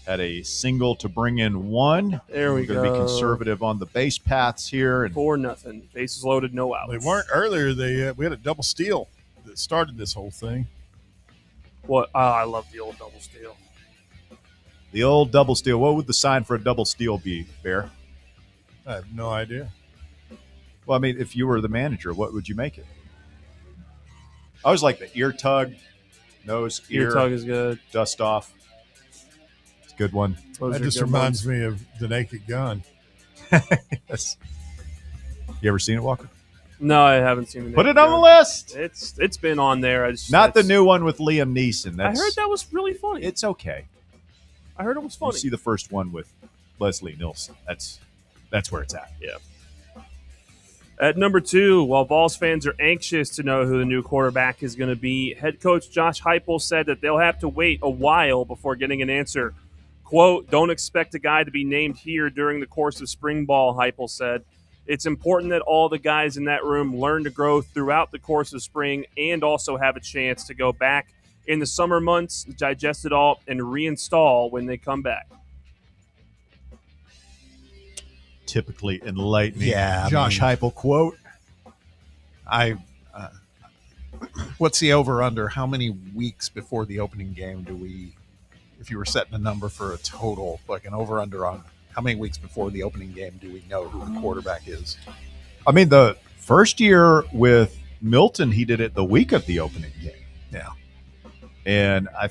had a single to bring in 1. There we We're go. going to be conservative on the base paths here. And 4-0. Bases loaded, no outs. They weren't earlier. We had a double steal that started this whole thing. What? I love the old double steal. The old double steal. What would the sign for a double steal be, Bear? I have no idea. Well, I mean, if you were the manager, what would you make it? I always like the ear tug, nose, Ear tug is good. Dust off. It's a good one. That just reminds me of The Naked Gun. Yes. You ever seen it, Walker? No, I haven't seen it. Put it on the list. It's been on there. Not the new one with Liam Neeson. I heard that was really funny. It's okay. I heard it was funny. You see the first one with Leslie Nielsen. That's where it's at. Yeah. At number 2, while Vols fans are anxious to know who the new quarterback is going to be, head coach Josh Heupel said that they'll have to wait a while before getting an answer. Quote, "Don't expect a guy to be named here during the course of spring ball," Heupel said. "It's important that all the guys in that room learn to grow throughout the course of spring and also have a chance to go back in the summer months, digest it all, and reinstall when they come back." Typically enlightening. Yeah, Josh Heupel quote. What's the over-under? How many weeks before the opening game do we, if you were setting a number for a total, like an over-under on how many weeks before the opening game do we know who the quarterback is? I mean, the first year with Milton, he did it the week of the opening game. Yeah. And I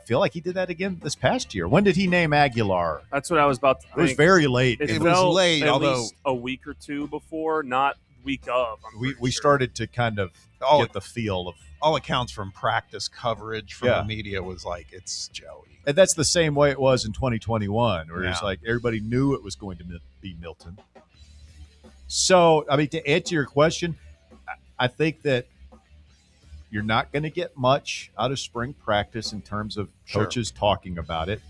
feel like he did that again this past year. When did he name Aguilar? That's what I was about to think. It was very late. It was felt late, at although least a week or 2 before, not week of. We started to kind of get the feel of all accounts from practice coverage from the media was like, it's Joey. And that's the same way it was in 2021, where it's Yeah. like everybody knew it was going to be Milton. So, I mean, to answer your question, I think that you're not going to get much out of spring practice in terms of coaches talking about it.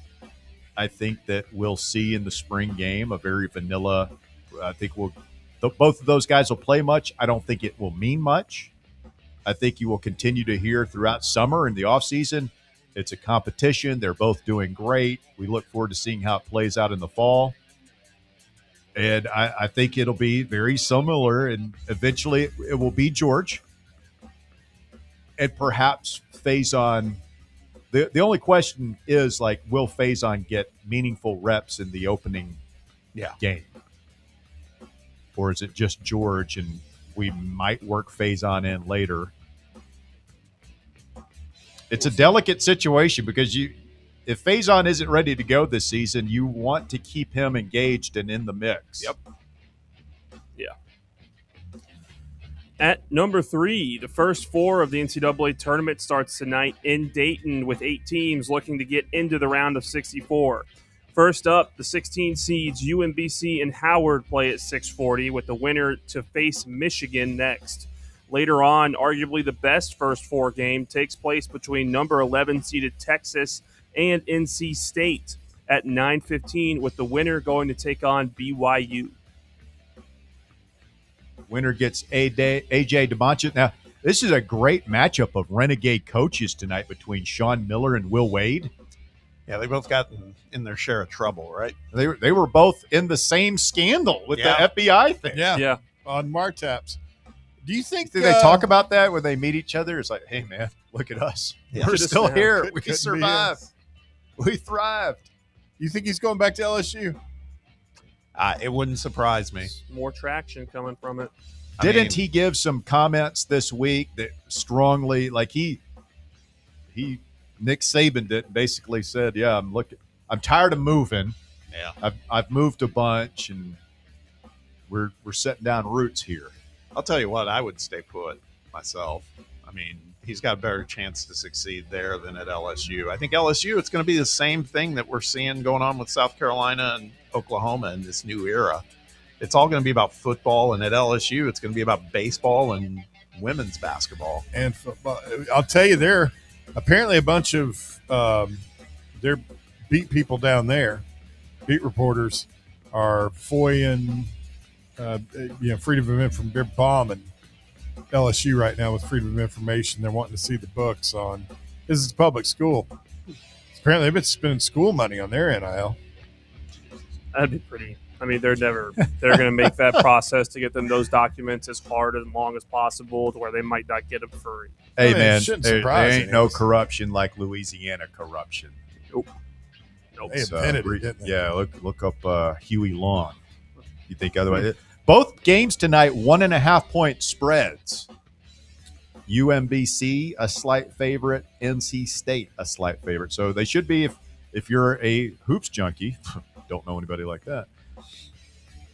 I think that we'll see in the spring game a very vanilla. I think both of those guys will play much. I don't think it will mean much. I think you will continue to hear throughout summer and the offseason. It's a competition. They're both doing great. We look forward to seeing how it plays out in the fall. And I think it'll be very similar, and eventually it will be George. And perhaps Faison. The only question is, like, will Faison get meaningful reps in the opening game? Or is it just George, and we might work Faison in later? It's a delicate situation because if Faison isn't ready to go this season, you want to keep him engaged and in the mix. Yep. Yeah. At number 3, the first 4 of the NCAA tournament starts tonight in Dayton with 8 teams looking to get into the round of 64. First up, the 16 seeds UMBC and Howard play at 6:40 with the winner to face Michigan next. Later on, arguably the best first 4 game takes place between number 11 seeded Texas and NC State at 9:15 with the winner going to take on BYU. Winner gets AJ DeMonte. Now, this is a great matchup of renegade coaches tonight between Sean Miller and Will Wade. Yeah, they both got in their share of trouble, right? They were both in the same scandal with the FBI thing. Yeah. On Martaps. Do you think they talk about that when they meet each other? It's like, hey, man, look at us. Yeah. We're still here. We Couldn't survived. We thrived. You think he's going back to LSU? It wouldn't surprise me. More traction coming from it. Didn't he give some comments this week that strongly, like Nick Saban did, basically said, yeah, I'm tired of moving. Yeah. I've moved a bunch, and we're setting down roots here. I'll tell you what, I would stay put myself. I mean, he's got a better chance to succeed there than at LSU. I think LSU, it's going to be the same thing that we're seeing going on with South Carolina and Oklahoma in this new era. It's all going to be about football, and at LSU, it's going to be about baseball and women's basketball. And football. I'll tell you, they're apparently a bunch of their beat people down there, beat reporters, are FOIAing, freedom of information. They're bombing LSU right now with freedom of information. They're wanting to see the books on. This is a public school. Apparently, they've been spending school money on their NIL. That'd be pretty. I mean, they're going to make that process to get them those documents as hard and long as possible to where they might not get them free. Hey, man, there ain't no corruption like Louisiana corruption. Nope. They invented it, didn't they? Yeah, look up Huey Long. You think otherwise? Both games tonight, 1.5-point spreads. UMBC, a slight favorite. NC State, a slight favorite. So they should be, if you're a hoops junkie, don't know anybody like that,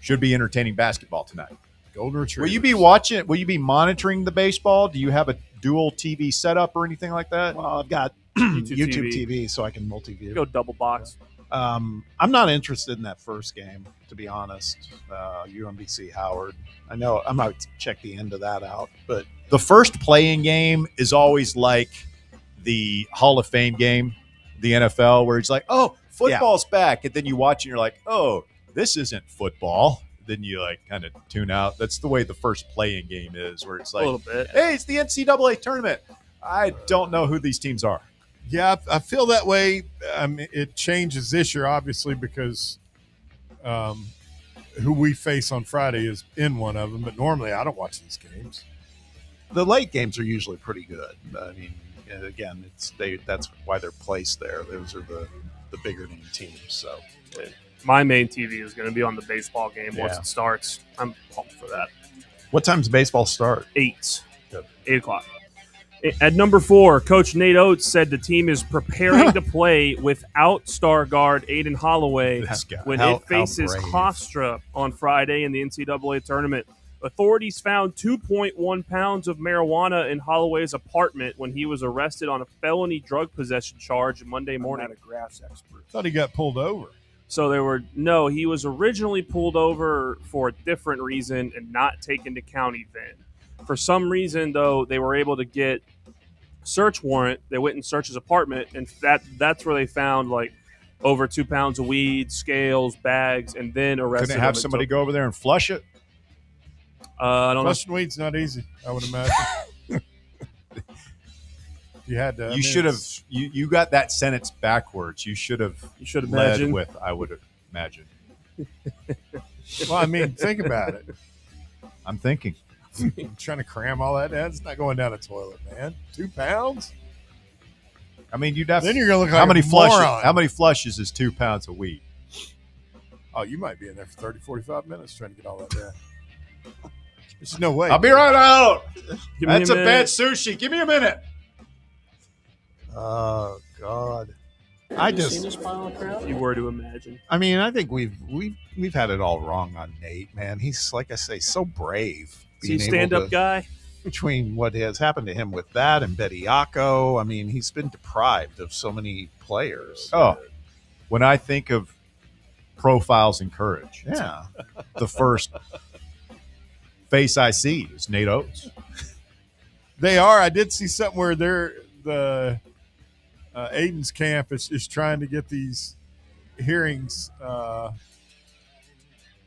should be entertaining basketball tonight. Golden Retrievers. Will you be watching? Will you be monitoring the baseball? Do you have a dual TV setup or anything like that? Well, I've got YouTube TV, so I can multi-view. Go double box. I'm not interested in that first game, to be honest. UMBC Howard. I know I might check the end of that out, but the first playing game is always like the Hall of Fame game, the NFL, where it's like, oh, football's back, and then you watch and you're like, oh, this isn't football. Then you like kind of tune out. That's the way the first playing game is, where it's like, a little bit. Hey, it's the NCAA tournament. I don't know who these teams are. Yeah, I feel that way. It changes this year, obviously, because who we face on Friday is in one of them. But normally, I don't watch these games. The late games are usually pretty good. I mean, again, that's why they're placed there. Those are the bigger name teams. So, my main TV is going to be on the baseball game once it starts. I'm pumped for that. What time does baseball start? 8 o'clock. At number 4, Coach Nate Oates said the team is preparing to play without star guard Aiden Holloway when it faces Hofstra on Friday in the NCAA tournament. Authorities found 2.1 pounds of marijuana in Holloway's apartment when he was arrested on a felony drug possession charge Monday morning. I'm not a grass expert. Thought he got pulled over. So he was originally pulled over for a different reason and not taken to county then. For some reason, though, they were able to get search warrant. They went and searched his apartment, and that's where they found like over 2 pounds of weed, scales, bags, and then arrested. Couldn't have somebody go over there and flush it? I don't know. Flushing weed's not easy, I would imagine. You had to. You should have. You got that sentence backwards. You should have. You should have led imagined. with. I would imagine. Well, I mean, think about it. I'm thinking. I'm trying to cram all that down. It's not going down a toilet, man. 2 pounds. I mean, you'd have. Then you're gonna look like how many a flushes? moron. How many flushes is 2 pounds of weed? Oh, you might be in there for 30, 45 minutes trying to get all that down. There's no way. I'll be right out. Give me That's a a bad minute. sushi. Give me a minute. Oh God. I just. If you were to imagine. I mean, I think we've had it all wrong on Nate, man. He's, like I say, so brave. Is he a being able stand-up to- guy? Between what has happened to him with that and Bediako, I mean, he's been deprived of so many players. Oh, when I think of profiles in courage, Yeah. the first face I see is Nate Oates. They are. I did see something where the Aiden's camp is trying to get these hearings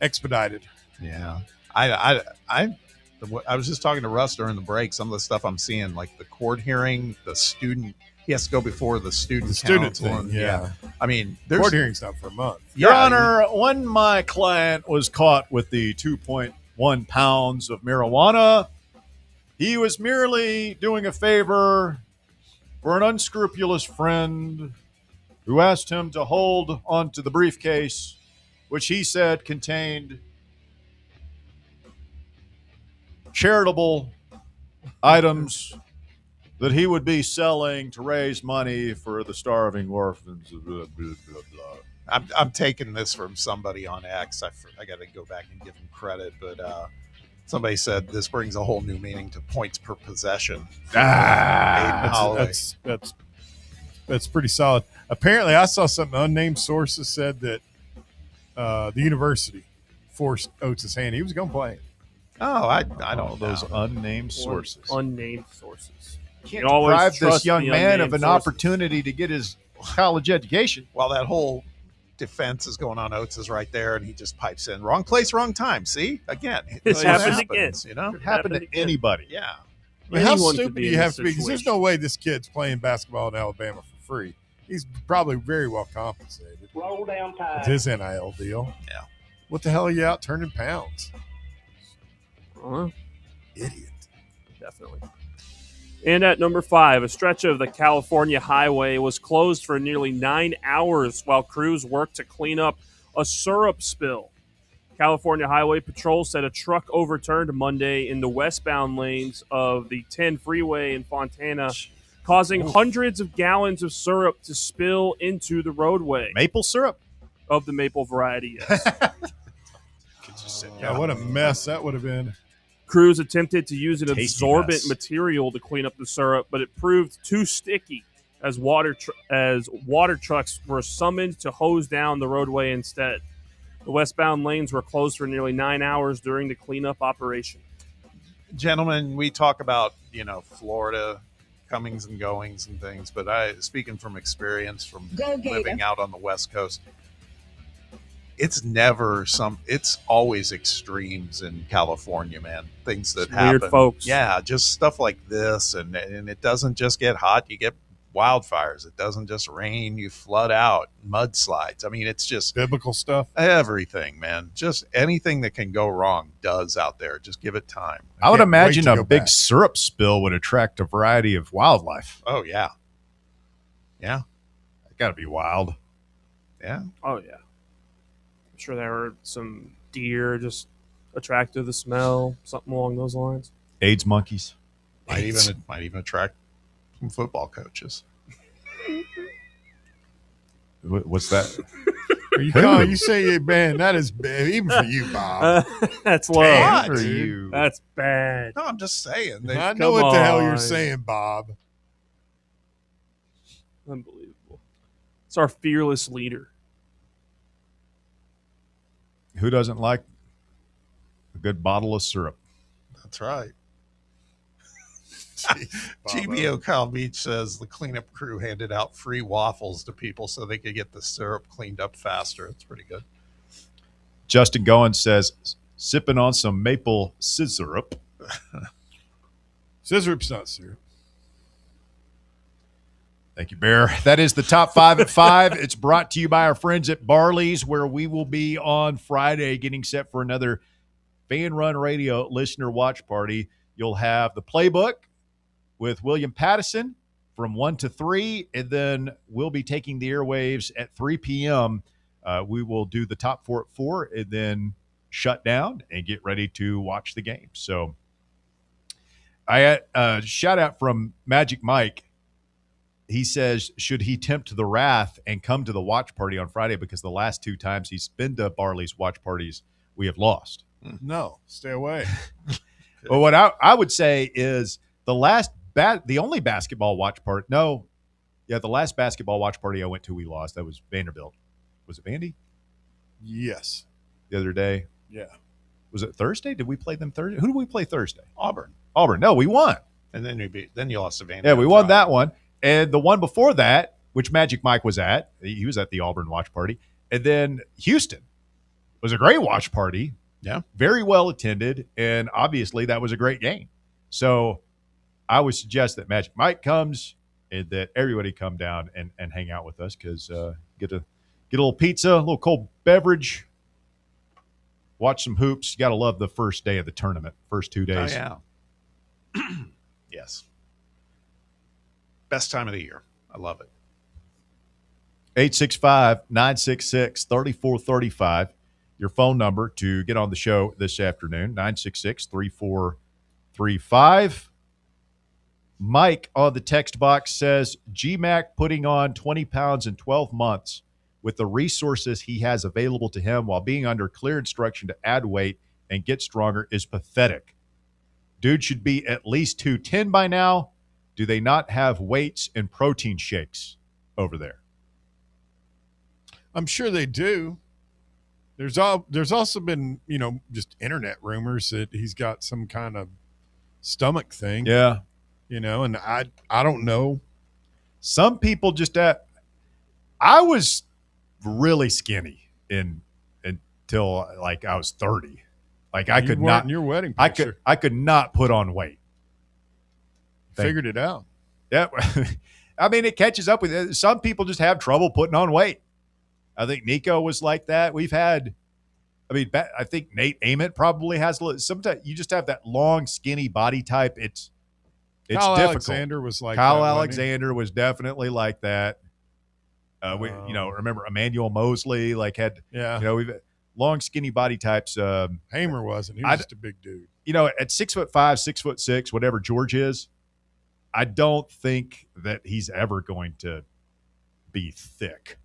expedited. Yeah. I was just talking to Russ during the break. Some of the stuff I'm seeing, like the court hearing, the student, he has to go before the student council. thing, and, yeah. I mean, there's Court hearing's not for a month. Your Honor, when my client was caught with the 2.1 pounds of marijuana, he was merely doing a favor for an unscrupulous friend who asked him to hold onto the briefcase, which he said contained charitable items that he would be selling to raise money for the starving orphans. Blah, blah, blah, blah. I'm taking this from somebody on X. I got to go back and give him credit, but somebody said this brings a whole new meaning to points per possession. Aiden Holloway. That's pretty solid. Apparently, I saw something. Unnamed sources said that the university forced Oates' hand. He was going to play. Oh, I don't know. Those unnamed sources. Unnamed sources. Can't You always deprive this trust young the man of unnamed an sources. opportunity to get his college education. While that whole defense is going on, Oates is right there, and he just pipes in. Wrong place, wrong time. See? Again. It's This happened happens, again. You know? It happened to anybody. Yeah. I mean, how Anyone could stupid be do in you have this to be? Because there's situation. no way this kid's playing basketball in Alabama for free. He's probably very well compensated. Roll down It's tide. his NIL deal. Yeah. What the hell are you out turning pounds? Idiot. Definitely. And at number 5, a stretch of the California highway was closed for nearly 9 hours while crews worked to clean up a syrup spill. California Highway Patrol said a truck overturned Monday in the westbound lanes of the 10 freeway in Fontana, causing hundreds of gallons of syrup to spill into the roadway. Maple syrup? Of the maple variety, yes. Yeah, what a mess that would have been. Crews attempted to use an Tasty absorbent mess. material to clean up the syrup, but it proved too sticky as water trucks were summoned to hose down the roadway instead. The westbound lanes were closed for nearly 9 hours during the cleanup operation. Gentlemen, we talk about, Florida comings and goings and things, but speaking from experience from living out on the West Coast, it's always extremes in California, man. Things that happen. Weird folks. Yeah, just stuff like this. And it doesn't just get hot. You get wildfires. It doesn't just rain. You flood out, mudslides. I mean, it's just biblical stuff. Everything, man. Just anything that can go wrong does out there. Just give it time. I would can't imagine wait to a go big back. syrup spill would attract a variety of wildlife. Oh, yeah. Yeah. That got to be wild. Yeah. Oh, yeah. I'm sure there were some deer just attracted to the smell, something along those lines. AIDS monkeys. Might even attract some football coaches. What's that? You say, man, that is bad. Even for you, Bob. That's low. Damn, for dude. you. That's bad. No, I'm just saying. I know Come what the hell you're on. saying, Bob. Unbelievable. It's our fearless leader. Who doesn't like a good bottle of syrup? That's right. GBO Kyle Beach says the cleanup crew handed out free waffles to people so they could get the syrup cleaned up faster. That's pretty good. Justin Goins says, sipping on some maple scissorup. Scissorup's not syrup. Thank you, Bear. That is the top 5 at 5. It's brought to you by our friends at Barley's, where we will be on Friday getting set for another Fan Run Radio listener watch party. You'll have the playbook with William Pattison from 1 to 3, and then we'll be taking the airwaves at 3 p.m. We will do the top 4 at 4 and then shut down and get ready to watch the game. So I had a shout out from Magic Mike. He says, should he tempt the wrath and come to the watch party on Friday, because the last 2 times he's been to Barley's watch parties, we have lost. No, stay away. But what I would say is the only basketball watch party. No, yeah, the last basketball watch party I went to, we lost. That was Vanderbilt. Was it Vandy? Yes. The other day. Yeah. Was it Thursday? Did we play them Thursday? Who did we play Thursday? Auburn. No, we won. And then you lost to Vanderbilt. Yeah, we won that one. And the one before that, which Magic Mike was at, he was at the Auburn watch party. And then Houston was a great watch party. Yeah. Very well attended. And obviously that was a great game. So I would suggest that Magic Mike comes and that everybody come down and hang out with us, because get a little pizza, a little cold beverage, watch some hoops. You got to love the first day of the tournament, first 2 days. Oh, yeah. Yes. Best time of the year. I love it. 865-966-3435. Your phone number to get on the show this afternoon, 966-3435. Mike on the text box says, GMAC putting on 20 pounds in 12 months with the resources he has available to him while being under clear instruction to add weight and get stronger is pathetic. Dude should be at least 210 by now. Do they not have weights and protein shakes over there? I'm sure they do. There's also been, just internet rumors that he's got some kind of stomach thing. Yeah. And I don't know. Some people just I was really skinny until like I was 30. Like I could not. In your wedding picture. I could not put on weight. Figured it out. Yeah. I mean, it catches up with it. Some people just have trouble putting on weight. I think Nico was like that. I think Nate Ament probably has. Sometimes you just have that long, skinny body type. It's Kyle difficult. Alexander was like Kyle that, Alexander was definitely like that. Remember Emmanuel Mosley had we've long, skinny body types. Hamer wasn't. He was just a big dude. At 6'5", 6'6", whatever George is, I don't think that he's ever going to be thick.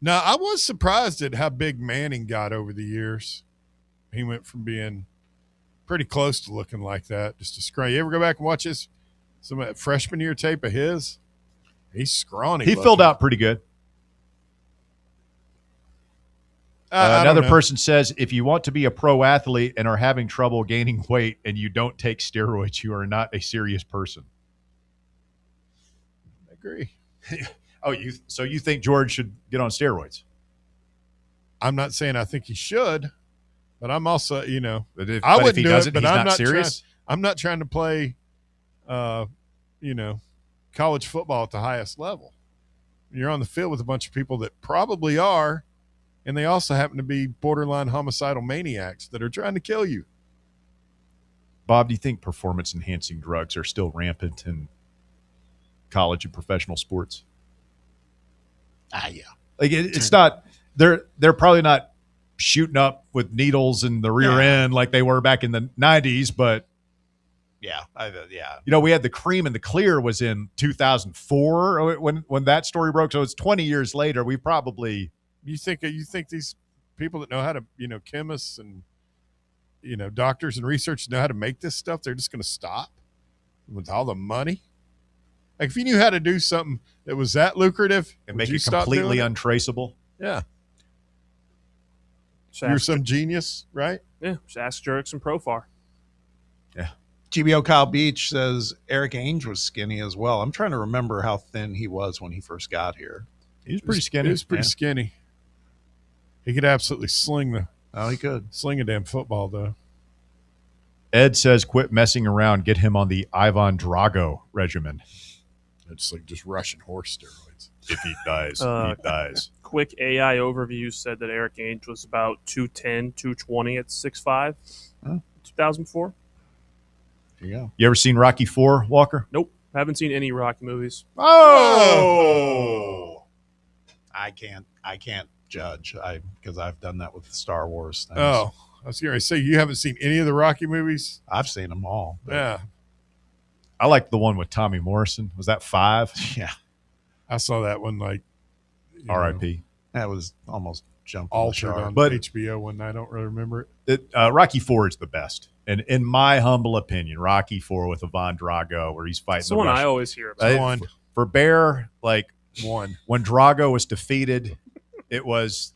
Now, I was surprised at how big Manning got over the years. He went from being pretty close to looking like that, just a scrawny. You ever go back and watch some of that freshman year tape of his? He's scrawny. He filled out pretty good. Another person says, if you want to be a pro athlete and are having trouble gaining weight and you don't take steroids, you are not a serious person. I agree. So you think George should get on steroids? I'm not saying I think he should, but I'm also, But if he do doesn't, it, but he's I'm not serious? I'm not trying to play, college football at the highest level. You're on the field with a bunch of people that probably are, and they also happen to be borderline homicidal maniacs that are trying to kill you. Bob, do you think performance-enhancing drugs are still rampant in college and professional sports? Yeah. It's not. They're probably not shooting up with needles in the rear end like they were back in the 90s, but yeah. We had the Cream and the Clear was in 2004 when that story broke. So it's 20 years later. We probably. You think these people that know how to, chemists and, doctors and researchers know how to make this stuff, they're just going to stop with all the money? Like, if you knew how to do something that was that lucrative and make it completely untraceable. Yeah. You're some genius, right? Yeah. Just ask Jerks and Profar. Yeah. GBO Kyle Beach says Eric Ainge was skinny as well. I'm trying to remember how thin he was when he first got here. He was pretty skinny. He was pretty skinny. He could absolutely he could sling a damn football though. Ed says, quit messing around. Get him on the Ivan Drago regimen. It's like just Russian horse steroids. If he dies, he dies. Quick AI overview said that Eric Ainge was about 210, 220 at 6'5", 2004. There you go. You ever seen Rocky IV, Walker? Nope. Haven't seen any Rocky movies. Oh! I can't judge because I've done that with the Star Wars things. Oh, I was going to say, you haven't seen any of the Rocky movies? I've seen them all. Yeah. I like the one with Tommy Morrison. Was that 5? Yeah. I saw that one R.I.P. That was almost jumping altered on HBO one night. I don't really remember it. Rocky IV is the best. And in my humble opinion, Rocky IV with Ivan Drago, where he's fighting the one I always hear about. For Bear, when Drago was defeated, it was,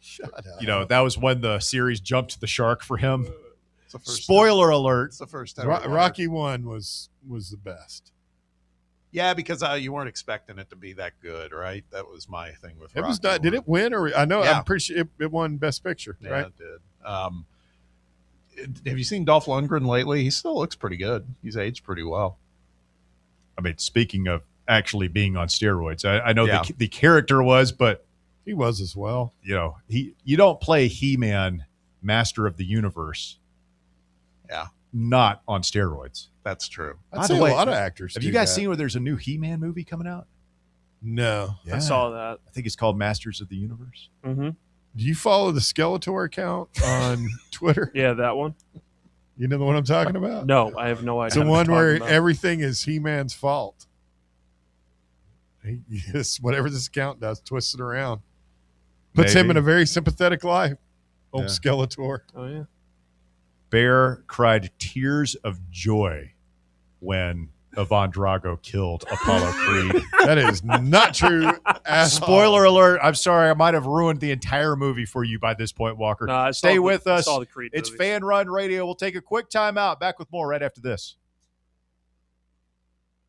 that was when the series jumped the shark for him. Spoiler alert. It's the first time. Rocky 1 was the best. Yeah, because you weren't expecting it to be that good, right? That was my thing with Rocky. It was not. Did it win? Or I know. Yeah. I'm pretty sure it won Best Picture. Yeah, right? It did. Have you seen Dolph Lundgren lately? He still looks pretty good. He's aged pretty well. I mean, speaking of actually being on steroids, I know the character was, but he was as well. You don't play He-Man, Master of the Universe. Yeah, not on steroids. That's true. I'd say a lot of actors. Have you guys seen where there's a new He-Man movie coming out? No, I saw that. I think it's called Masters of the Universe. Mm-hmm. Do you follow the Skeletor account on Twitter? Yeah, that one. You know the one I'm talking about? No, I have no idea. It's the one where everything is He-Man's fault. Whatever this account does, twists it around. Puts him in a very sympathetic light. Old Skeletor. Oh, yeah. Bear cried tears of joy when Ivan Drago killed Apollo Creed. That is not true. Spoiler alert. I'm sorry. I might have ruined the entire movie for you by this point, Walker. No, Stay with us. Saw the Creed it's movies. Fan Run Radio. We'll take a quick time out. Back with more right after this.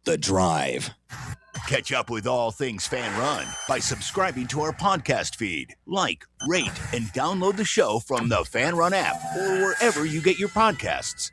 The Drive. Catch up with all things Fan Run by subscribing to our podcast feed. Like, rate, and download the show from the Fan Run app or wherever you get your podcasts.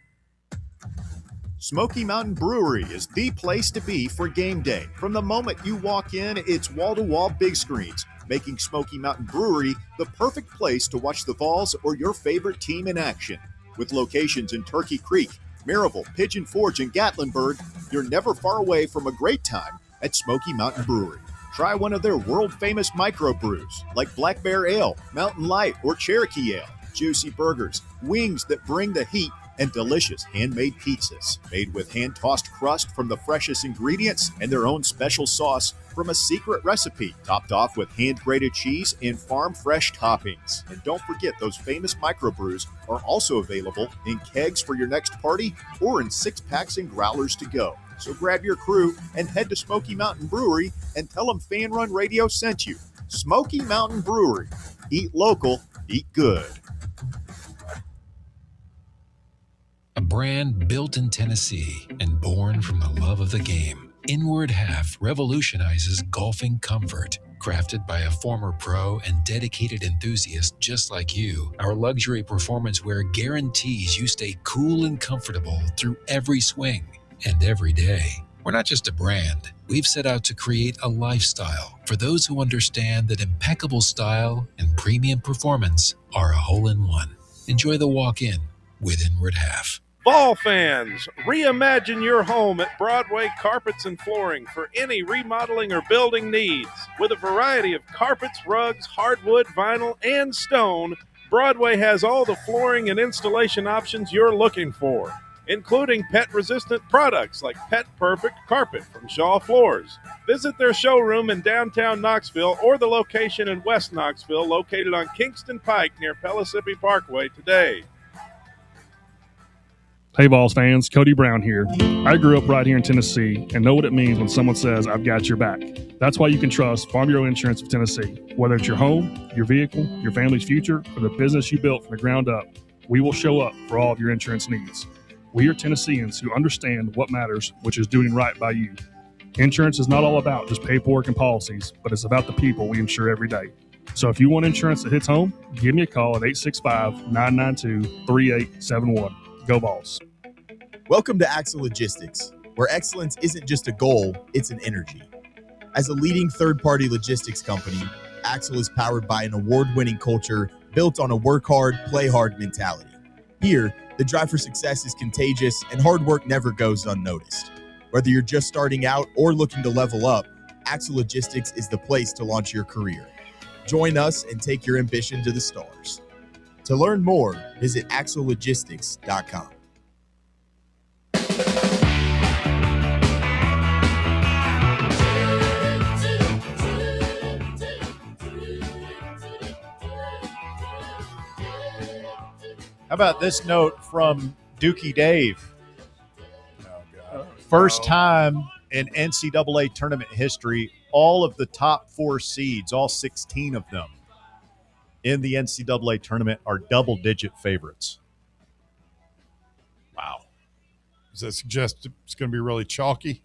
Smoky Mountain Brewery is the place to be for game day. From the moment you walk in, it's wall-to-wall big screens, making Smoky Mountain Brewery the perfect place to watch the Vols or your favorite team in action. With locations in Turkey Creek, Maryville, Pigeon Forge, and Gatlinburg, you're never far away from a great time at Smoky Mountain Brewery. Try one of their world-famous microbrews like Black Bear Ale, Mountain Light, or Cherokee Ale. Juicy burgers, wings that bring the heat, and delicious handmade pizzas made with hand-tossed crust from the freshest ingredients and their own special sauce from a secret recipe, topped off with hand-grated cheese and farm-fresh toppings. And don't forget, those famous microbrews are also available in kegs for your next party or in 6-packs and growlers to go. So grab your crew and head to Smoky Mountain Brewery and tell them Fan Run Radio sent you. Smoky Mountain Brewery. Eat local, eat good. A brand built in Tennessee and born from the love of the game, Inward Half revolutionizes golfing comfort. Crafted by a former pro and dedicated enthusiast just like you, our luxury performance wear guarantees you stay cool and comfortable through every swing and every day. We're not just a brand. We've set out to create a lifestyle for those who understand that impeccable style and premium performance are a hole-in-one. Enjoy the walk-in with Inward Half. Vol fans, reimagine your home at Broadway Carpets and Flooring for any remodeling or building needs. With a variety of carpets, rugs, hardwood, vinyl, and stone, Broadway has all the flooring and installation options you're looking for, including pet-resistant products like Pet Perfect Carpet from Shaw Floors. Visit their showroom in downtown Knoxville or the location in West Knoxville located on Kingston Pike near Pellissippi Parkway today. Hey Vols fans, Cody Brown here. I grew up right here in Tennessee and know what it means when someone says, I've got your back. That's why you can trust Farm Bureau Insurance of Tennessee. Whether it's your home, your vehicle, your family's future, or the business you built from the ground up, we will show up for all of your insurance needs. We are Tennesseans who understand what matters, which is doing right by you. Insurance is not all about just paperwork and policies, but it's about the people we insure every day. So if you want insurance that hits home, give me a call at 865-992-3871. Go Vols. Welcome to Axle Logistics, where excellence isn't just a goal, it's an energy. As a leading third-party logistics company, Axle is powered by an award-winning culture built on a work hard, play hard mentality. Here, the drive for success is contagious and hard work never goes unnoticed. Whether you're just starting out or looking to level up, Axle Logistics is the place to launch your career. Join us and take your ambition to the stars. To learn more, visit axlelogistics.com. How about this note from Dookie Dave? First time in NCAA tournament history, all of the top 4 seeds, all 16 of them in the NCAA tournament, are double-digit favorites. Wow. Does that suggest it's going to be really chalky?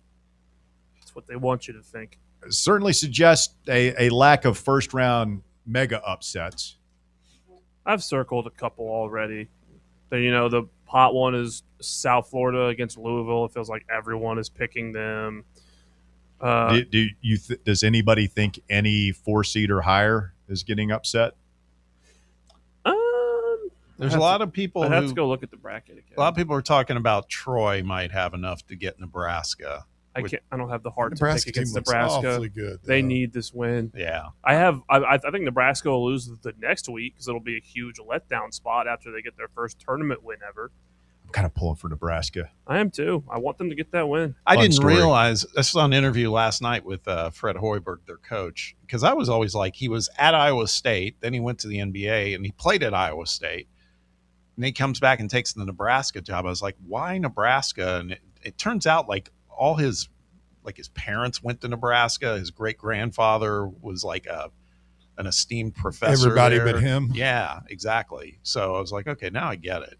That's what they want you to think. It certainly suggests a lack of first-round mega upsets. I've circled a couple already. The hot one is South Florida against Louisville. It feels like everyone is picking them. Does anybody think any 4 seed or higher is getting upset? There's a lot of people I have to go look at the bracket again. A lot of people are talking about Troy might have enough to get Nebraska. I don't have the heart to Nebraska pick against team looks Nebraska. awfully good, They need this win. Yeah. I think Nebraska will lose the next week because it'll be a huge letdown spot after they get their first tournament win ever. I'm kind of pulling for Nebraska. I am too. I want them to get that win. I didn't realize, I saw an interview last night with Fred Hoiberg, their coach, because I was always like, he was at Iowa State, then he went to the NBA, and he played at Iowa State. And he comes back and takes the Nebraska job. I was like, why Nebraska? And it turns out like all his parents went to Nebraska. His great-grandfather was like an esteemed professor. Everybody there. but him. Yeah, exactly. So I was like, okay, now I get it.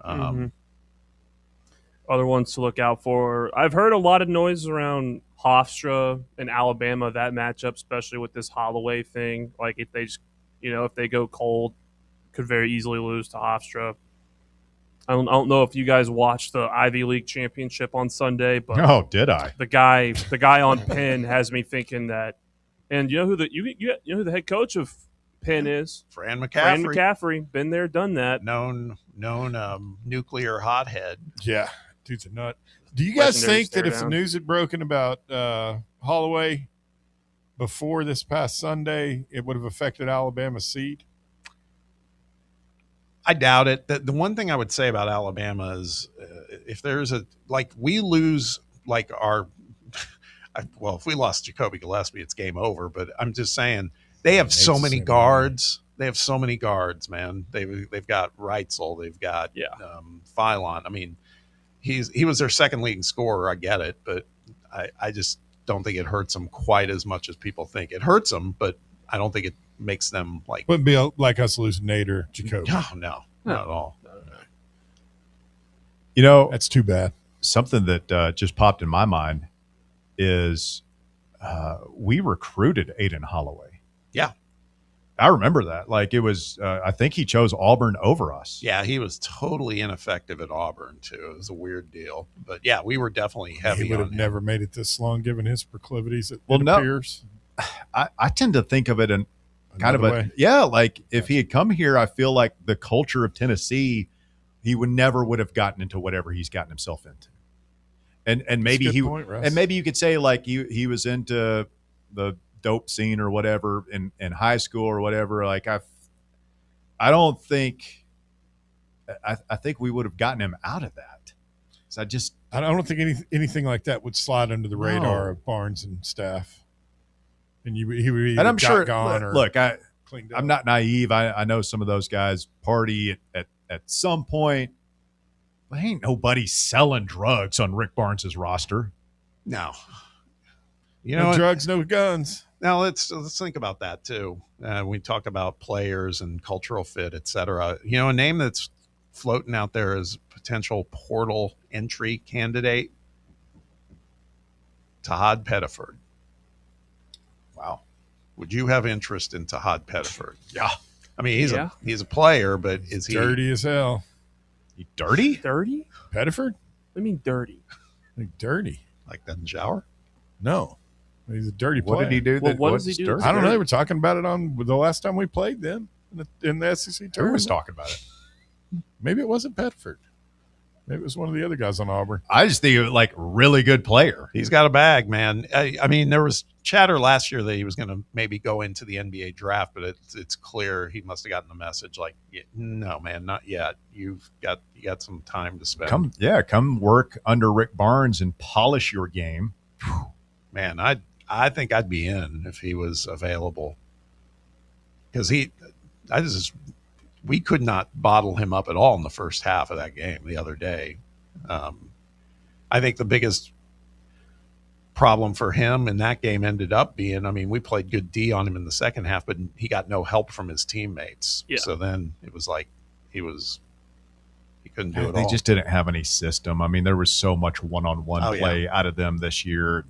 Other ones to look out for. I've heard a lot of noise around Hofstra and Alabama, that matchup, especially with this Holloway thing. Like if they just, if they go cold, could very easily lose to Hofstra. I don't know if you guys watched the Ivy League championship on Sunday, but did I? The guy on Penn has me thinking that. And you know who the head coach of Penn is? Fran McCaffrey. Fran McCaffrey, been there, done that. Known nuclear hothead. Yeah, dude's a nut. Do you guys think that if the news had broken about Holloway before this past Sunday, it would have affected Alabama's seed? I doubt it. The one thing I would say about Alabama is if there's we lose like if we lost Jacoby Gillespie, it's game over. But I'm just saying they have so many guards. They have so many guards, man. They've got Reitzel. They've got Philon. I mean, he was their second leading scorer. I get it, but I just don't think it hurts them quite as much as people think. It hurts them, but I don't think it makes them like. Wouldn't be like us losing Nate or Jacoby. No, not at all. That's too bad. Something that just popped in my mind is we recruited Aiden Holloway. Yeah. I remember that. Like it was, I think he chose Auburn over us. Yeah, he was totally ineffective at Auburn too. It was a weird deal, but yeah, we were definitely heavy. He would have on him. never made it this long, given his proclivities. It appears. I tend to think of it in kind of Another a way. like if he had come here, I feel like the culture of Tennessee, he would have gotten into whatever he's gotten himself into. And maybe That's a good point, Russ. and maybe you could say like he was into the dope scene or whatever in high school or whatever. Like I think we would have gotten him out of that. So I don't think anything like that would slide under the radar of Barnes and staff. And he would either and I'm got sure. gone or Look, cleaned up. I'm not naive. I know some of those guys party at some point. But ain't nobody selling drugs on Rick Barnes's roster. No. No drugs, no guns. Now let's think about that too. We talk about players and cultural fit, et cetera. A name that's floating out there as a potential portal entry candidate. Tahad Pettiford. Wow. Would you have interest in Tahad Pettiford? Yeah. I mean, he's a player, but is he dirty as hell? He dirty? Dirty? Pettiford? I mean, dirty. Like dirty. Like doesn't shower? No. He's a dirty player. What did he do? Well, what does he do? I don't know. They were talking about it on the last time we played them in the SEC tournament. Everyone's talking about it. Maybe it wasn't Pettiford. Maybe it was one of the other guys on Auburn. I just think of like really good player. He's got a bag, man. I mean, there was chatter last year that he was going to maybe go into the NBA draft, but it's clear he must have gotten the message like, no, man, not yet. You got some time to spend. Come work under Rick Barnes and polish your game. Man, I think I'd be in if he was available because we could not bottle him up at all in the first half of that game the other day. I think the biggest problem for him in that game ended up being, I mean, we played good D on him in the second half, but he got no help from his teammates. Yeah. So then it was like he couldn't do it They all. just didn't have any system. I mean, there was so much one-on-one play out of them this year.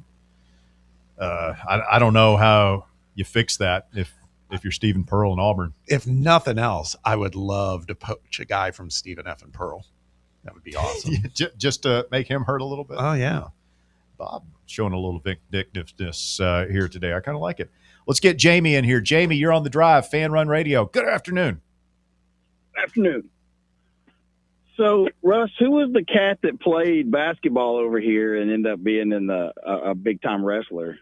I don't know how you fix that if you're Stephen Pearl in Auburn. If nothing else, I would love to poach a guy from Stephen F. and Pearl. That would be awesome. Just to make him hurt a little bit. Oh, yeah. Bob showing a little vindictiveness here today. I kind of like it. Let's get Jamie in here. Jamie, you're on the drive, Fan Run Radio. Good afternoon. Afternoon. So, Russ, who was the cat that played basketball over here and ended up being in a big-time wrestler?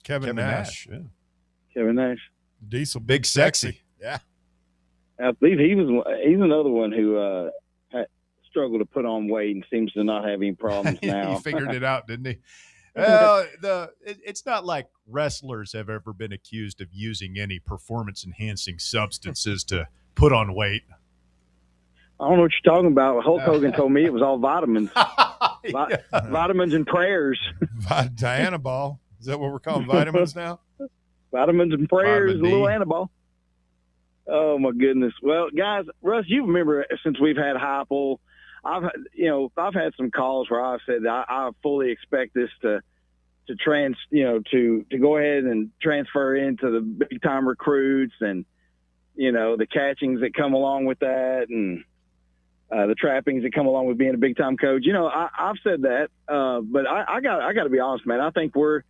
Kevin Nash. Yeah. Kevin Nash. Diesel. Big sexy. Yeah. I believe he's another one who struggled to put on weight and seems to not have any problems now. He figured it out, didn't he? Well, it's not like wrestlers have ever been accused of using any performance-enhancing substances to put on weight. I don't know what you're talking about. Hulk Hogan told me it was all vitamins. Vitamins and prayers. Diana Ball. Is that what we're calling vitamins now? Vitamins and prayers, Vitamin a little D. Annabelle. Oh my goodness! Well, guys, Russ, you remember since we've had Heupel, I've had some calls where I've said that I fully expect this to go ahead and transfer into the big time recruits and the catchings that come along with that and the trappings that come along with being a big time coach. I've said that, but I got to be honest, man. I think we're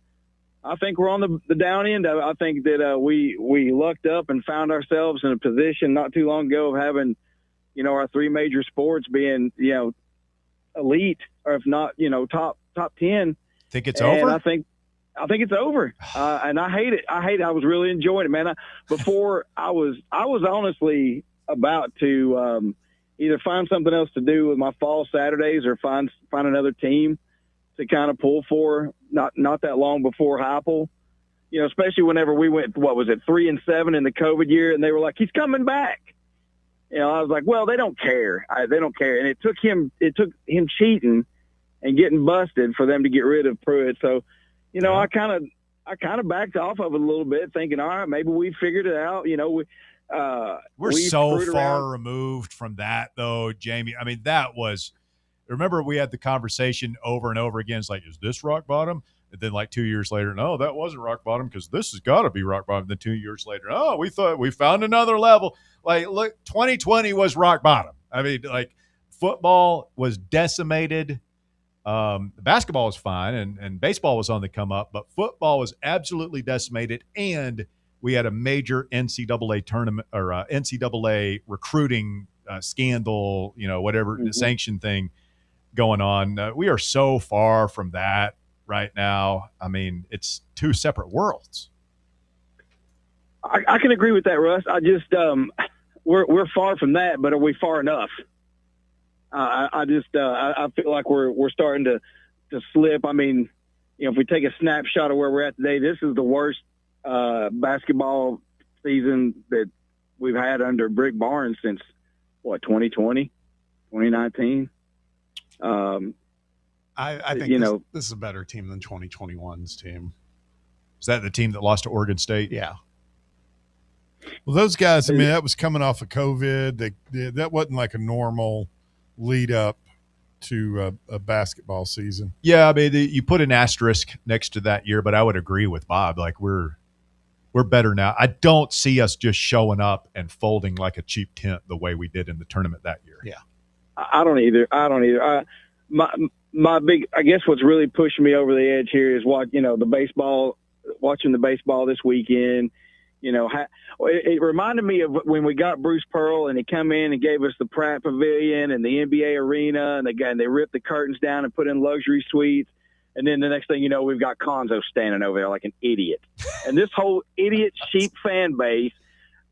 on the down end. I think that we lucked up and found ourselves in a position not too long ago of having, our three major sports being, elite or if not, top 10. Think it's over? I think it's over. And I hate it. I was really enjoying it, man. Before I was honestly about to either find something else to do with my fall Saturdays or find another team to kind of pull for not that long before Heupel, especially whenever we went, 3-7 in the COVID year, and they were like, he's coming back. I was like, well, they don't care. They don't care. And it took him cheating and getting busted for them to get rid of Pruitt. So, I kind of backed off of it a little bit thinking, all right, maybe we figured it out. We're so far removed from that though, Jamie. I mean, remember we had the conversation over and over again. It's like, is this rock bottom? And then like 2 years later, no, that wasn't rock bottom because this has got to be rock bottom. Then 2 years later, we thought we found another level. Like, look, 2020 was rock bottom. I mean, like football was decimated. Basketball was fine and baseball was on the come up, but football was absolutely decimated. And we had a major NCAA tournament or NCAA recruiting scandal, whatever the sanction thing going on. We are so far from that right now. I mean, it's two separate worlds. I can agree with that, Russ. I just we're far from that, but are we far enough? I feel like we're starting to slip. I mean, if we take a snapshot of where we're at today, this is the worst basketball season that we've had under Brick Barnes since 2020, 2019. I think this is a better team than 2021's team. Is that the team that lost to Oregon State? Yeah. Well, those guys, I mean, that was coming off of COVID. That wasn't like a normal lead up to a basketball season. Yeah, I mean, you put an asterisk next to that year, but I would agree with Bob. Like, we're better now. I don't see us just showing up and folding like a cheap tent the way we did in the tournament that year. Yeah. I don't either. My big, I guess what's really pushing me over the edge here is watching the baseball this weekend. It reminded me of when we got Bruce Pearl and he come in and gave us the Pratt Pavilion and the NBA arena, and they ripped the curtains down and put in luxury suites. And then the next thing you know, we've got Conzo standing over there like an idiot. And this whole idiot sheep fan base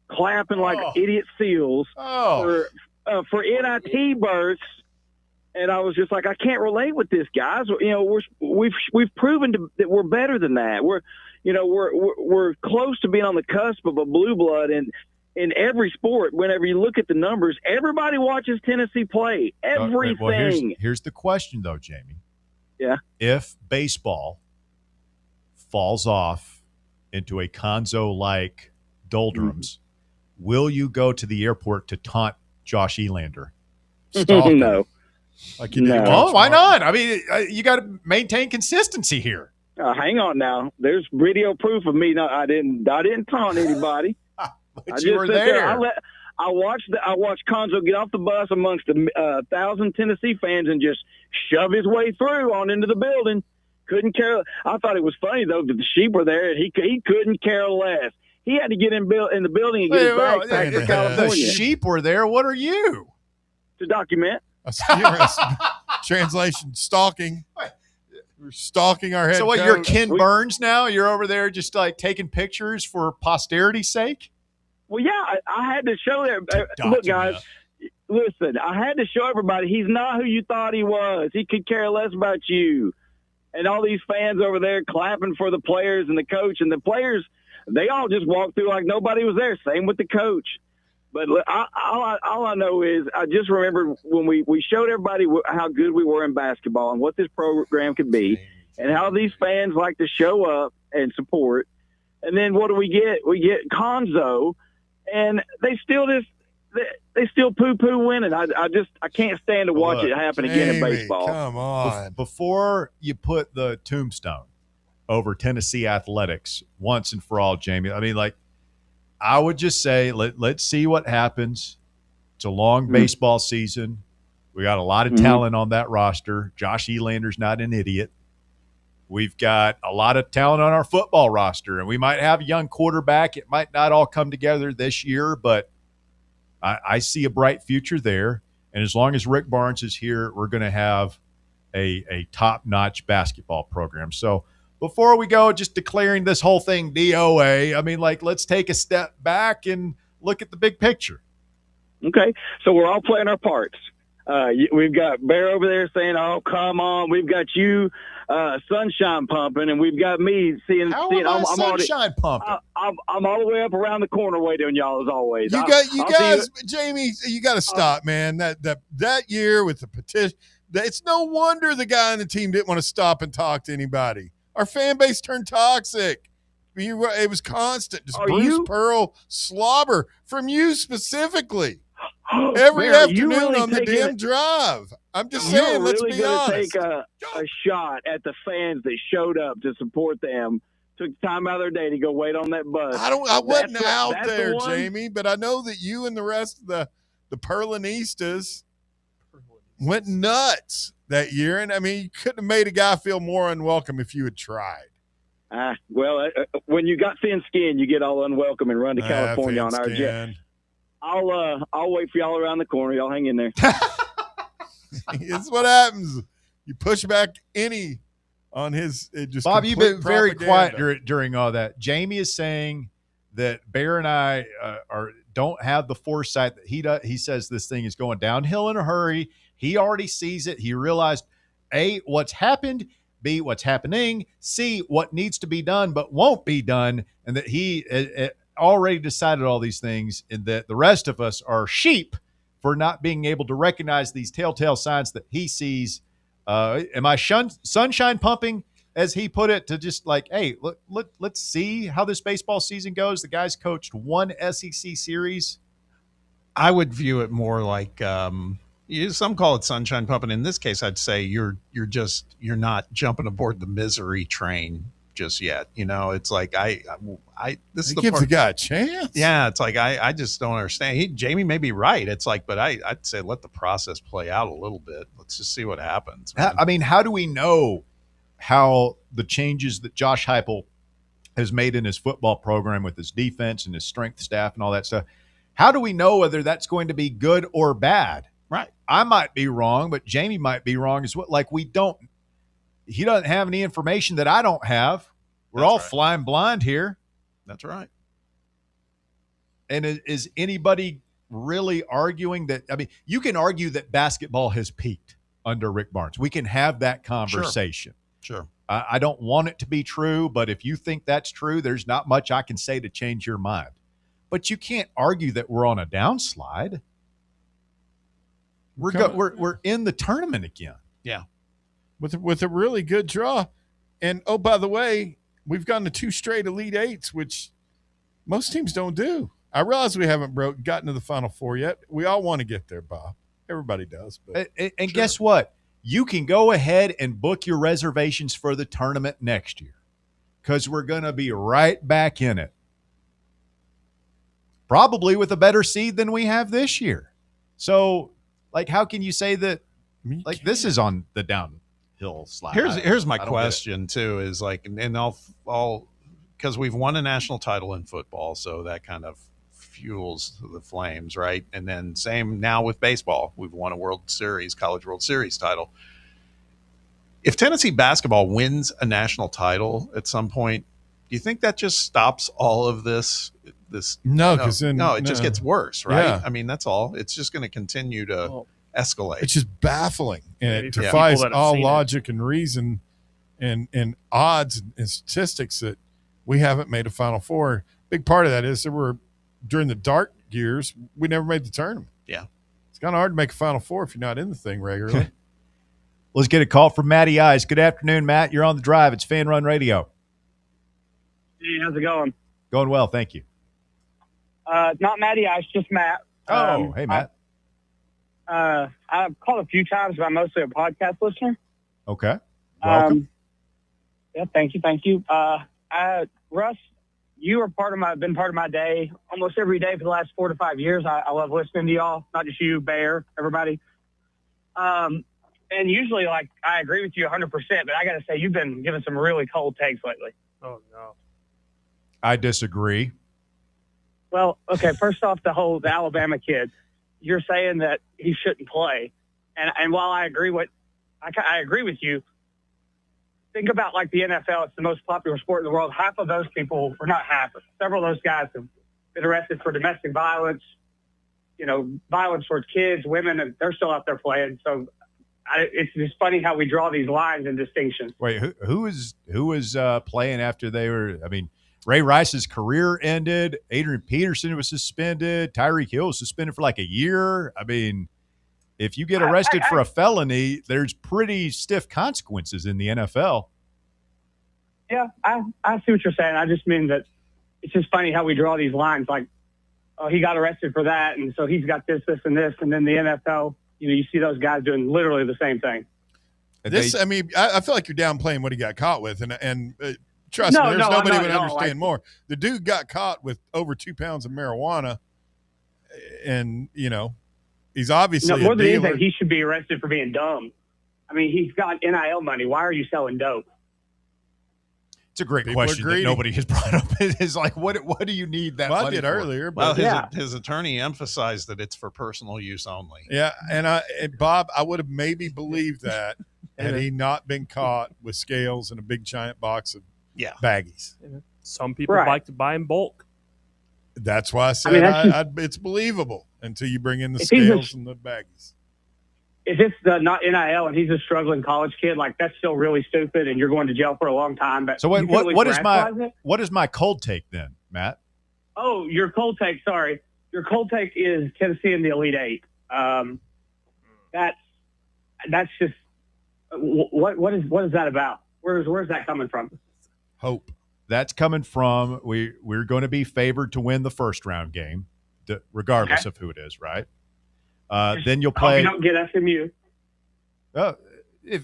clapping like idiot seals for NIT berths. And I was just like, I can't relate with this, guys. We've proven that we're better than that. We're close to being on the cusp of a blue blood in every sport. Whenever you look at the numbers, everybody watches Tennessee play. Everything. Well, here's the question, though, Jamie. Yeah. If baseball falls off into a Conzo-like doldrums, will you go to the airport to taunt Josh Elander? No. Like you did. Well, why not? I mean, you got to maintain consistency here. Hang on now. There's video proof of me. No, I didn't taunt anybody. But you were there. I watched Conzo get off the bus amongst 1,000 Tennessee fans and just shove his way through on into the building. Couldn't care. I thought it was funny though that the sheep were there. He couldn't care less. He had to get in the building and get his bags back to California. The sheep were there. What are you? To document. Translation: stalking. We're stalking our head. So what? You're Ken Burns now? You're over there just like taking pictures for posterity's sake? Well, yeah, I had to show them. Look, guys, listen, I had to show everybody he's not who you thought he was. He could care less about you. And all these fans over there clapping for the players and the coach. And the players, they all just walked through like nobody was there. Same with the coach. But all I know is I just remember when we showed everybody how good we were in basketball and what this program could be and how these fans like to show up and support. And then what do we get? We get Conzo, and they still poo-poo winning. I can't stand to watch it happen again in baseball. Come on. Before you put the tombstone over Tennessee athletics once and for all, Jamie, I mean, like, I would just say let's see what happens. It's a long baseball season. We got a lot of talent on that roster. Josh Elander's not an idiot. We've got a lot of talent on our football roster, and we might have a young quarterback. It might not all come together this year, but I see a bright future there. And as long as Rick Barnes is here, we're going to have a top-notch basketball program. So before we go just declaring this whole thing DOA, I mean, like, let's take a step back and look at the big picture. Okay, so we're all playing our parts. We've got Bear over there saying, "Oh, come on." We've got you, sunshine pumping, and we've got me seeing. I'm sunshine pumping. I'm all the way up around the corner waiting on y'all as always. You guys, Jamie, you got to stop, man. That year with the petition, it's no wonder the guy on the team didn't want to stop and talk to anybody. Our fan base turned toxic. It was constant. Just Bruce Pearl slobber from you specifically. Every afternoon on the damn drive. I'm just saying, let's be honest. Take a shot at the fans that showed up to support them, took time out of their day to go wait on that bus. I wasn't out there, Jamie, but I know that you and the rest of the Perlinistas went nuts that year. And, I mean, you couldn't have made a guy feel more unwelcome if you had tried. When you got thin skin, you get all unwelcome and run to California on our jet. I'll wait for y'all around the corner. Y'all hang in there. It's what happens. You push back any on his just Bob, you've been very propaganda. quiet during all that. Jamie is saying that Bear and I don't have the foresight that he does. He says this thing is going downhill in a hurry. He already sees it. He realized, A, what's happened, B, what's happening, C, what needs to be done but won't be done, and that he already decided all these things, and that the rest of us are sheep for not being able to recognize these telltale signs that he sees. Am I sunshine pumping as he put it, to just like, hey, let's see how this baseball season goes. The guy's coached one SEC series. I would view it more like some call it sunshine pumping. In this case, I'd say you're not jumping aboard the misery train just yet. It's like this is the gives part, the guy a chance. Yeah, it's like I just don't understand. Jamie may be right. It's like, but I'd say let the process play out a little bit. Let's just see what happens. I mean, how do we know how the changes that Josh Heupel has made in his football program with his defense and his strength staff and all that stuff, how do we know whether that's going to be good or bad? Right. I might be wrong, but Jamie might be wrong as well. Like, he doesn't have any information that I don't have. We're all flying blind here. That's right. And is anybody really arguing that? I mean, you can argue that basketball has peaked under Rick Barnes. We can have that conversation. Sure. I don't want it to be true, but if you think that's true, there's not much I can say to change your mind. But you can't argue that we're on a downslide. We're in the tournament again. Yeah. With a really good draw. And, oh, by the way, we've gotten to 2 straight Elite Eights, which most teams don't do. I realize we haven't gotten to the Final Four yet. We all want to get there, Bob. Everybody does. But and guess what? You can go ahead and book your reservations for the tournament next year because we're going to be right back in it. Probably with a better seed than we have this year. So, like, how can you say that, like, this is on the downhill slide? Here's my question, too, is like, and I'll because we've won a national title in football, so that kind of fuels the flames, right? And then same now with baseball. We've won a College World Series title. If Tennessee basketball wins a national title at some point, do you think that just stops all of this? No, because it just gets worse, right? Yeah. I mean, that's all. It's just going to continue to escalate. It's just baffling, and it Yeah. defies People that have all seen logic and reason and odds and statistics that we haven't made a Final Four. Big part of that is that during the dark years, we never made the tournament. Yeah. It's kind of hard to make a Final Four if you're not in the thing regularly. Let's get a call from Matty Eyes. Good afternoon, Matt. You're on the drive. It's Fan Run Radio. Hey, how's it going? Going well, thank you. Not Matty Ice, just Matt. Hey, Matt. I've called a few times, but I'm mostly a podcast listener. Okay. Welcome. Yeah, thank you. Russ, you are been part of my day almost every day for the last 4 to 5 years. I love listening to y'all, not just you, Bear, everybody. And usually, like, I agree with you 100%, but I got to say, you've been giving some really cold takes lately. Oh, no. I disagree. Well, okay, first off, the Alabama kid, you're saying that he shouldn't play. And while I agree with you, think about, like, the NFL. It's the most popular sport in the world. Half of those people, or not half, but several of those guys have been arrested for domestic violence, violence towards kids, women, and they're still out there playing. So it's just funny how we draw these lines and distinctions. Wait, who was playing after they were? I mean, Ray Rice's career ended. Adrian Peterson was suspended. Tyreek Hill was suspended for like a year. I mean, if you get arrested for a felony, there's pretty stiff consequences in the NFL. Yeah, I see what you're saying. I just mean that it's just funny how we draw these lines. Like, oh, he got arrested for that, and so he's got this, and this, and then the NFL. You see those guys doing literally the same thing. I feel like you're downplaying what he got caught with, and trust me, there's nobody would understand more. The dude got caught with over 2 pounds of marijuana, and he's obviously more a than dealer. anything, he should be arrested for being dumb. I mean, he's got NIL money. Why are you selling dope? It's a great question that nobody has brought up. It's like, what do you need that money I did for? earlier, but his attorney emphasized that it's for personal use only. Yeah, and Bob, I would have maybe believed that had he not been caught with scales and a big giant box of baggies. Some people like to buy in bulk. That's why I said it's believable until you bring in the scales and the baggies. If it's not NIL and he's a struggling college kid, like, that's still really stupid, and you're going to jail for a long time. But so what is my cold take then, Matt? Oh, your cold take. Sorry, your cold take is Tennessee in the Elite Eight. That's just what is that about? Where's that coming from? Hope. That's coming from we're going to be favored to win the first round game, regardless of who it is, right? Then you'll play. Hope you don't get SMU.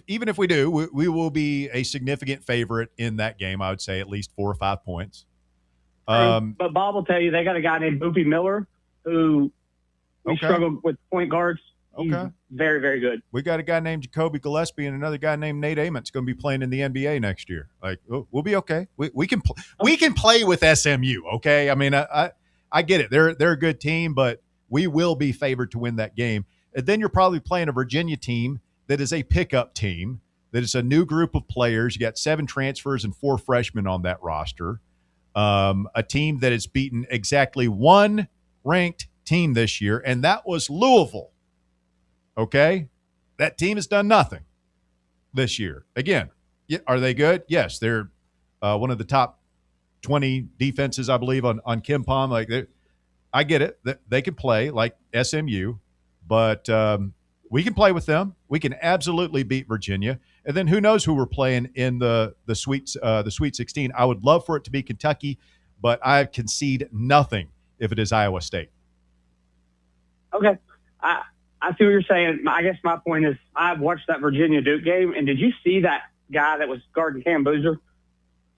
Even if we do, we will be a significant favorite in that game. I would say at least 4 or 5 points. But Bob will tell you they got a guy named Boopy Miller who we struggled with point guards. He's very, very good. We got a guy named Jacoby Gillespie and another guy named Nate Amon's going to be playing in the NBA next year. Like, we'll be okay. We can play with SMU. Okay, I mean, I get it. They're a good team, but we will be favored to win that game. And then you're probably playing a Virginia team that is a pickup team, that is a new group of players. You got 7 transfers and 4 freshmen on that roster. A team that has beaten exactly one ranked team this year, and that was Louisville. Okay? That team has done nothing this year. Again, are they good? Yes, they're one of the top 20 defenses, I believe, on KenPom. Like, I get it. They can play like SMU, but we can play with them. We can absolutely beat Virginia. And then who knows who we're playing in the Sweet 16. I would love for it to be Kentucky, but I concede nothing if it is Iowa State. Okay. I see what you're saying. I guess my point is I watched that Virginia Duke game, and did you see that guy that was guarding Cam Boozer?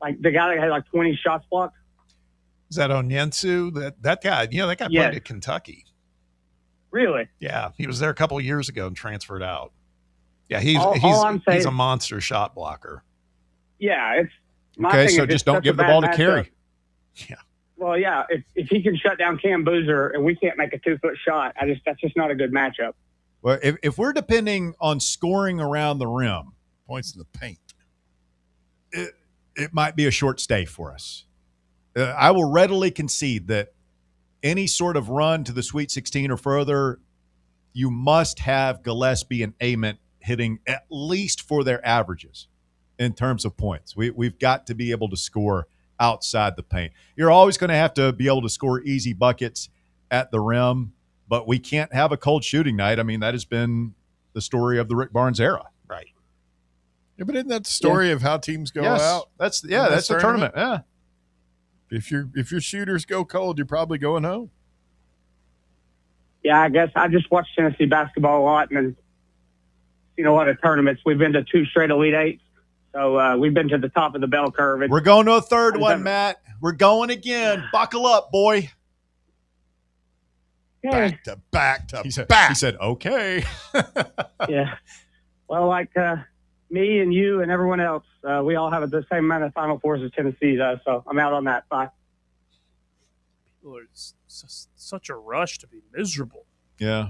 Like the guy that had like 20 shots blocked? Is that Onyensu? That guy, that guy played at Kentucky. Really? Yeah, he was there a couple of years ago and transferred out. Yeah, he's a monster shot blocker. Yeah, it's my okay. thing So is just don't give the ball to Carey. Yeah. Well, yeah, if he can shut down Cam Boozer and we can't make a 2-foot shot, that's just not a good matchup. Well, if we're depending on scoring around the rim, points in the paint, it might be a short stay for us. I will readily concede that any sort of run to the Sweet 16 or further, you must have Gillespie and Ament hitting at least for their averages in terms of points. We've got to be able to score outside the paint. You're always going to have to be able to score easy buckets at the rim, but we can't have a cold shooting night. I mean, that has been the story of the Rick Barnes era. Right. Yeah, but isn't that the story of how teams go out? That's the tournament. Yeah. If your shooters go cold, you're probably going home. Yeah, I guess I just watched Tennessee basketball a lot and seen a lot of tournaments. We've been to 2 straight Elite Eights. So we've been to the top of the bell curve. We're going to a third one, Matt. We're going again. Buckle up, boy. Yeah. Back to he said, back. He said, okay. Yeah. Well, like me and you and everyone else, we all have the same amount of Final Fours as Tennessee does. So I'm out on that. Bye. It's such a rush to be miserable. Yeah.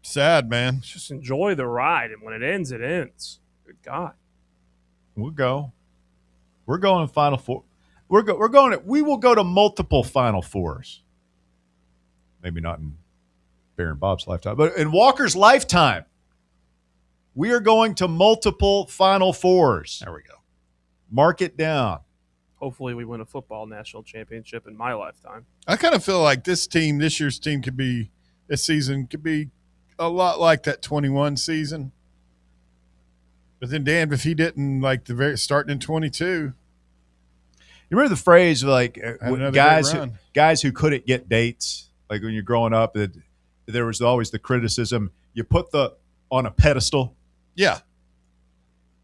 Sad, man. Just enjoy the ride, and when it ends, it ends. Good God. We'll go. We're going to Final Four. We will go to multiple Final Fours. Maybe not in Bear and Bob's lifetime, but in Walker's lifetime, we are going to multiple Final Fours. There we go. Mark it down. Hopefully we win a football national championship in my lifetime. I kind of feel like this year's team this season could be a lot like that 21 season. But then, Dan, if he didn't starting in 22. You remember the phrase like guys who couldn't get dates, like when you're growing up, there was always the criticism. You put on a pedestal. Yeah.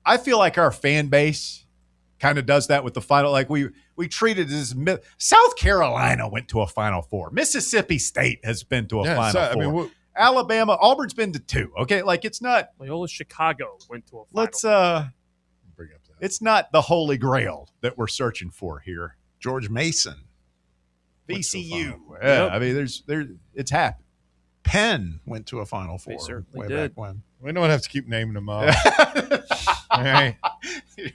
I feel like our fan base kind of does that with the final. Like we treated it as South Carolina went to a Final Four. Mississippi State has been to a Final Four. I mean, Alabama, Auburn's been to 2. Okay, like it's not. Loyola Chicago went to a Final Let's bring up that. It's not the Holy Grail that we're searching for here. George Mason, VCU. Yeah, yep. I mean, it's happened. Penn went to a Final Four. They certainly did. Back when. We don't have to keep naming them off. All right.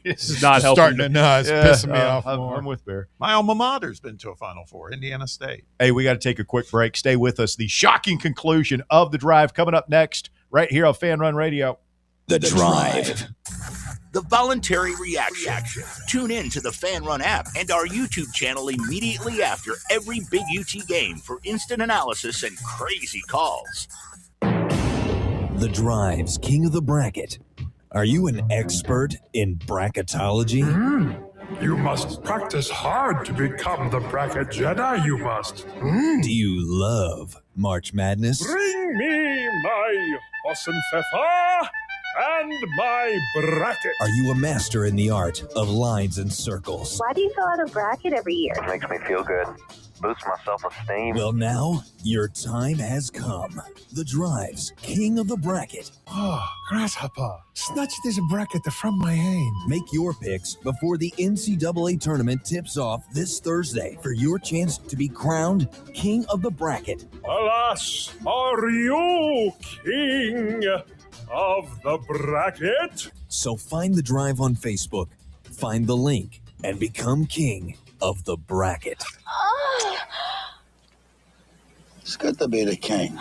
This is not helping. It's pissing me off. I'm with Bear. My alma mater's been to a Final Four, Indiana State. Hey, we got to take a quick break. Stay with us. The shocking conclusion of the drive coming up next, right here on Fan Run Radio. The Drive. The voluntary reaction. Tune in to the Fan Run app and our YouTube channel immediately after every Big UT game for instant analysis and crazy calls. The Drive's King of the Bracket, Are you an expert in bracketology? You must practice hard to become the bracket Jedi, you must. Do you love March Madness? Bring me my Hossenpfeffer and my bracket. Are you a master in the art of lines and circles? Why do you fill out a bracket every year? It makes me feel good. Boosts my self-esteem. Well, now your time has come. The Drive's King of the Bracket. Oh, grasshopper, snatch this bracket from my hand. Make your picks before the NCAA tournament tips off this Thursday for your chance to be crowned King of the Bracket. Alas, are you King of the Bracket? So find The Drive on Facebook, find the link, and become King of the Bracket. It's good to be the king.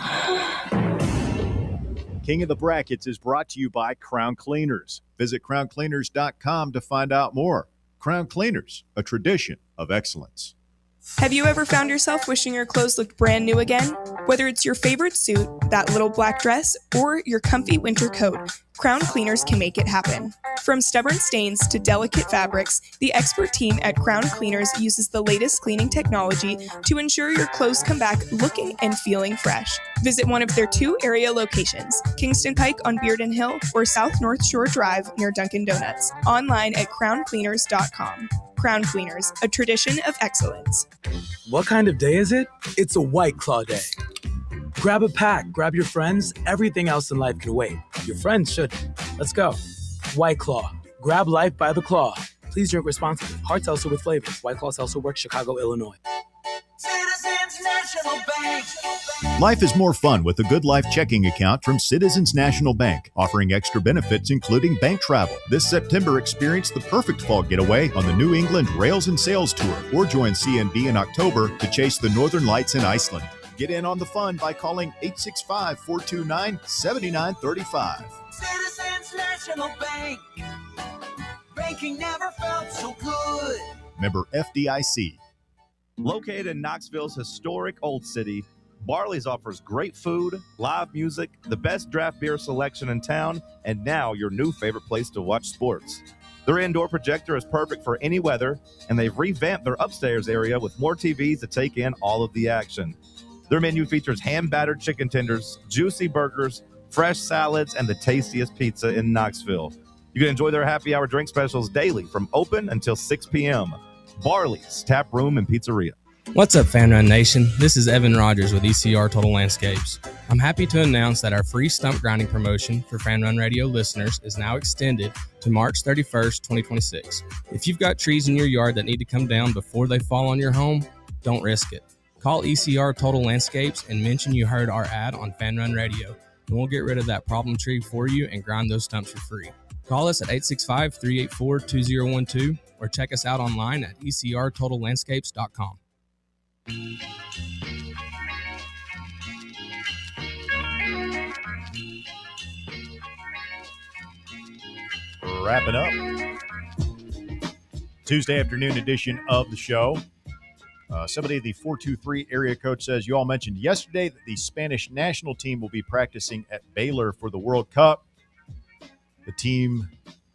King of the Brackets is brought to you by Crown Cleaners. Visit crowncleaners.com to find out more. Crown Cleaners, a tradition of excellence. Have you ever found yourself wishing your clothes looked brand new again? Whether it's your favorite suit, that little black dress, or your comfy winter coat, Crown Cleaners can make it happen. From stubborn stains to delicate fabrics, the expert team at Crown Cleaners uses the latest cleaning technology to ensure your clothes come back looking and feeling fresh. Visit one of their 2 area locations, Kingston Pike on Bearden Hill or South North Shore Drive near Dunkin' Donuts. Online at crowncleaners.com. Crown Cleaners, a tradition of excellence. What kind of day is it? It's a White Claw day. Grab a pack, grab your friends, everything else in life can wait. Your friends should. Let's go. White Claw. Grab life by the claw. Please drink responsibly. Hard seltzer with flavors. White Claw Seltzer Works, Chicago, Illinois. Citizens National Bank. Life is more fun with a Good Life checking account from Citizens National Bank, offering extra benefits including bank travel. This September, experience the perfect fall getaway on the New England Rails and Sails Tour, or join CNB in October to chase the Northern Lights in Iceland. Get in on the fun by calling 865-429-7935. Citizens National Bank. Banking never felt so good. Member FDIC. Located in Knoxville's historic Old City, Barley's offers great food, live music, the best draft beer selection in town, and now your new favorite place to watch sports. Their indoor projector is perfect for any weather, and they've revamped their upstairs area with more TVs to take in all of the action. Their menu features hand-battered chicken tenders, juicy burgers, fresh salads, and the tastiest pizza in Knoxville. You can enjoy their happy hour drink specials daily from open until 6 p.m. Barley's Tap Room and Pizzeria. What's up, Fan Run Nation? This is Evan Rogers with ECR Total Landscapes. I'm happy to announce that our free stump grinding promotion for Fan Run Radio listeners is now extended to March 31st, 2026. If you've got trees in your yard that need to come down before they fall on your home, don't risk it. Call ECR Total Landscapes and mention you heard our ad on Fan Run Radio, and we'll get rid of that problem tree for you and grind those stumps for free. Call us at 865-384-2012 or check us out online at ecrtotallandscapes.com. Wrapping up Tuesday afternoon edition of the show. Somebody at the 423 area code says, you all mentioned yesterday that the Spanish national team will be practicing at Baylor for the World Cup. The team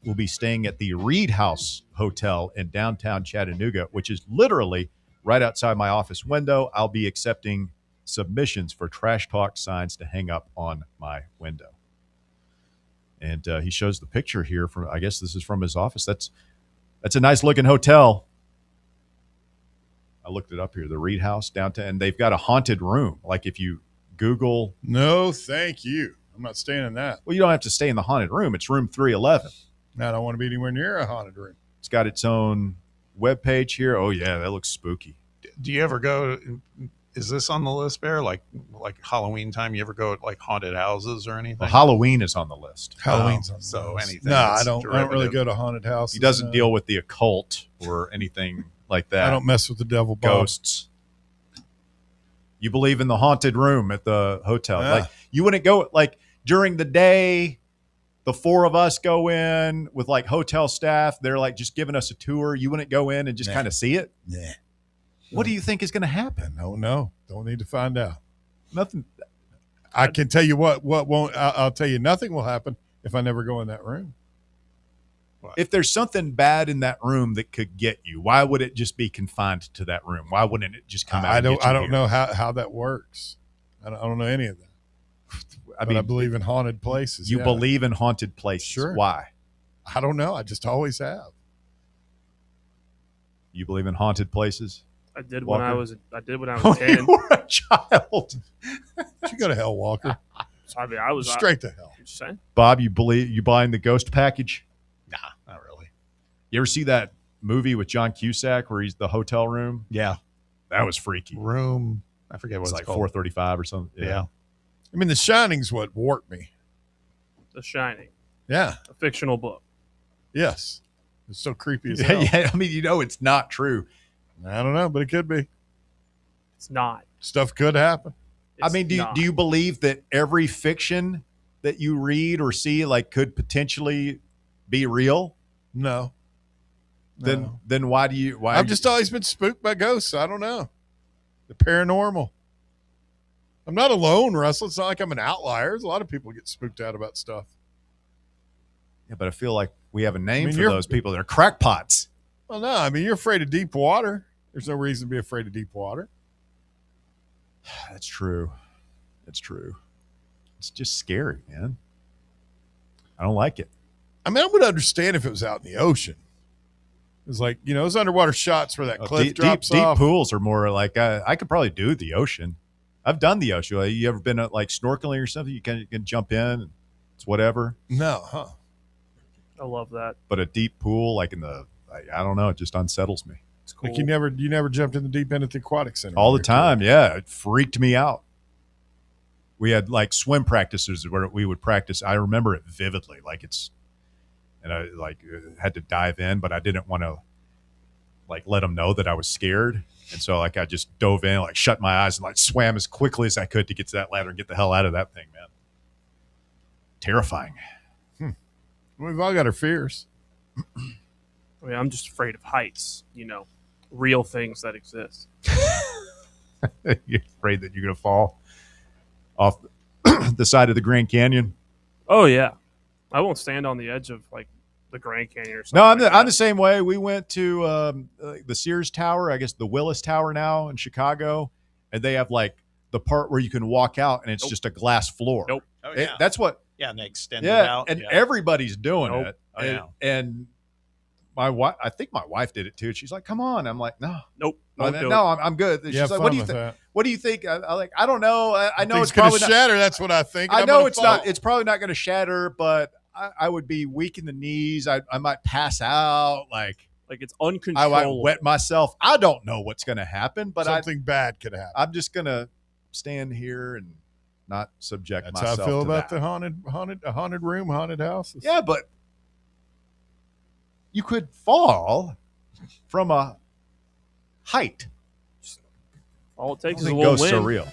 will be staying at the Reed House Hotel in downtown Chattanooga, which is literally right outside my office window. I'll be accepting submissions for trash talk signs to hang up on my window. And he shows the picture here from, I guess this is from his office. That's a nice looking hotel. I looked it up here, the Reed House downtown, and they've got a haunted room. Like if you Google. No, thank you. I'm not staying in that. Well, you don't have to stay in the haunted room. It's room 311. I don't want to be anywhere near a haunted room. It's got its own webpage here. Oh, yeah, that looks spooky. Do you ever go, is this on the list, Bear? Like Halloween time, you ever go at like haunted houses or anything? Well, Halloween is on the list. Halloween's on so list. anything. No, I don't really go to haunted houses. He doesn't deal with the occult or anything like that. I don't mess with the devil. Ghosts. You believe in the haunted room at the hotel. Yeah. Like you wouldn't go like during the day. The four of us go in with like hotel staff. They're like just giving us a tour. You wouldn't go in and just kind of see it? Yeah. What do you think is going to happen? No. Don't need to find out. Nothing. I can tell you what won't. I'll tell you nothing will happen if I never go in that room. If there's something bad in that room that could get you, why would it just be confined to that room? Why wouldn't it just come out? I don't know how that works. I don't know any of that. I believe in haunted places. You believe in haunted places. Sure. Why? I don't know. I just always have. You believe in haunted places? I did Walker? when I was 10. You were a child. You go to hell, Walker. I mean, I was straight to hell. Just saying. Bob, you buying the ghost package? Nah, not really. You ever see that movie with John Cusack where he's the hotel room? Yeah, that was freaky. Room. I forget what it's it's like called. 435 or something. Yeah. I mean, The Shining's what warped me. The Shining. Yeah. A fictional book. Yes. It's so creepy as hell. Yeah, I mean, it's not true. I don't know, but it could be. It's not. Stuff could happen. I mean, do you believe that every fiction that you read or see could potentially be real? No. Then why do you? Why I've just always been spooked by ghosts. I don't know. The paranormal. I'm not alone, Russell. It's not like I'm an outlier. There's a lot of people get spooked out about stuff. Yeah, but I feel like we have a name for those people. They're crackpots. Well, no. I mean, you're afraid of deep water. There's no reason to be afraid of deep water. That's true. That's true. It's just scary, man. I don't like it. I mean, I would understand if it was out in the ocean. It's like, those underwater shots where that cliff drops off. Deep pools are more like I could probably do the ocean. I've done the ocean. You ever been snorkeling or something? You can jump in. It's whatever. No, huh? I love that. But a deep pool, I don't know. It just unsettles me. It's cool. Like you never jumped in the deep end at the aquatic center. All the time. Yeah. It freaked me out. We had swim practices where we would practice. I remember it vividly. And I had to dive in, but I didn't want to let them know that I was scared. And so I just dove in, shut my eyes and swam as quickly as I could to get to that ladder and get the hell out of that thing, man. Terrifying. We've all got our fears. I mean, I'm just afraid of heights, real things that exist. You're afraid that you're going to fall off the side of the Grand Canyon? Oh, yeah. I won't stand on the edge of, the Grand Canyon or something. No, I'm the same way. We went to the Sears Tower, I guess the Willis Tower now in Chicago, and they have, the part where you can walk out, and it's just a glass floor. Nope. Oh, yeah. That's what... Yeah, and they extend it out. And everybody's doing it. Oh, yeah. And my wife, I think my wife did it too. She's like, "Come on!" I'm like, "No, nope, I'm good." She's like, "What do you think? What do you think?" I don't know. I know it's going probably to shatter. That's what I think. I know it's not. It's probably not going to shatter, but I would be weak in the knees. I might pass out. It's uncontrollable. I might wet myself. I don't know what's going to happen, but something bad could happen. I'm just going to stand here and not subject myself to that. That's how I feel about the haunted room, haunted houses. Yeah, but you could fall from a height. All it takes is a little wind. Ghosts are real.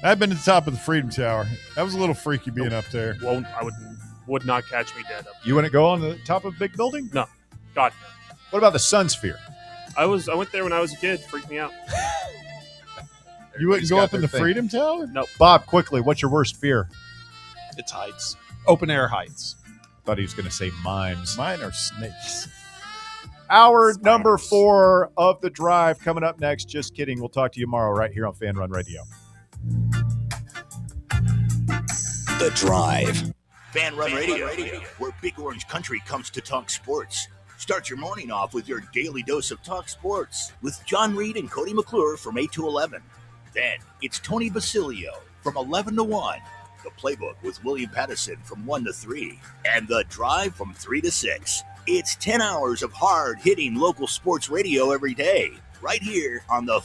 I've been to the top of the Freedom Tower. That was a little freaky being up there. I would not catch me dead up there. You wouldn't go on the top of a big building? No. God, no. What about the Sun Sphere? I went there when I was a kid. Freaked me out. You wouldn't go up in the Freedom Tower? No. Bob, quickly, what's your worst fear? It's heights. Open air heights. Thought he was going to say mimes. Mine are snakes. Hour number 4 of The Drive coming up next. Just kidding. We'll talk to you tomorrow right here on Fan Run Radio. The Drive. Fan Run Radio, where Big Orange Country comes to talk sports. Start your morning off with your daily dose of talk sports with John Reed and Cody McClure from 8 to 11. Then it's Tony Basilio from 11 to 1. The Playbook with William Pattison from 1 to 3. And The Drive from 3 to 6. It's 10 hours of hard-hitting local sports radio every day, right here on the